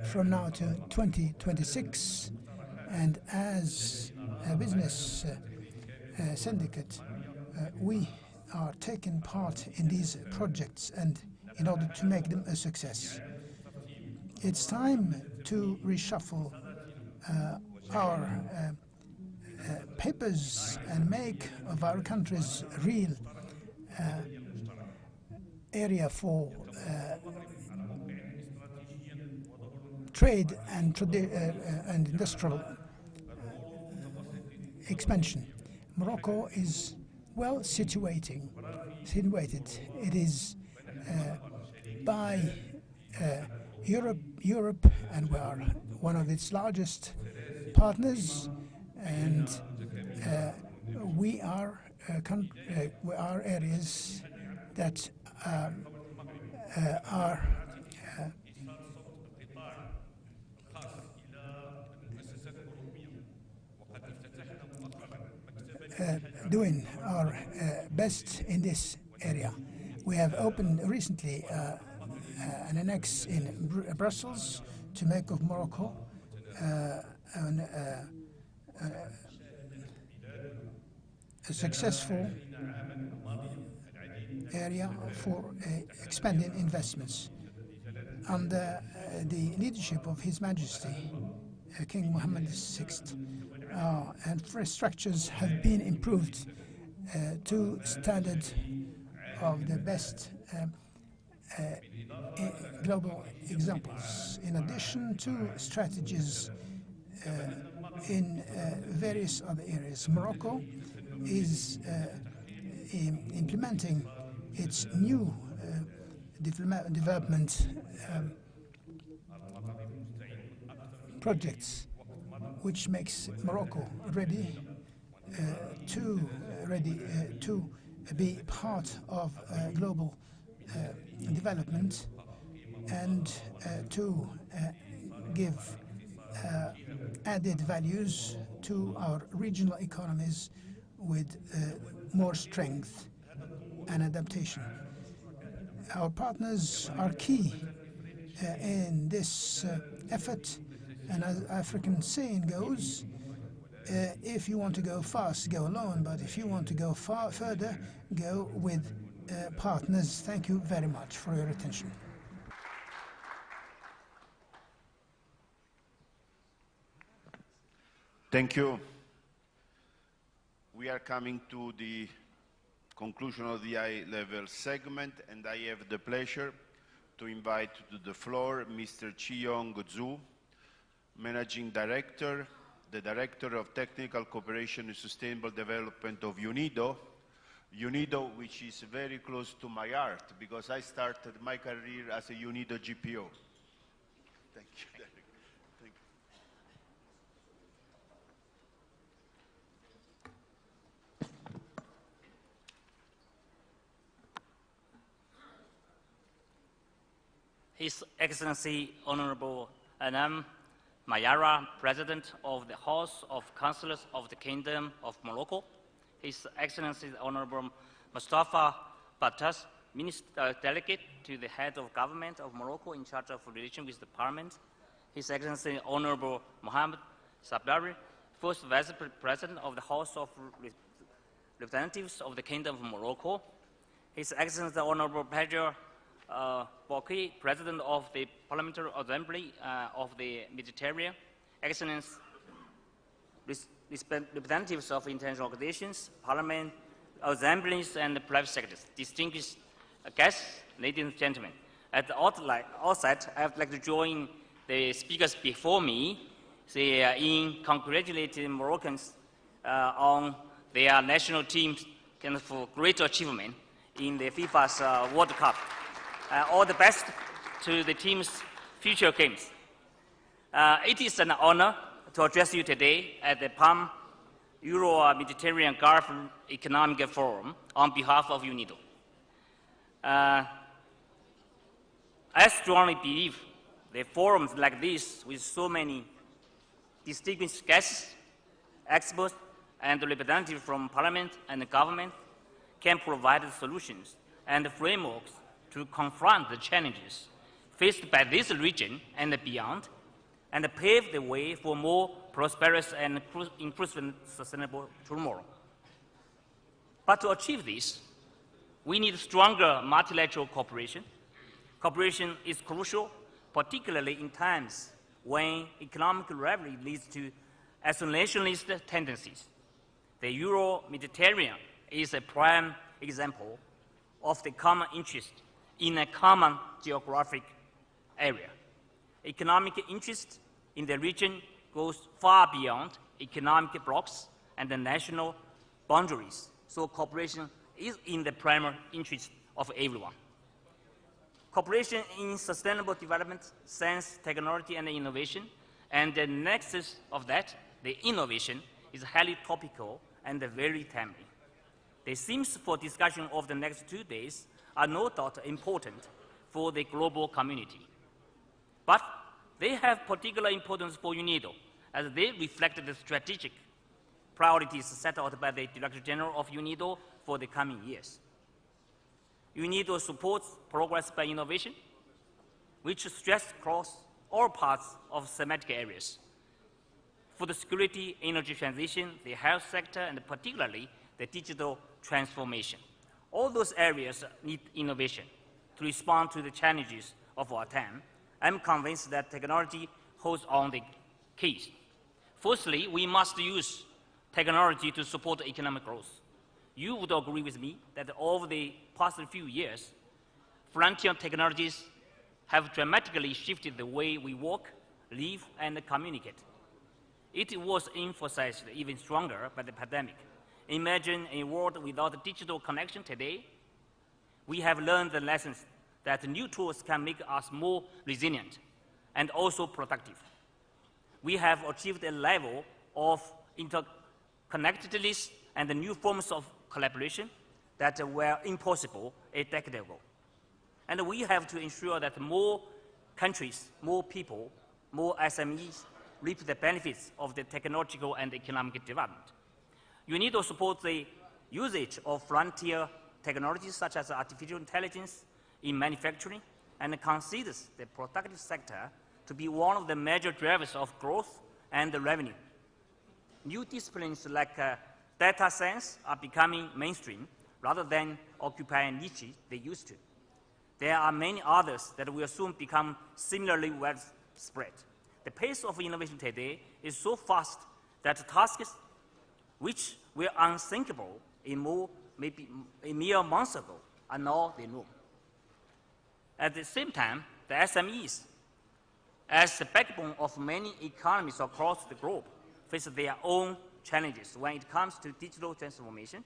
from now to 2026, and as a business syndicate, we are taking part in these projects and in order to make them a success. It's time to reshuffle our papers and make of our countries real area for trade and industrial expansion. Morocco is well situated. It is by Europe, and we are one of its largest partners, and we are areas that are doing our best in this area. We have opened recently an annex in Brussels to make of Morocco a successful area for expanding investments. Under the leadership of His Majesty King Mohammed VI, infrastructures have been improved to standard of the best global examples, in addition to strategies in various other areas. Morocco is implementing its new development projects, which makes Morocco ready to be part of global development and to give added values to our regional economies with more strength and adaptation. Our partners are key in this effort, and as African saying goes, if you want to go fast, go alone, but if you want to go further, go with partners. Thank you very much for your attention. Thank you. We are coming to the conclusion of the high-level segment, and I have the pleasure to invite to the floor Mr. Chi-Yong Zhu, Managing Director, the Director of Technical Cooperation and Sustainable Development of UNIDO, which is very close to my heart because I started my career as a UNIDO GPO. Thank you, Derek. Thank you. His Excellency Honorable Anam Mayara, President of the House of Councilors of the Kingdom of Morocco, His Excellency Honorable Mustafa Battas, Minister Delegate to the Head of Government of Morocco in charge of relations with the Parliament, His Excellency Honorable Mohammed Sabari, First Vice President of the House of Representatives of the Kingdom of Morocco, His Excellency Honorable Pedro Bouki, President of the Parliamentary Assembly of the Mediterranean, Excellencies, representatives of international organizations, parliament, assemblies, and private sectors, distinguished guests, ladies and gentlemen. At the outset, I would like to join the speakers before me in congratulating Moroccans on their national teams for great achievement in the FIFA's World Cup. All the best to the team's future games. It is an honor to address you today at the PAM Euro-Mediterranean Gulf Economic Forum on behalf of UNIDO. I strongly believe that forums like this with so many distinguished guests, experts, and representatives from Parliament and the government can provide solutions and frameworks to confront the challenges faced by this region and beyond, and pave the way for more prosperous and inclusive and sustainable tomorrow. But to achieve this, we need stronger multilateral cooperation. Cooperation is crucial particularly in times when economic rivalry leads to isolationist tendencies. The Euro-Mediterranean is a prime example of the common interest in a common geographic area. Economic interest in the region goes far beyond economic blocks and the national boundaries, so cooperation is in the primary interest of everyone. Cooperation in sustainable development, science, technology, and innovation, and the nexus of that, the innovation, is highly topical and very timely. The themes for discussion of the next 2 days are no doubt important for the global community. But they have particular importance for UNIDO, as they reflect the strategic priorities set out by the Director General of UNIDO for the coming years. UNIDO supports progress by innovation, which stretches across all parts of thematic areas. For the security, energy transition, the health sector, and particularly the digital transformation. All those areas need innovation to respond to the challenges of our time. I'm convinced that technology holds on the keys. Firstly, we must use technology to support economic growth. You would agree with me that over the past few years, frontier technologies have dramatically shifted the way we work, live, and communicate. It was emphasized even stronger by the pandemic. Imagine a world without digital connection today. We have learned the lessons that new tools can make us more resilient and also productive. We have achieved a level of interconnectedness and new forms of collaboration that were impossible a decade ago. And we have to ensure that more countries, more people, more SMEs reap the benefits of the technological and economic development. UNIDO supports the usage of frontier technologies such as artificial intelligence in manufacturing and considers the productive sector to be one of the major drivers of growth and revenue. New disciplines like data science are becoming mainstream rather than occupying niches they used to. There are many others that will soon become similarly widespread. The pace of innovation today is so fast that tasks which were unthinkable maybe a mere month ago are now the norm. At the same time, the SMEs, as the backbone of many economies across the globe, face their own challenges when it comes to digital transformation,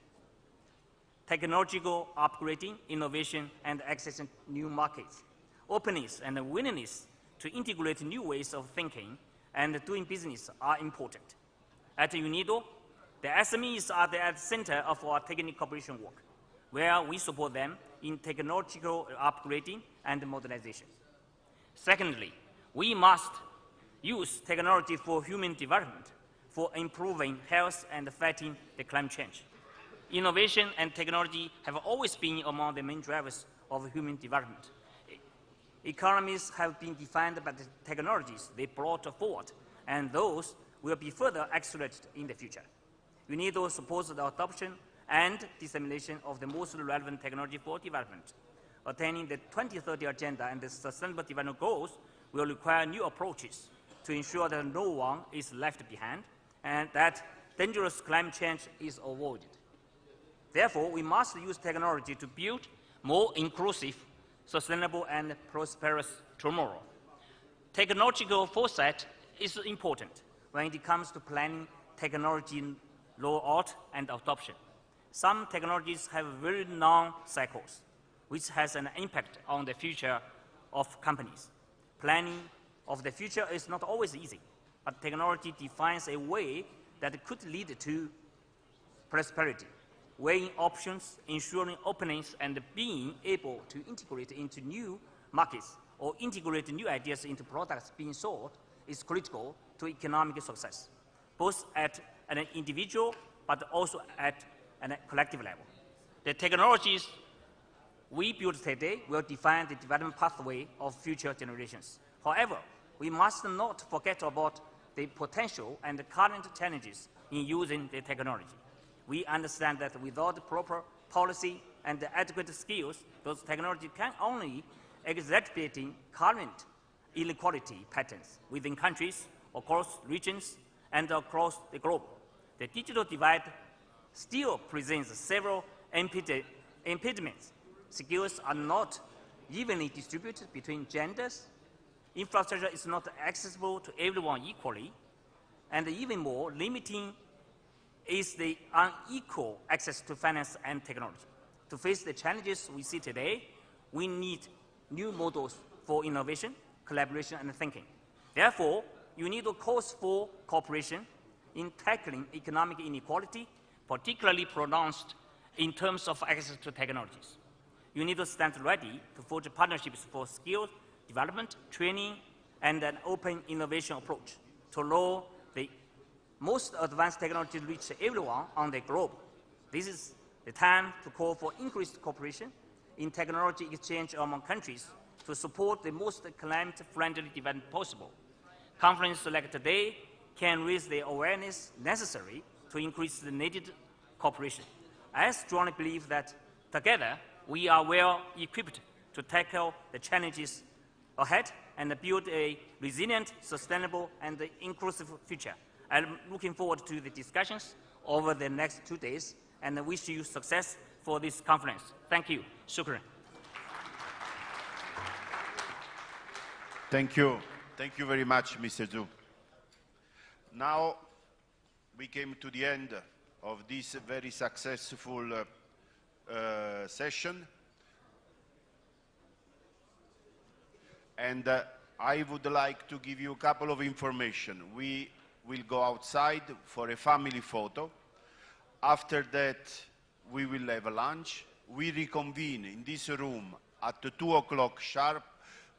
technological upgrading, innovation, and accessing new markets. Openness and willingness to integrate new ways of thinking and doing business are important. At UNIDO, the SMEs are at the center of our technical cooperation work, where we support them in technological upgrading and modernization. Secondly, we must use technology for human development, for improving health and fighting the climate change. Innovation and technology have always been among the main drivers of human development. Economies have been defined by the technologies they brought forward, and those will be further accelerated in the future. UNIDO supports the adoption and dissemination of the most relevant technology for development. Attaining the 2030 Agenda and the Sustainable Development Goals will require new approaches to ensure that no one is left behind and that dangerous climate change is avoided. Therefore, we must use technology to build more inclusive, sustainable, and prosperous tomorrow. Technological foresight is important when it comes to planning technology rollout and adoption. Some technologies have very long cycles, which has an impact on the future of companies. Planning of the future is not always easy, but technology defines a way that could lead to prosperity, weighing options, ensuring openness, and being able to integrate into new markets or integrate new ideas into products being sold is critical to economic success, both at an individual but also at a collective level. The technologies we build today will define the development pathway of future generations. However, we must not forget about the potential and the current challenges in using the technology. We understand that without proper policy and adequate skills, those technologies can only exacerbate current inequality patterns within countries, across regions, and across the globe. The digital divide still presents several impediments. Skills are not evenly distributed between genders. Infrastructure is not accessible to everyone equally. And even more limiting is the unequal access to finance and technology. To face the challenges we see today, we need new models for innovation, collaboration, and thinking. Therefore, you need a cause for cooperation in tackling economic inequality, particularly pronounced in terms of access to technologies. You need to stand ready to forge partnerships for skill development, training, and an open innovation approach to allow the most advanced technology to reach everyone on the globe. This is the time to call for increased cooperation in technology exchange among countries to support the most climate-friendly development possible. Conferences like today can raise the awareness necessary to increase the needed cooperation. I strongly believe that together we are well equipped to tackle the challenges ahead and build a resilient, sustainable, and inclusive future. I'm looking forward to the discussions over the next 2 days and wish you success for this conference. Thank you. Shukran. Thank you. Thank you very much, Mr. Zhu. Now we came to the end of this very successful session. And I would like to give you a couple of information. We will go outside for a family photo. After that, we will have a lunch. We reconvene in this room at 2 o'clock sharp.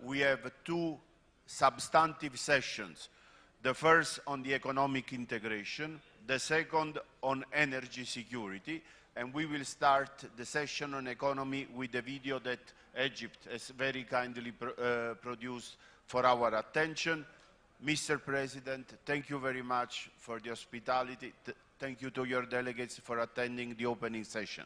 We have 2 substantive sessions. The first on the economic integration, the second on energy security, and we will start the session on economy with a video that Egypt has very kindly produced for our attention. Mr. President, thank you very much for the hospitality. Thank you to your delegates for attending the opening session.